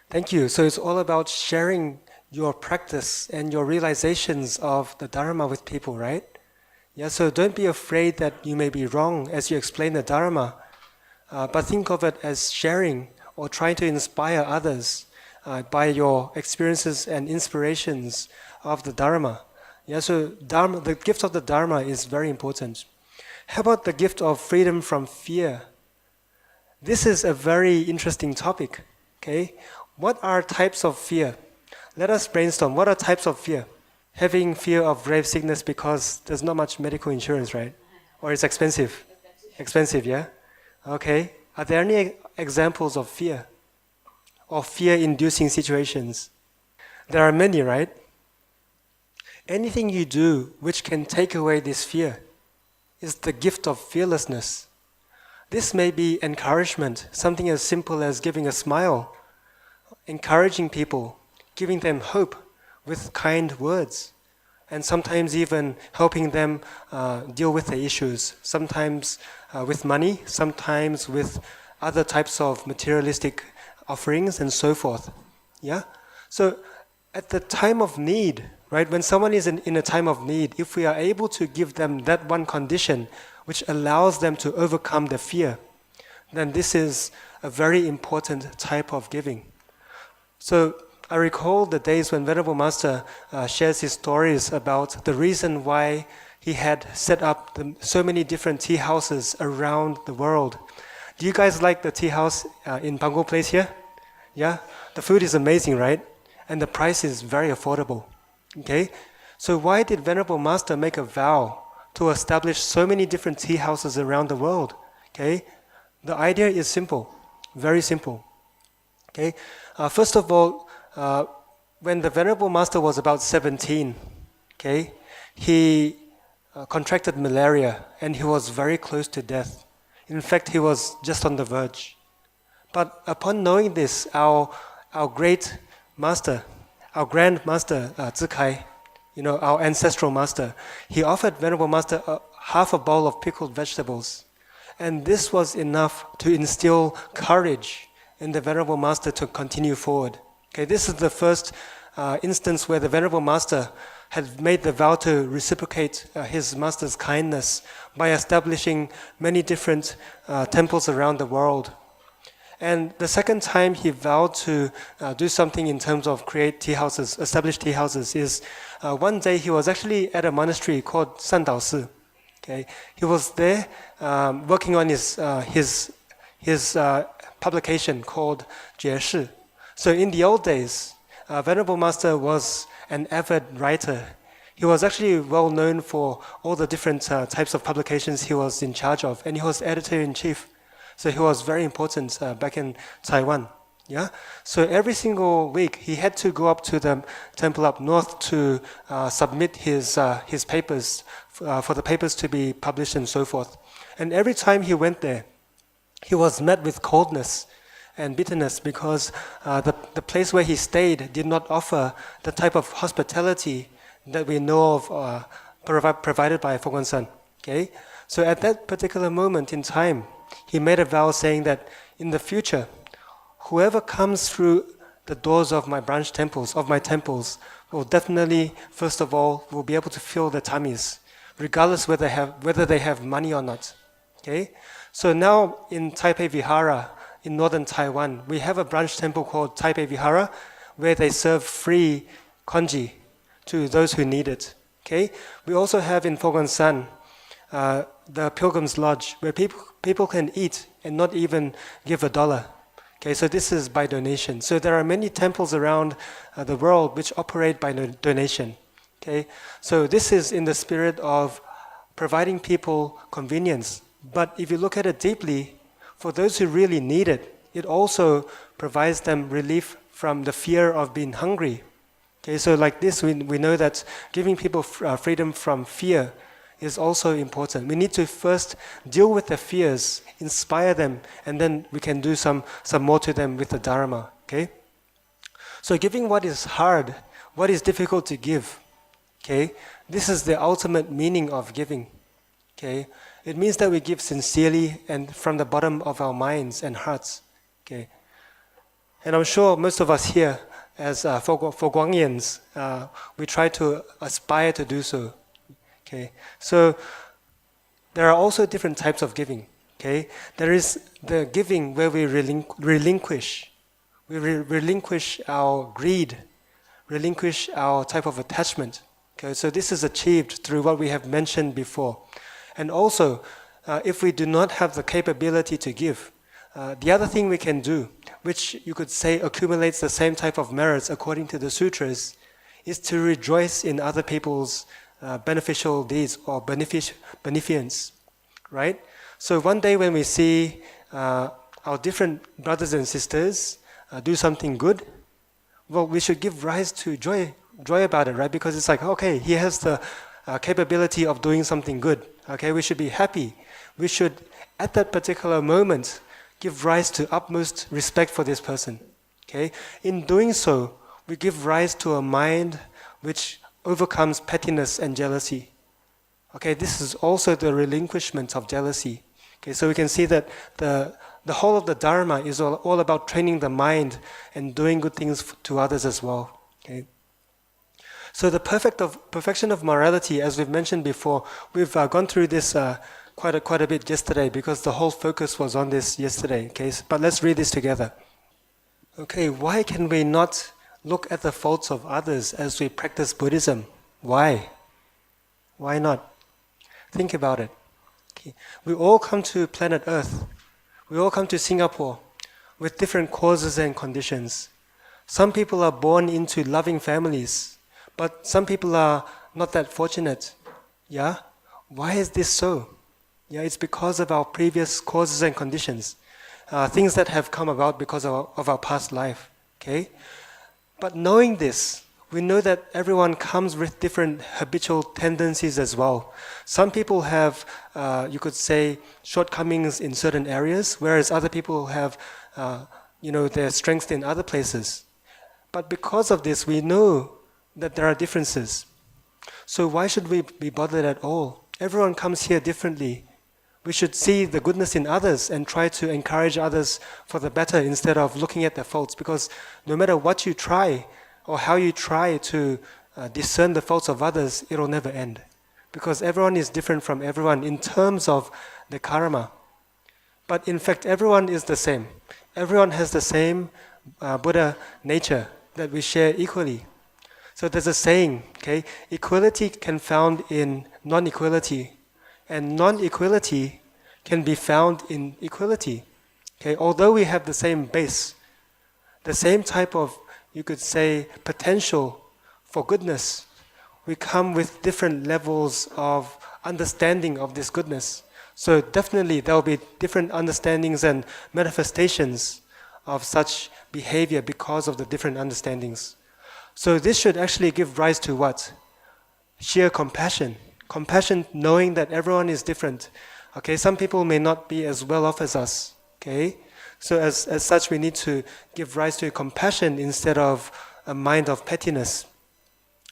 Thank you. So it's all about sharing your practice and your realizations of the Dharma with people, right? Yeah, so don't be afraid that you may be wrong as you explain the Dharma, but think of it as sharing or trying to inspire others by your experiences and inspirations of the Dharma. Yeah, so Dharma, the gift of the Dharma is very important. How about the gift of freedom from fear? This is a very interesting topic. Okay, what are types of fear? Let us brainstorm. What are types of fear? Having fear of grave sickness because there's not much medical insurance, right? Or it's expensive. Expensive, yeah? Okay. Are there any examples of fear? Or fear-inducing situations? There are many, right? Anything you do which can take away this fear is the gift of fearlessness. This may be encouragement, something as simple as giving a smile, encouraging people, giving them hope with kind words, and sometimes even helping them deal with the issues, sometimes with money, sometimes with other types of materialistic offerings and so forth. Yeah? So at the time of need, right, when someone is in a time of need, if we are able to give them that one condition, which allows them to overcome the fear, then this is a very important type of giving. So I recall the days when Venerable Master shares his stories about the reason why he had set up so many different tea houses around the world. Do you guys like the tea house in Pango Place here? Yeah? The food is amazing, right? And the price is very affordable. Okay? So why did Venerable Master make a vow to establish so many different tea houses around the world? Okay? The idea is simple, very simple. Okay? First of all, when the Venerable Master was about 17, okay, he contracted malaria and he was very close to death. In fact, he was just on the verge. But upon knowing this, our great master, our grand master, Zikai, our ancestral master, he offered Venerable Master half a bowl of pickled vegetables. And this was enough to instill courage in the Venerable Master to continue forward. Okay, this is the first instance where the Venerable Master had made the vow to reciprocate his master's kindness by establishing many different temples around the world. And the second time he vowed to do something in terms of create tea houses, establish tea houses, is one day he was actually at a monastery called Sandao Si. Okay, he was there working on his publication called Jie Shi. So in the old days, Venerable Master was an avid writer. He was actually well known for all the different types of publications he was in charge of, and he was editor-in-chief. So he was very important back in Taiwan. Yeah. So every single week he had to go up to the temple up north to submit his papers for the papers to be published and so forth. And every time he went there, he was met with coldness and bitterness because the place where he stayed did not offer the type of hospitality that we know of provided by Foguan-san. Okay? So at that particular moment in time, he made a vow saying that in the future, whoever comes through the doors of my branch temples, of my temples, will definitely, first of all, will be able to fill their tummies, regardless whether they have money or not. Okay? So now in Taipei Vihara, in northern Taiwan, we have a branch temple called Taipei Vihara, where they serve free congee to those who need it. Okay? We also have in Foguan-san the Pilgrim's Lodge, where people can eat and not even give $1. Okay, so this is by donation. So there are many temples around the world which operate by donation. Okay, so this is in the spirit of providing people convenience. But if you look at it deeply, for those who really need it, it also provides them relief from the fear of being hungry. Okay, so like this, we know that giving people freedom from fear is also important. We need to first deal with the fears, inspire them, and then we can do some more to them with the Dharma. Okay? So giving what is hard, what is difficult to give. Okay? This is the ultimate meaning of giving. Okay? It means that we give sincerely and from the bottom of our minds and hearts. Okay? And I'm sure most of us here, as Foguangians, we try to aspire to do so. Okay, so there are also different types of giving. Okay, there is the giving where we relinquish our greed, relinquish our type of attachment. Okay, so this is achieved through what we have mentioned before. And also, if we do not have the capability to give, the other thing we can do, which you could say accumulates the same type of merits according to the sutras, is to rejoice in other people's beneficial deeds or beneficence, right? So one day when we see our different brothers and sisters do something good, well, we should give rise to joy about it, right? Because it's like, okay, he has the capability of doing something good. Okay, we should be happy. We should, at that particular moment, give rise to utmost respect for this person. Okay, in doing so, we give rise to a mind which overcomes pettiness and jealousy. Okay, this is also the relinquishment of jealousy. Okay, so we can see that the whole of the Dharma is all about training the mind and doing good things to others as well. Okay. So the perfection of morality, as we've mentioned before, we've gone through this quite a bit yesterday because the whole focus was on this yesterday. Okay, but let's read this together. Okay, why can we not look at the faults of others as we practice Buddhism? Why? Why not? Think about it. Okay. We all come to planet Earth. We all come to Singapore with different causes and conditions. Some people are born into loving families, but some people are not that fortunate. Yeah? Why is this so? Yeah, it's because of our previous causes and conditions. Things that have come about because of our past life. Okay? But knowing this, we know that everyone comes with different habitual tendencies as well. Some people have, you could say, shortcomings in certain areas, whereas other people have, their strengths in other places. But because of this, we know that there are differences. So why should we be bothered at all? Everyone comes here differently. We should see the goodness in others and try to encourage others for the better instead of looking at their faults. Because no matter what you try or how you try to discern the faults of others, it will never end. Because everyone is different from everyone in terms of the karma. But in fact, everyone is the same. Everyone has the same Buddha nature that we share equally. So there's a saying, okay, equality can found in non-equality, and non-equality can be found in equality. Okay, although we have the same base, the same type of, you could say, potential for goodness, we come with different levels of understanding of this goodness. So definitely there will be different understandings and manifestations of such behavior because of the different understandings. So this should actually give rise to what? Sheer compassion. Compassion, knowing that everyone is different. Okay, some people may not be as well off as us. Okay, so as such, we need to give rise to compassion instead of a mind of pettiness.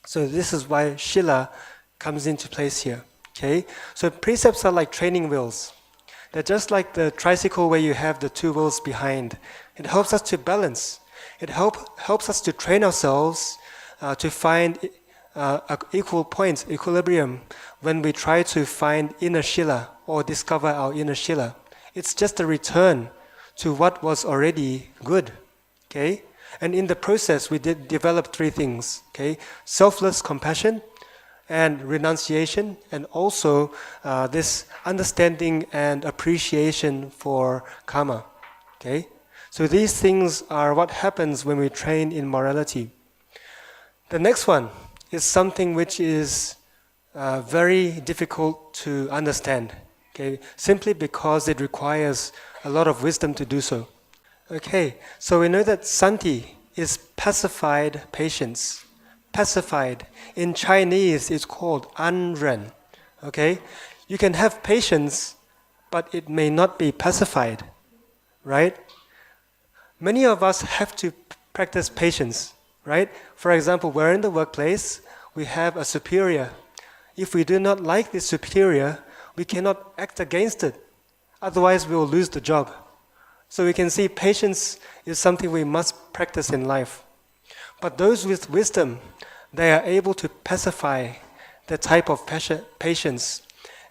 So this is why Shila comes into place here. Okay, so precepts are like training wheels. They're just like the tricycle where you have the two wheels behind. It helps us to balance. It helps us to train ourselves to find equal points, equilibrium, when we try to find inner Shila or discover our inner Shila. It's just a return to what was already good. Okay? And in the process, we did develop three things. Okay? Selfless compassion and renunciation, and also this understanding and appreciation for karma. Okay? So these things are what happens when we train in morality. The next one is something which is very difficult to understand, okay? Simply because it requires a lot of wisdom to do so. Okay, so we know that Santi is pacified patience. Pacified. In Chinese, it's called Anren. Okay? You can have patience, but it may not be pacified, right? Many of us have to practice patience, right? For example, we're in the workplace, we have a superior. If we do not like this superior, we cannot act against it. Otherwise, we will lose the job. So we can see patience is something we must practice in life. But those with wisdom, they are able to pacify the type of patience.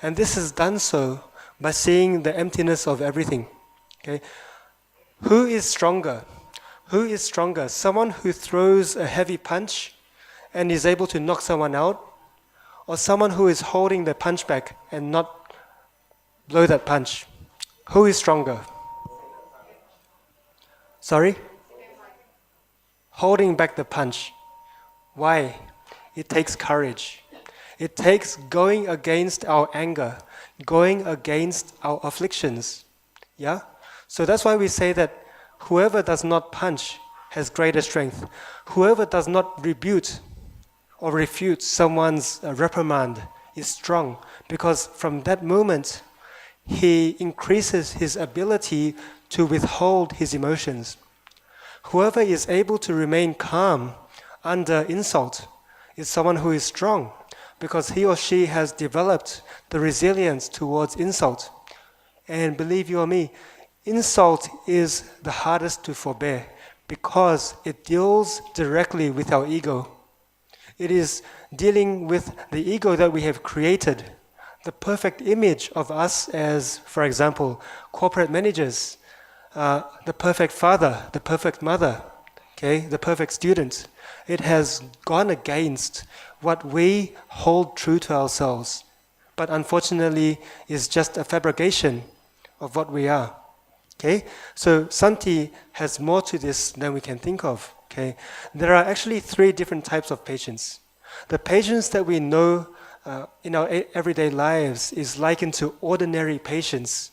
And this is done so by seeing the emptiness of everything. Okay? Who is stronger? Who is stronger? Someone who throws a heavy punch and is able to knock someone out, or someone who is holding the punch back and not blow that punch? Who is stronger? Sorry? Holding back the punch. Why? It takes courage. It takes going against our anger, going against our afflictions. Yeah? So that's why we say that whoever does not punch has greater strength. Whoever does not rebuke or refute someone's reprimand is strong, because from that moment, he increases his ability to withhold his emotions. Whoever is able to remain calm under insult is someone who is strong, because he or she has developed the resilience towards insult. And believe you or me, insult is the hardest to forbear because it deals directly with our ego. It is dealing with the ego that we have created the perfect image of us as, for example, corporate managers, the perfect father, the perfect mother, okay, the perfect student. It has gone against what we hold true to ourselves, but unfortunately is just a fabrication of what we are. Okay, so Santi has more to this than we can think of. Okay, there are actually 3 different types of patience. The patience that we know in our everyday lives is likened to ordinary patience.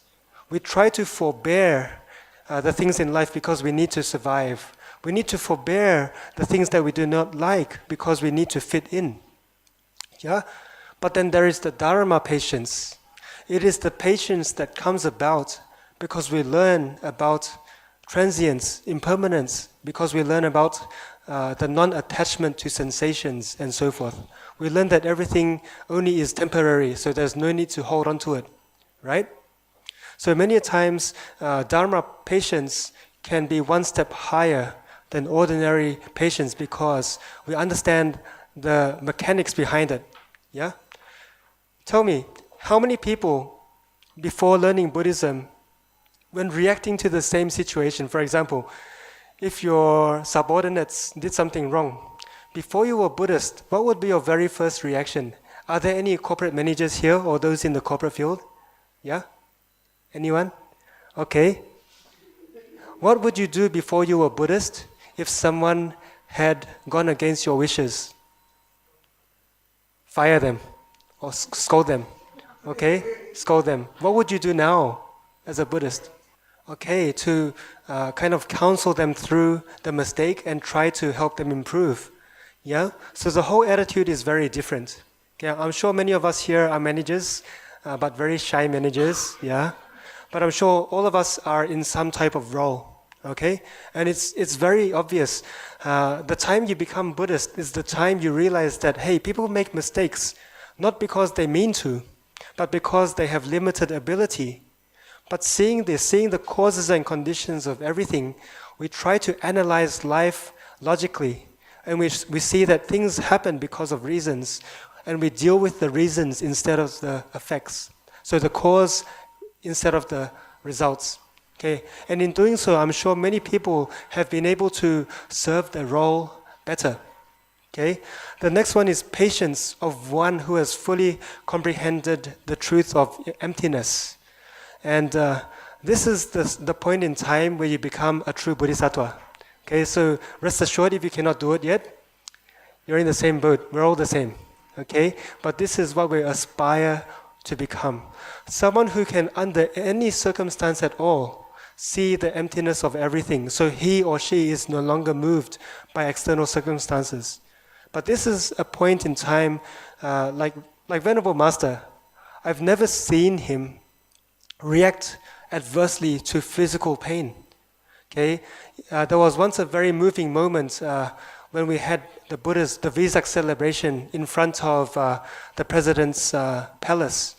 We try to forbear the things in life because we need to survive. We need to forbear the things that we do not like because we need to fit in. Yeah, but then there is the Dharma patience. It is the patience that comes about because we learn about transience, impermanence, because we learn about the non-attachment to sensations and so forth. We learn that everything only is temporary, so there's no need to hold on to it, right? So many times, Dharma patience can be one step higher than ordinary patience because we understand the mechanics behind it. Yeah? Tell me, how many people, before learning Buddhism, when reacting to the same situation, for example, if your subordinates did something wrong, before you were Buddhist, what would be your very first reaction? Are there any corporate managers here or those in the corporate field? Yeah? Anyone? Okay. What would you do before you were Buddhist if someone had gone against your wishes? Fire them or scold them. Okay? Scold them. What would you do now as a Buddhist? Okay, to kind of counsel them through the mistake and try to help them improve. Yeah? So the whole attitude is very different. Yeah, I'm sure many of us here are managers, but very shy managers. Yeah? But I'm sure all of us are in some type of role. Okay? And it's very obvious. The time you become Buddhist is the time you realize that, hey, people make mistakes, not because they mean to, but because they have limited ability. But seeing this, seeing the causes and conditions of everything, we try to analyze life logically. And we see that things happen because of reasons. And we deal with the reasons instead of the effects. So the cause instead of the results. Okay? And in doing so, I'm sure many people have been able to serve the role better. Okay? The next one is patience of one who has fully comprehended the truth of emptiness. And this is the point in time where you become a true Bodhisattva. Okay, so rest assured, if you cannot do it yet, you're in the same boat. We're all the same. Okay, but this is what we aspire to become. Someone who can, under any circumstance at all, see the emptiness of everything. So he or she is no longer moved by external circumstances. But this is a point in time, like Venerable Master. I've never seen him react adversely to physical pain. Okay, there was once a very moving moment when we had the Vesak celebration in front of the president's palace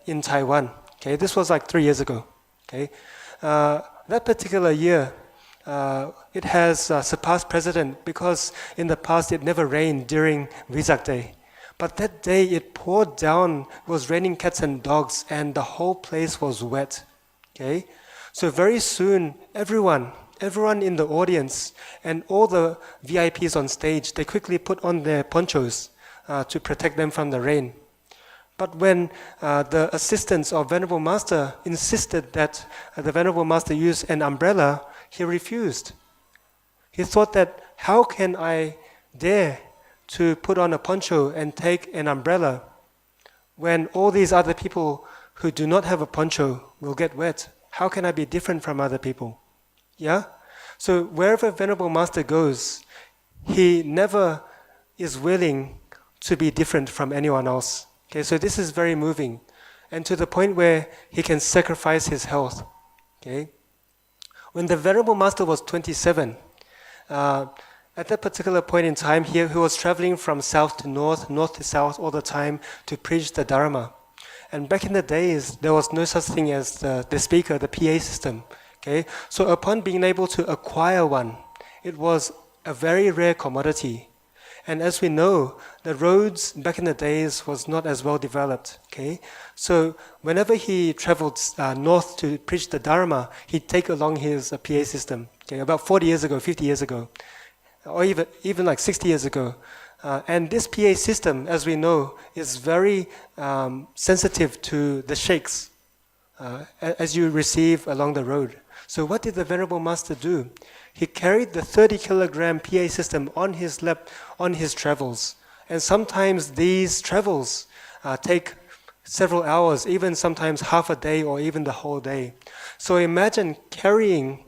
in Taiwan. Okay, this was like 3 years ago. Okay, that particular year, it has surpassed precedent because in the past it never rained during Vesak Day. But that day it poured down, it was raining cats and dogs, and the whole place was wet. Okay? So very soon, everyone in the audience and all the VIPs on stage, they quickly put on their ponchos to protect them from the rain. But when the assistants of Venerable Master insisted that the Venerable Master use an umbrella, he refused. He thought that, how can I dare to put on a poncho and take an umbrella when all these other people who do not have a poncho will get wet? How can I be different from other people? Yeah? So wherever Venerable Master goes, he never is willing to be different from anyone else. Okay, so this is very moving. And to the point where he can sacrifice his health. Okay? When the Venerable Master was 27, at that particular point in time, he was traveling from south to north, north to south all the time to preach the Dharma. And back in the days, there was no such thing as the speaker, the PA system. Okay? So upon being able to acquire one, it was a very rare commodity. And as we know, the roads back in the days was not as well developed. Okay, so whenever he traveled north to preach the Dharma, he'd take along his PA system. Okay, about 40 years ago, 50 years ago, or even like 60 years ago. And this PA system, as we know, is very sensitive to the shakes as you receive along the road. So what did the Venerable Master do? He carried the 30-kilogram PA system on his lap on his travels. And sometimes these travels take several hours, even sometimes half a day or even the whole day. So imagine carrying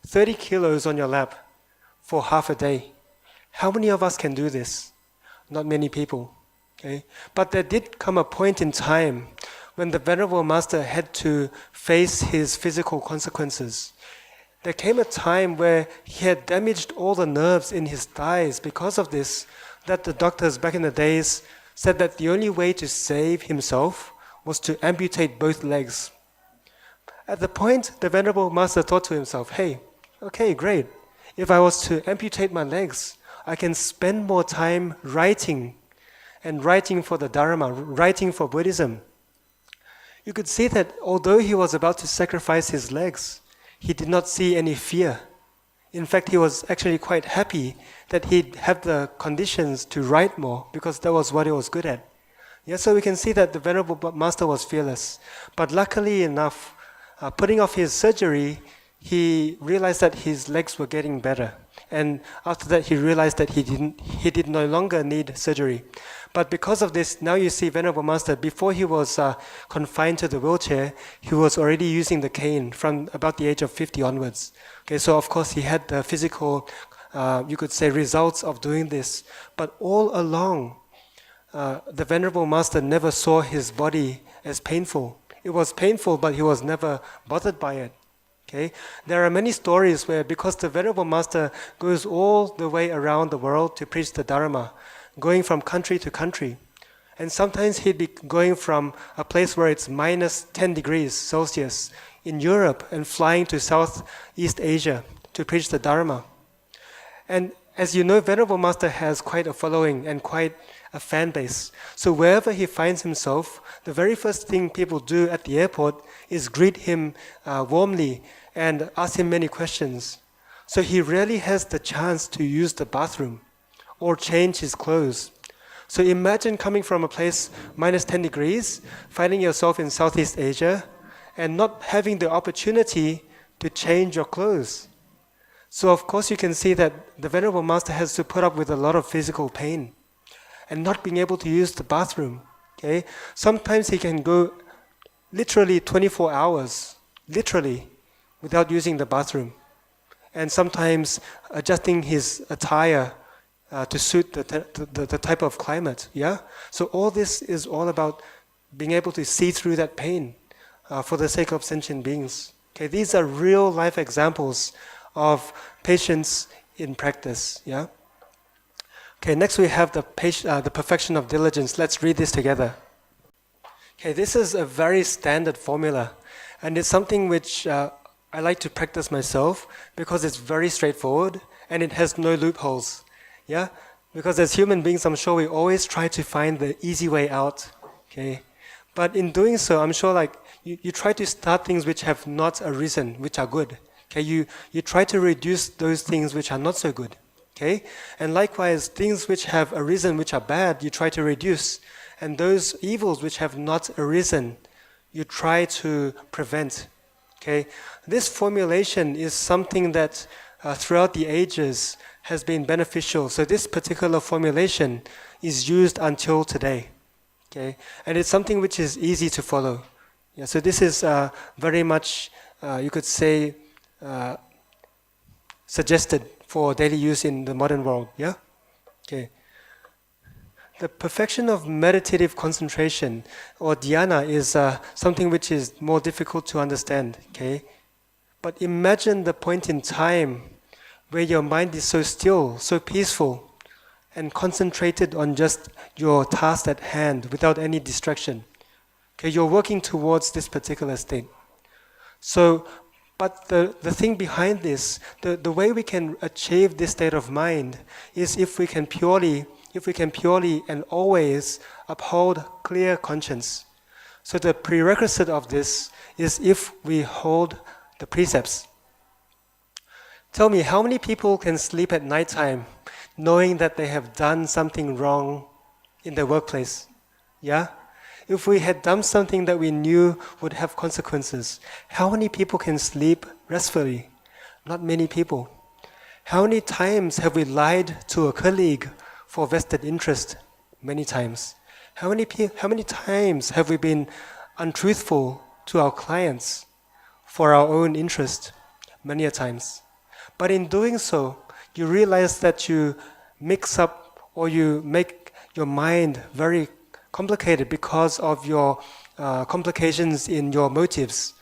30 kilos on your lap for half a day. How many of us can do this? Not many people. Okay? But there did come a point in time when the Venerable Master had to face his physical consequences. There came a time where he had damaged all the nerves in his thighs because of this, that the doctors back in the days said that the only way to save himself was to amputate both legs. At the point, the Venerable Master thought to himself, hey, okay, great. If I was to amputate my legs, I can spend more time writing for the Dharma, writing for Buddhism. You could see that although he was about to sacrifice his legs, he did not see any fear. In fact, he was actually quite happy that he'd have the conditions to write more because that was what he was good at. Yeah, so we can see that the Venerable Master was fearless. But luckily enough, putting off his surgery, he realized that his legs were getting better. And after that, he realized that he did no longer need surgery. But because of this, now you see Venerable Master, before he was confined to the wheelchair, he was already using the cane from about the age of 50 onwards. Okay, so of course he had the physical, you could say, results of doing this. But all along, the Venerable Master never saw his body as painful. It was painful, but he was never bothered by it. Okay? There are many stories where, because the Venerable Master goes all the way around the world to preach the Dharma, going from country to country. And sometimes he'd be going from a place where it's minus 10 degrees Celsius in Europe and flying to Southeast Asia to preach the Dharma. And as you know, Venerable Master has quite a following and quite a fan base. So wherever he finds himself, the very first thing people do at the airport is greet him warmly and ask him many questions. So he rarely has the chance to use the bathroom or change his clothes. So imagine coming from a place minus 10 degrees, finding yourself in Southeast Asia, and not having the opportunity to change your clothes. So of course you can see that the Venerable Master has to put up with a lot of physical pain and not being able to use the bathroom. Okay? Sometimes he can go literally 24 hours, literally, without using the bathroom. And sometimes adjusting his attire to suit the type of climate. Yeah? So all this is all about being able to see through that pain for the sake of sentient beings. Okay? These are real life examples of patience in practice. Yeah? Okay, next we have the perfection of diligence. Let's read this together. Okay, this is a very standard formula, and it's something which I like to practice myself because it's very straightforward and it has no loopholes. Yeah, because as human beings, I'm sure we always try to find the easy way out. Okay, but in doing so, I'm sure like you try to start things which have not arisen, which are good. Okay, you try to reduce those things which are not so good. Okay, and likewise, things which have arisen which are bad, you try to reduce, and those evils which have not arisen, you try to prevent. Okay, this formulation is something that throughout the ages has been beneficial. So this particular formulation is used until today. Okay, and it's something which is easy to follow. Yeah, so this is very much, you could say, suggested for daily use in the modern world. Yeah? Okay. The perfection of meditative concentration, or dhyana, is something which is more difficult to understand. Okay? But imagine the point in time where your mind is so still, so peaceful, and concentrated on just your task at hand without any distraction. Okay? You're working towards this particular state. So But the thing behind this, the way we can achieve this state of mind is if we can purely and always uphold clear conscience. So the prerequisite of this is if we hold the precepts. Tell me, how many people can sleep at nighttime knowing that they have done something wrong in their workplace? Yeah? If we had done something that we knew would have consequences, how many people can sleep restfully? Not many people. How many times have we lied to a colleague for vested interest? Many times. How many times have we been untruthful to our clients for our own interest? Many a times. But in doing so, you realize that you mix up or you make your mind very complicated because of your complications in your motives,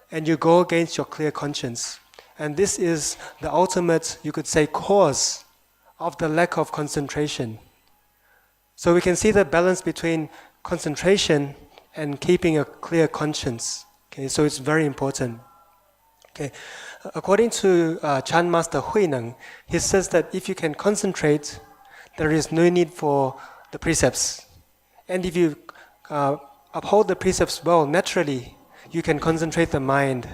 and you go against your clear conscience. And this is the ultimate, you could say, cause of the lack of concentration. So we can see the balance between concentration and keeping a clear conscience. Okay, so it's very important. Okay, according to Chan Master Huicheng, he says that if you can concentrate, there is no need for the precepts. And if you uphold the precepts well, naturally, you can concentrate the mind.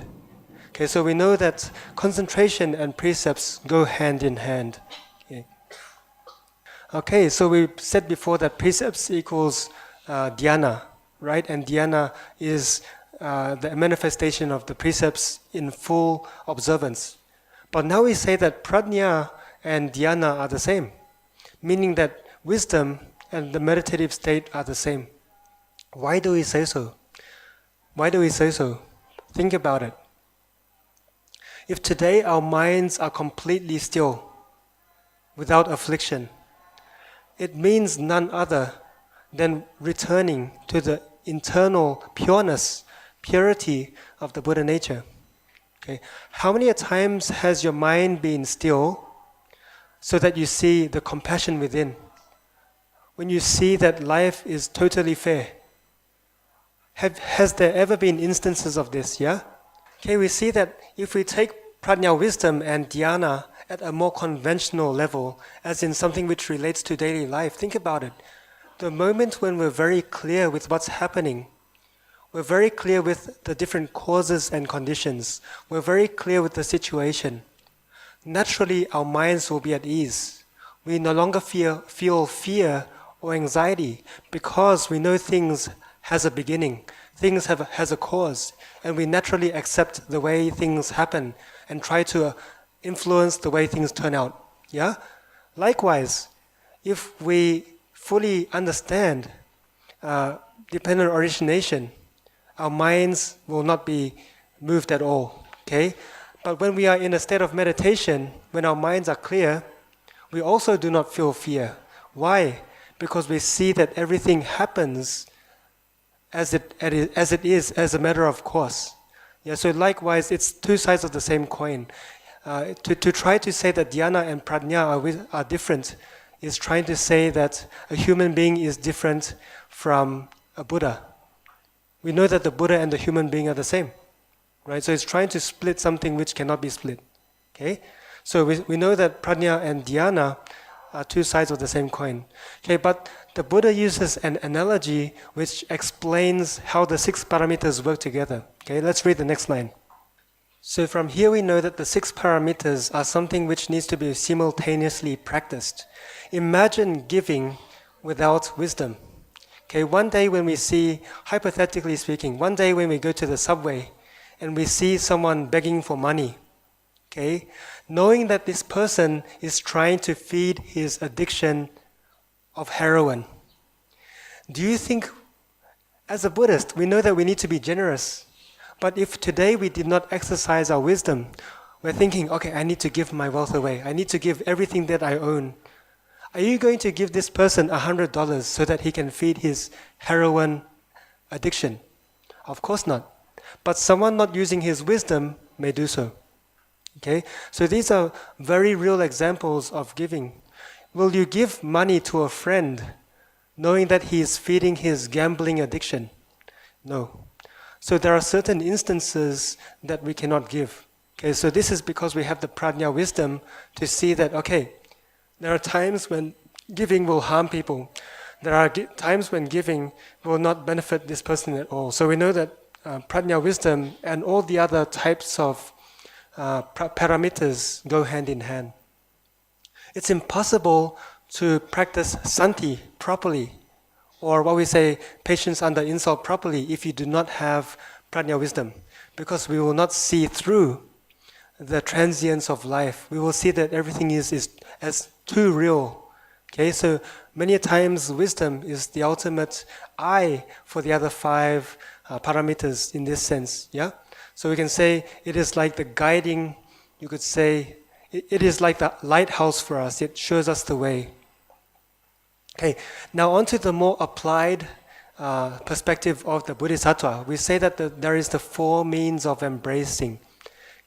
Okay, so we know that concentration and precepts go hand in hand. Okay, so we said before that precepts equals dhyana, right? And dhyana is the manifestation of the precepts in full observance. But now we say that prajna and dhyana are the same, meaning that wisdom and the meditative state are the same. Why do we say so? Why do we say so? Think about it. If today our minds are completely still, without affliction, it means none other than returning to the internal purity of the Buddha nature. Okay. How many times has your mind been still so that you see the compassion within? When you see that life is totally fair. Has there ever been instances of this, yeah? Okay, we see that if we take prajna wisdom and dhyana at a more conventional level, as in something which relates to daily life, think about it. The moment when we're very clear with what's happening, we're very clear with the different causes and conditions, we're very clear with the situation, naturally our minds will be at ease. We no longer feel fear or anxiety because we know things has a beginning, things has a cause, and we naturally accept the way things happen and try to influence the way things turn out. Yeah? Likewise, if we fully understand dependent origination, our minds will not be moved at all. Okay? But when we are in a state of meditation, when our minds are clear, we also do not feel fear. Why? Because we see that everything happens as it is, as a matter of course. Yeah, so likewise, it's two sides of the same coin. To try to say that dhyana and prajna are different is trying to say that a human being is different from a Buddha. We know that the Buddha and the human being are the same, right? So it's trying to split something which cannot be split. Okay, so we know that prajna and dhyana are two sides of the same coin. Okay, but the Buddha uses an analogy which explains how the 6 paramitas work together. Okay, let's read the next line. So from here we know that the 6 paramitas are something which needs to be simultaneously practiced. Imagine giving without wisdom. Okay, one day when we see, hypothetically speaking, one day when we go to the subway and we see someone begging for money, okay, knowing that this person is trying to feed his addiction of heroin, do you think, as a Buddhist, we know that we need to be generous, but if today we did not exercise our wisdom, we're thinking, okay, I need to give my wealth away, I need to give everything that I own. Are you going to give this person $100 so that he can feed his heroin addiction? Of course not. But someone not using his wisdom may do so. Okay? So these are very real examples of giving. Will you give money to a friend knowing that he is feeding his gambling addiction? No. So there are certain instances that we cannot give. Okay, so this is because we have the prajna wisdom to see that, okay, there are times when giving will harm people. There are times when giving will not benefit this person at all. So we know that prajna wisdom and all the other types of parameters go hand in hand. It's impossible to practice santi properly, or what we say, patience under insult properly, if you do not have prajna wisdom, because we will not see through the transience of life. We will see that everything is as too real. Okay, so many times wisdom is the ultimate eye for the other five parameters in this sense. Yeah, so we can say it is like the guiding. You could say it is like the lighthouse for us. It shows us the way. Okay, now on to the more applied perspective of the Bodhisattva. We say that there is the four means of embracing.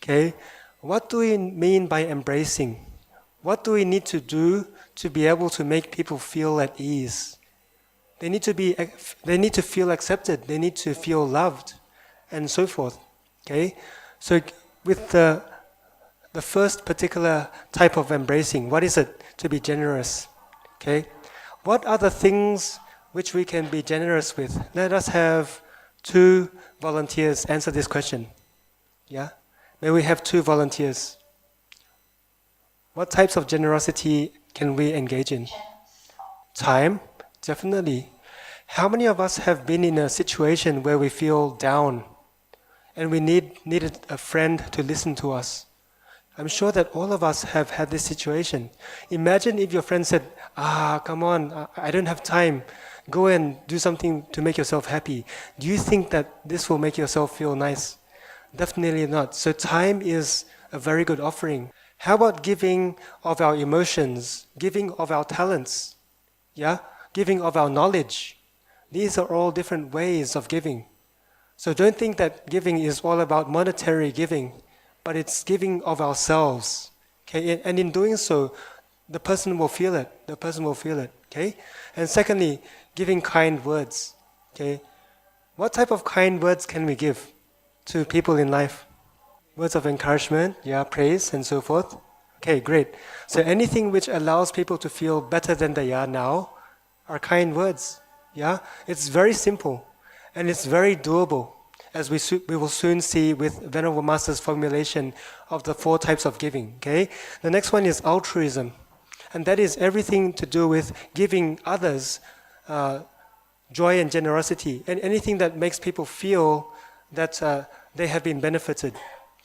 Okay, what do we mean by embracing? What do we need to do to be able to make people feel at ease? They need to feel accepted. They need to feel loved, and so forth. Okay, so with the first particular type of embracing, what is it? To be generous. Okay, what are the things which we can be generous with? Let us have 2 volunteers answer this question. Yeah, may we have 2 volunteers? What types of generosity can we engage in? Time, definitely. How many of us have been in a situation where we feel down and we needed a friend to listen to us? I'm sure that all of us have had this situation. Imagine if your friend said, come on, I don't have time. Go and do something to make yourself happy. Do you think that this will make yourself feel nice? Definitely not. So time is a very good offering. How about giving of our emotions, giving of our talents, yeah, giving of our knowledge? These are all different ways of giving. So don't think that giving is all about monetary giving, but it's giving of ourselves. Okay, and in doing so, the person will feel it. The person will feel it. Okay, and secondly, giving kind words. Okay, what type of kind words can we give to people in life? Words of encouragement, yeah, praise, and so forth. Okay, great. So anything which allows people to feel better than they are now are kind words. Yeah, it's very simple, and it's very doable, as we will soon see with Venerable Master's formulation of the 4 types of giving. Okay, the next one is altruism, and that is everything to do with giving others joy and generosity, and anything that makes people feel that they have been benefited.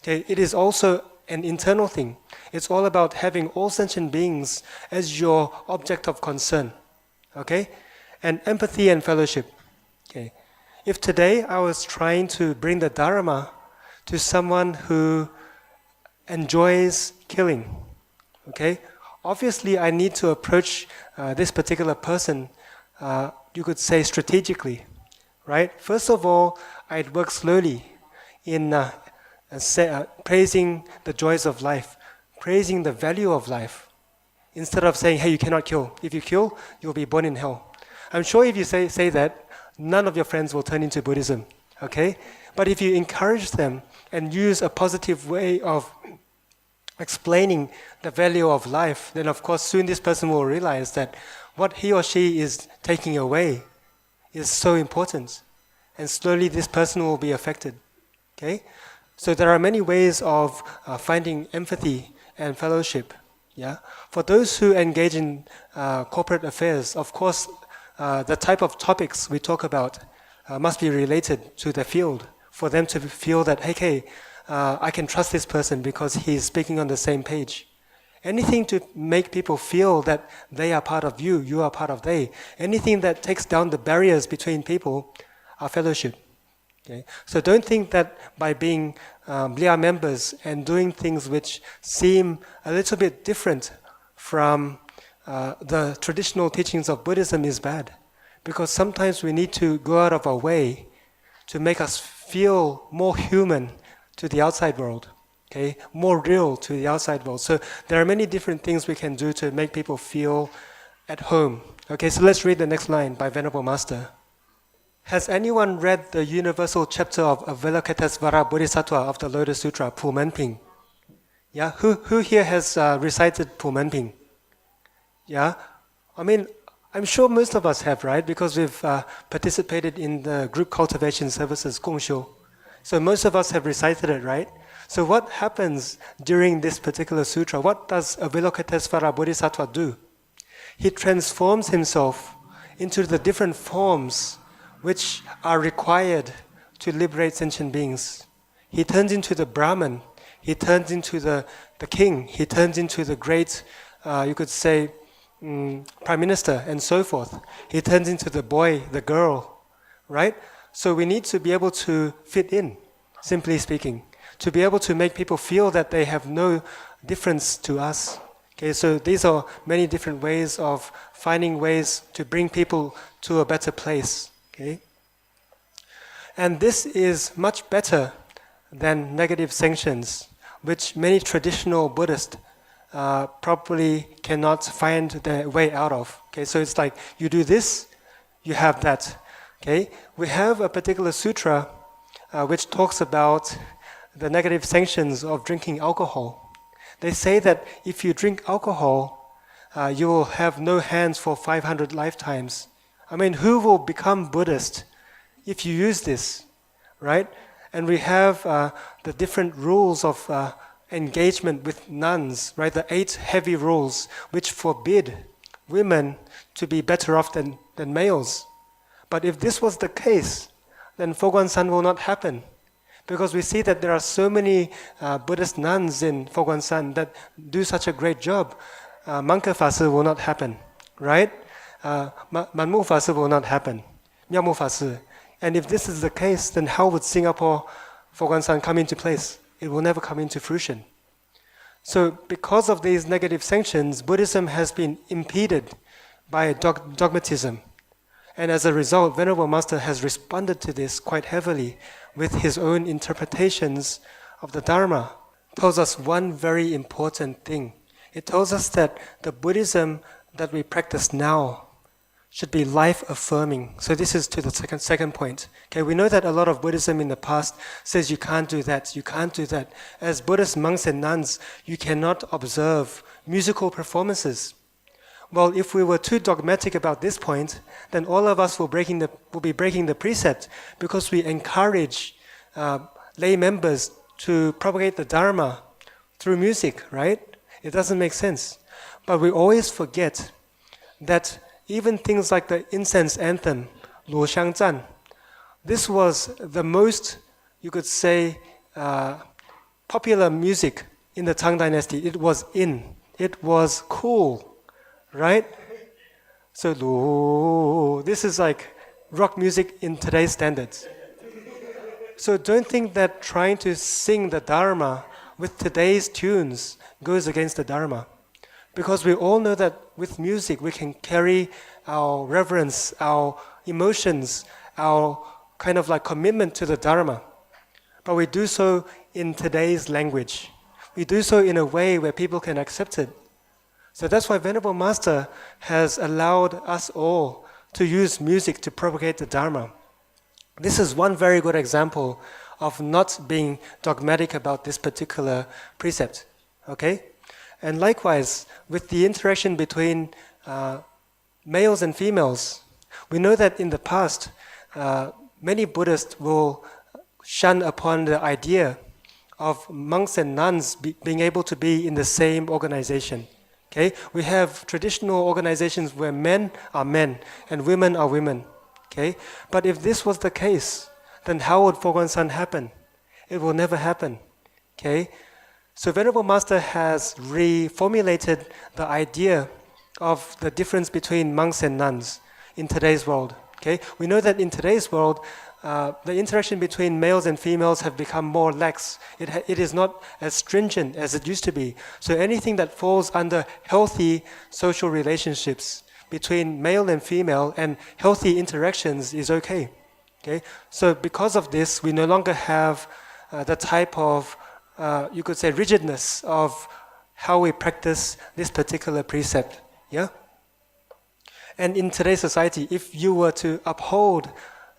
Okay, it is also an internal thing. It's all about having all sentient beings as your object of concern. Okay, and empathy and fellowship. Okay, if today I was trying to bring the Dharma to someone who enjoys killing, okay, obviously I need to approach this particular person, you could say strategically, right? First of all, I'd work slowly in praising the joys of life, praising the value of life, instead of saying, hey, you cannot kill. If you kill, you'll be born in hell. I'm sure if you say that, none of your friends will turn into Buddhism, okay? But if you encourage them and use a positive way of explaining the value of life, then of course soon this person will realize that what he or she is taking away is so important. And slowly this person will be affected, okay? So there are many ways of finding empathy and fellowship. Yeah, for those who engage in corporate affairs, of course, the type of topics we talk about must be related to the field for them to feel that, hey, I can trust this person because he's speaking on the same page. Anything to make people feel that they are part of you, you are part of they. Anything that takes down the barriers between people are fellowship. Okay? So don't think that by being Blia members and doing things which seem a little bit different from the traditional teachings of Buddhism is bad. Because sometimes we need to go out of our way to make us feel more human to the outside world. Okay? More real to the outside world. So there are many different things we can do to make people feel at home. Okay, so let's read the next line by Venerable Master. Has anyone read the universal chapter of Avalokitesvara Bodhisattva of the Lotus Sutra, Pumenping? Yeah, who here has recited Pumenping? Yeah, I mean, I'm sure most of us have, right? Because we've participated in the group cultivation services, Gongxiu. So most of us have recited it, right? So what happens during this particular sutra? What does Avalokitesvara Bodhisattva do? He transforms himself into the different forms which are required to liberate sentient beings. He turns into the Brahman, he turns into the king, he turns into the great, you could say, prime minister, and so forth. He turns into the boy, the girl, right? So we need to be able to fit in, simply speaking, to be able to make people feel that they have no difference to us. Okay, so these are many different ways of finding ways to bring people to a better place. Okay? And this is much better than negative sanctions, which many traditional Buddhists probably cannot find their way out of. Okay, so it's like you do this, you have that. Okay, we have a particular sutra which talks about the negative sanctions of drinking alcohol. They say that if you drink alcohol, you will have no hands for 500 lifetimes. I mean, who will become Buddhist if you use this, right? And we have the different rules of engagement with nuns, right? The 8 heavy rules which forbid women to be better off than males. But if this was the case, then Foguan-san will not happen. Because we see that there are so many Buddhist nuns in Foguan-san that do such a great job. Manka Fasu will not happen, right? Manmu Fasu will not happen. Miamu Fasu. And if this is the case, then how would Singapore Foguan-san come into place? It will never come into fruition. So because of these negative sanctions, Buddhism has been impeded by dogmatism. And as a result, Venerable Master has responded to this quite heavily with his own interpretations of the Dharma. It tells us one very important thing. It tells us that the Buddhism that we practice now should be life-affirming. So this is to the second point. Okay, we know that a lot of Buddhism in the past says you can't do that, you can't do that. As Buddhist monks and nuns, you cannot observe musical performances. Well, if we were too dogmatic about this point, then all of us will be breaking the precept because we encourage lay members to propagate the Dharma through music, right? It doesn't make sense. But we always forget that even things like the incense anthem, Luo Xiang Zhan, this was the most, you could say, popular music in the Tang Dynasty. It was in. It was cool. Right? So, this is like rock music in today's standards. So don't think that trying to sing the Dharma with today's tunes goes against the Dharma. Because we all know that with music we can carry our reverence, our emotions, our kind of like commitment to the Dharma. But we do so in today's language. We do so in a way where people can accept it. So that's why Venerable Master has allowed us all to use music to propagate the Dharma. This is one very good example of not being dogmatic about this particular precept. Okay? And likewise, with the interaction between males and females, we know that in the past, many Buddhists will shun upon the idea of monks and nuns being able to be in the same organization. Okay, we have traditional organizations where men are men and women are women. Okay, but if this was the case, then how would Foguan-san happen? It will never happen. Okay, so Venerable Master has reformulated the idea of the difference between monks and nuns in today's world. Okay, we know that in today's world, the interaction between males and females have become more lax. It is not as stringent as it used to be. So anything that falls under healthy social relationships between male and female and healthy interactions is okay. Okay? So because of this, we no longer have the type of, you could say, rigidness of how we practice this particular precept. Yeah? And in today's society, if you were to uphold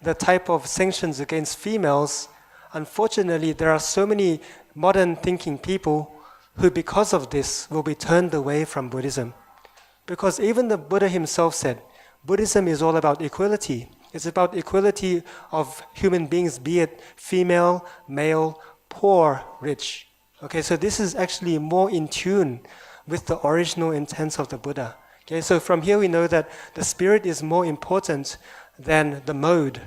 the type of sanctions against females, unfortunately, there are so many modern thinking people who because of this will be turned away from Buddhism. Because even the Buddha himself said, Buddhism is all about equality. It's about equality of human beings, be it female, male, poor, rich. Okay, so this is actually more in tune with the original intents of the Buddha. Okay, so from here we know that the spirit is more important than the mode.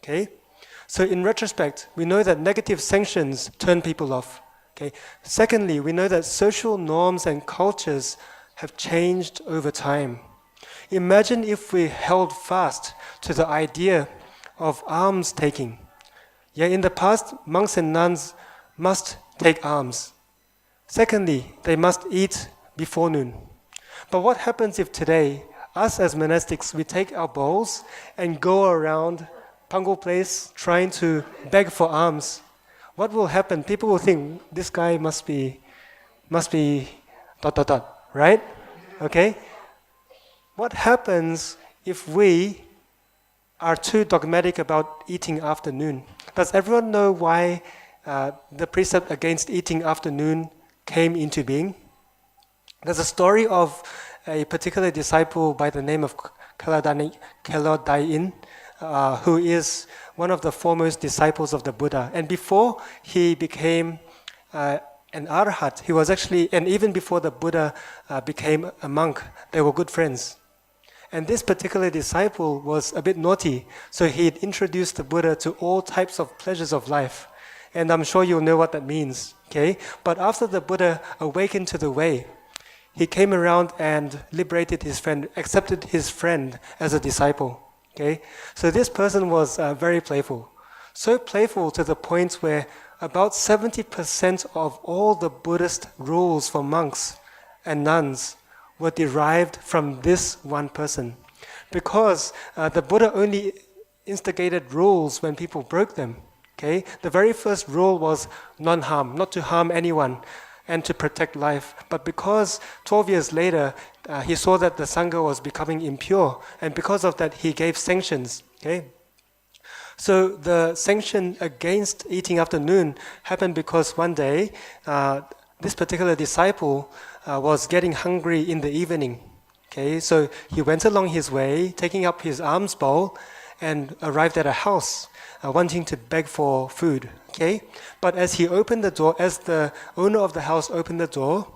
Okay, so in retrospect, we know that negative sanctions turn people off. Okay, secondly, we know that social norms and cultures have changed over time. Imagine if we held fast to the idea of alms taking. Yeah, in the past, monks and nuns must take alms. Secondly, they must eat before noon. But what happens if today, us as monastics, we take our bowls and go around Pango Place trying to beg for alms? What will happen? People will think, this guy must be ... right? Okay? What happens if we are too dogmatic about eating after noon? Does everyone know why the precept against eating after noon came into being? There's a story of a particular disciple by the name of Keladayin, who is one of the foremost disciples of the Buddha. And before he became an arhat, he was actually, and even before the Buddha became a monk, they were good friends. And this particular disciple was a bit naughty, so he had introduced the Buddha to all types of pleasures of life. And I'm sure you'll know what that means, okay? But after the Buddha awakened to the way, he came around and liberated his friend, accepted his friend as a disciple, okay? So this person was very playful. So playful to the point where about 70% of all the Buddhist rules for monks and nuns were derived from this one person. Because the Buddha only instigated rules when people broke them. Okay? The very first rule was non-harm, not to harm anyone and to protect life. But because 12 years later, he saw that the Sangha was becoming impure, and because of that, he gave sanctions. Okay? So the sanction against eating after noon happened because one day, this particular disciple was getting hungry in the evening. Okay, so he went along his way, taking up his alms bowl, and arrived at a house, wanting to beg for food. Okay, but as he opened the door, as the owner of the house opened the door,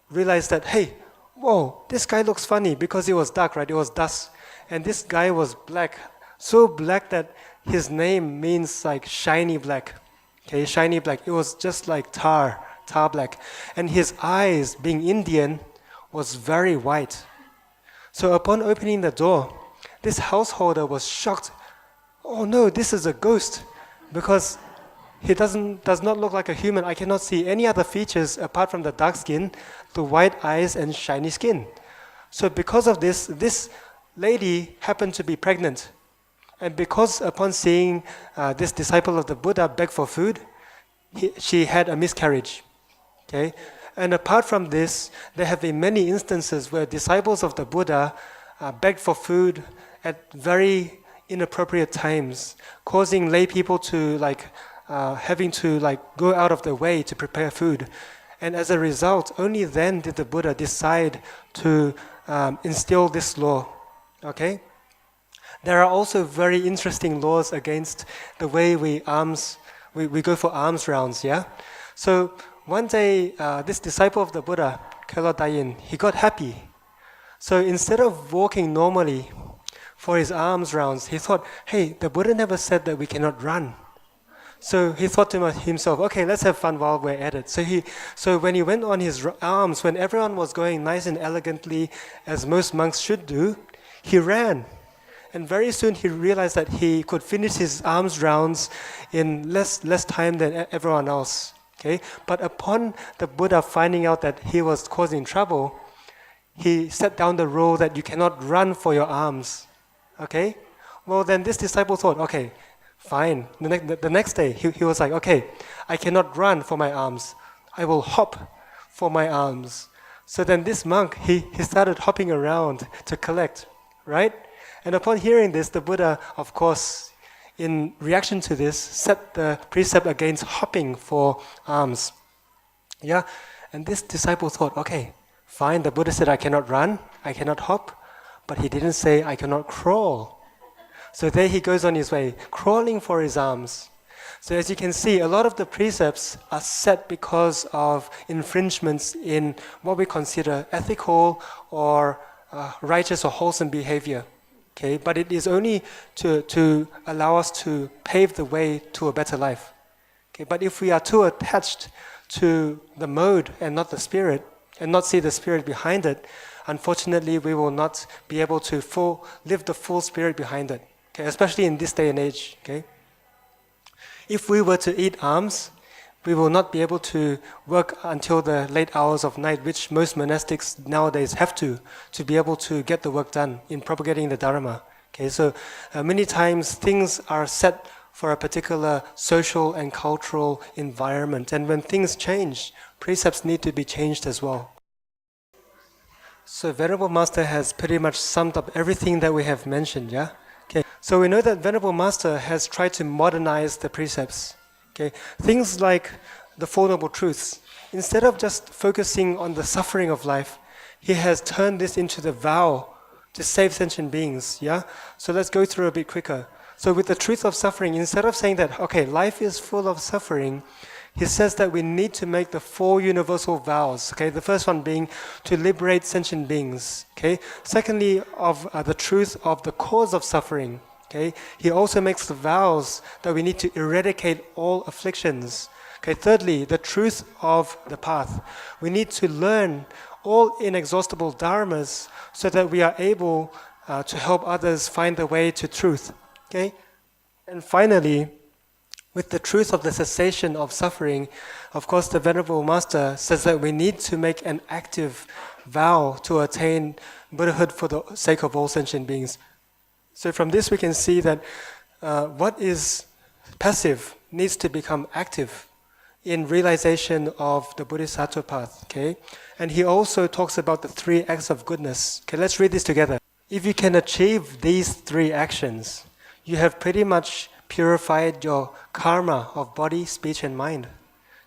realized that, hey, whoa, this guy looks funny, because it was dark, right? It was dusk, and this guy was black, so black that his name means like shiny black. Okay, shiny black. It was just like tar black. And his eyes, being Indian, was very white. So upon opening the door, this householder was shocked. Oh no, this is a ghost, because he does not look like a human. I cannot see any other features apart from the dark skin, the white eyes, and shiny skin. So because of this, this lady happened to be pregnant. And because upon seeing this disciple of the Buddha beg for food, she had a miscarriage. Okay? And apart from this, there have been many instances where disciples of the Buddha begged for food at very inappropriate times, causing lay people to having to go out of their way to prepare food. And as a result, only then did the Buddha decide to instill this law. Okay? There are also very interesting laws against the way we go for alms rounds, yeah? So one day, this disciple of the Buddha, Keladayin, he got happy. So instead of walking normally for his alms rounds, he thought, hey, the Buddha never said that we cannot run. So he thought to himself, okay, let's have fun while we're at it. So when he went on his alms, when everyone was going nice and elegantly, as most monks should do, he ran. And very soon he realized that he could finish his alms rounds in less time than everyone else. Okay? But upon the Buddha finding out that he was causing trouble, he set down the rule that you cannot run for your alms. Okay? Well, then this disciple thought, okay, fine. The next day, he was like, okay, I cannot run for my alms. I will hop for my alms. So then this monk, he started hopping around to collect, right? And upon hearing this, the Buddha, of course, in reaction to this, set the precept against hopping for alms. Yeah, and this disciple thought, okay, fine, the Buddha said I cannot run, I cannot hop, but he didn't say I cannot crawl. So there he goes on his way, crawling for his alms. So as you can see, a lot of the precepts are set because of infringements in what we consider ethical or righteous or wholesome behavior. Okay, but it is only to allow us to pave the way to a better life. Okay, but if we are too attached to the mode and not the spirit, and not see the spirit behind it, unfortunately we will not be able to live the full spirit behind it. Okay, especially in this day and age. Okay, if we were to eat alms, we will not be able to work until the late hours of night, which most monastics nowadays have to be able to get the work done in propagating the Dharma. Okay, so many times things are set for a particular social and cultural environment, and when things change, precepts need to be changed as well. So Venerable Master has pretty much summed up everything that we have mentioned, yeah? Okay, so we know that Venerable Master has tried to modernize the precepts. Okay, things like the Four Noble Truths. Instead of just focusing on the suffering of life, he has turned this into the vow to save sentient beings. Yeah. So let's go through a bit quicker. So with the truth of suffering, instead of saying that okay, life is full of suffering, he says that we need to make the four universal vows. Okay, the first one being to liberate sentient beings. Okay. Secondly, of the truth of the cause of suffering. Okay, he also makes the vows that we need to eradicate all afflictions. Okay, thirdly, the truth of the path. We need to learn all inexhaustible dharmas so that we are able to help others find the way to truth. Okay, and finally, with the truth of the cessation of suffering, of course, the Venerable Master says that we need to make an active vow to attain Buddhahood for the sake of all sentient beings. So from this we can see that what is passive needs to become active in realization of the Bodhisattva path. Okay, and he also talks about the 3 acts of goodness. Okay, let's read this together. If you can achieve these 3 actions, you have pretty much purified your karma of body, speech, and mind.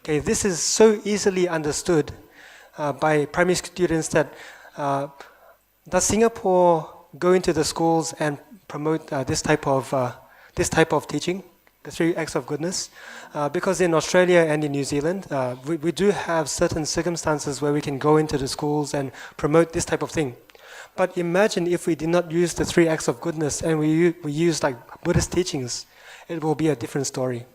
Okay, this is so easily understood by primary students that does Singapore go into the schools and promote this type of teaching, the 3 acts of goodness? Because in Australia and in New Zealand, we do have certain circumstances where we can go into the schools and promote this type of thing. But imagine if we did not use the 3 acts of goodness and we use like Buddhist teachings, it will be a different story.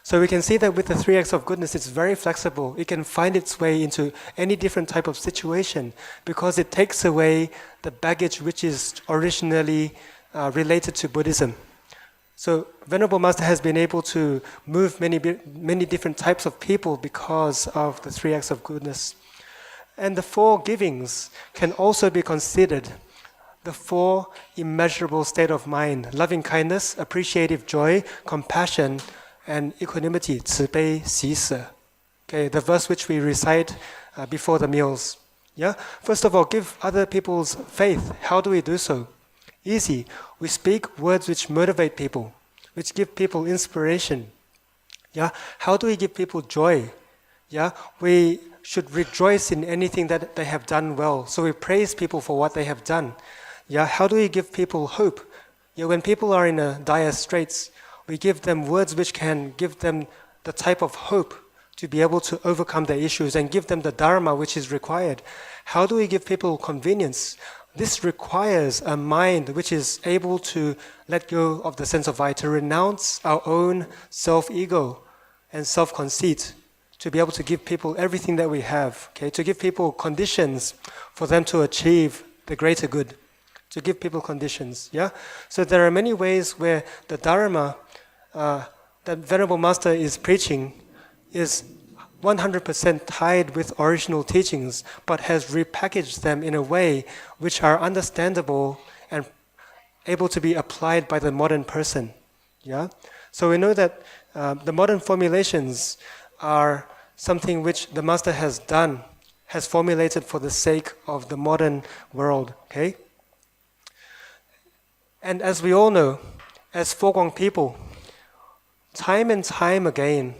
So we can see that with the 3 acts of goodness, it's very flexible. It can find its way into any different type of situation because it takes away the baggage which is originally related to Buddhism. So Venerable Master has been able to move many different types of people because of the 3 acts of goodness. And the 4 givings can also be considered the 4 immeasurable state of mind: loving kindness, appreciative joy, compassion, and equanimity, 慈悲喜舍. Okay, the verse which we recite before the meals. Yeah. First of all, give other people's faith. How do we do so? Easy. We speak words which motivate people, which give people inspiration. Yeah. How do we give people joy? Yeah. We should rejoice in anything that they have done well. So we praise people for what they have done. Yeah. How do we give people hope? Yeah. When people are in a dire straits, we give them words which can give them the type of hope to be able to overcome their issues and give them the Dharma which is required. How do we give people convenience? This requires a mind which is able to let go of the sense of I, to renounce our own self-ego and self-conceit, to be able to give people everything that we have, okay? To give people conditions for them to achieve the greater good, to give people conditions, yeah? So there are many ways where the Dharma that Venerable Master is preaching is 100% tied with original teachings, but has repackaged them in a way which are understandable and able to be applied by the modern person. Yeah? So we know that the modern formulations are something which the Master has done, has formulated for the sake of the modern world. Okay? And as we all know, as Fogong people, time and time again,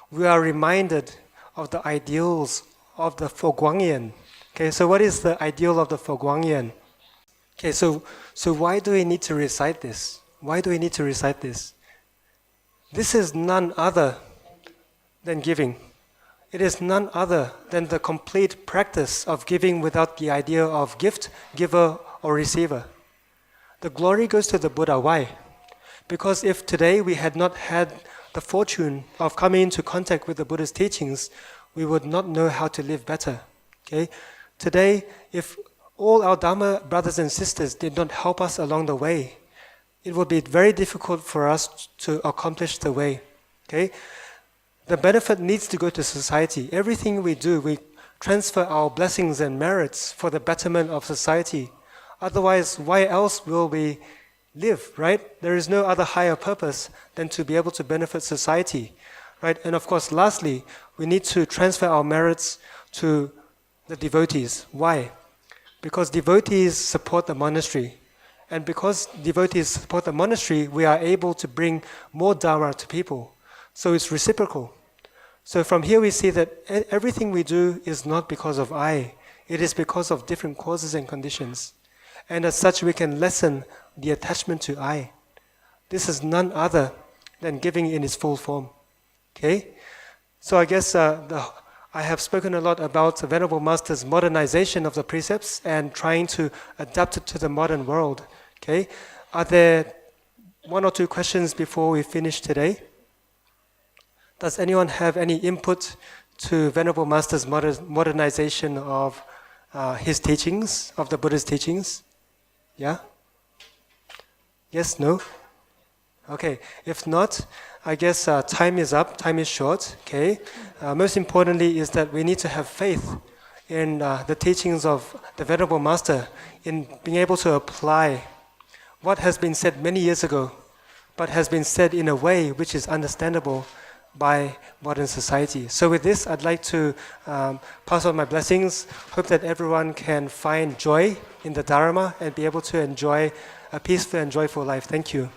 we are reminded of the ideals of the Fogwangyan. Okay, so what is the ideal of the Fogwangyan? Okay, so why do we need to recite this? Why do we need to recite this? This is none other than giving. It is none other than the complete practice of giving without the idea of gift, giver, or receiver. The glory goes to the Buddha. Why? Because if today we had not had the fortune of coming into contact with the Buddha's teachings, we would not know how to live better. Okay? Today, if all our Dharma brothers and sisters did not help us along the way, it would be very difficult for us to accomplish the way. Okay? The benefit needs to go to society. Everything we do, we transfer our blessings and merits for the betterment of society. Otherwise, why else will we live, right? There is no other higher purpose than to be able to benefit society, right? And of course, lastly, we need to transfer our merits to the devotees. Why? Because devotees support the monastery. And because devotees support the monastery, we are able to bring more Dharma to people. So it's reciprocal. So from here we see that everything we do is not because of I. It is because of different causes and conditions. And as such, we can lessen the attachment to I. This is none other than giving in its full form. Okay? So I guess I have spoken a lot about the Venerable Master's modernization of the precepts and trying to adapt it to the modern world. Okay? Are there one or two questions before we finish today? Does anyone have any input to Venerable Master's modernization of his teachings, of the Buddha's teachings? Yeah? Yes? No? Okay. If not, I guess time is up, time is short. Okay? Most importantly is that we need to have faith in the teachings of the Venerable Master, in being able to apply what has been said many years ago, but has been said in a way which is understandable by modern society. So with this, I'd like to pass on my blessings. Hope that everyone can find joy in the Dharma and be able to enjoy a peaceful and joyful life. Thank you.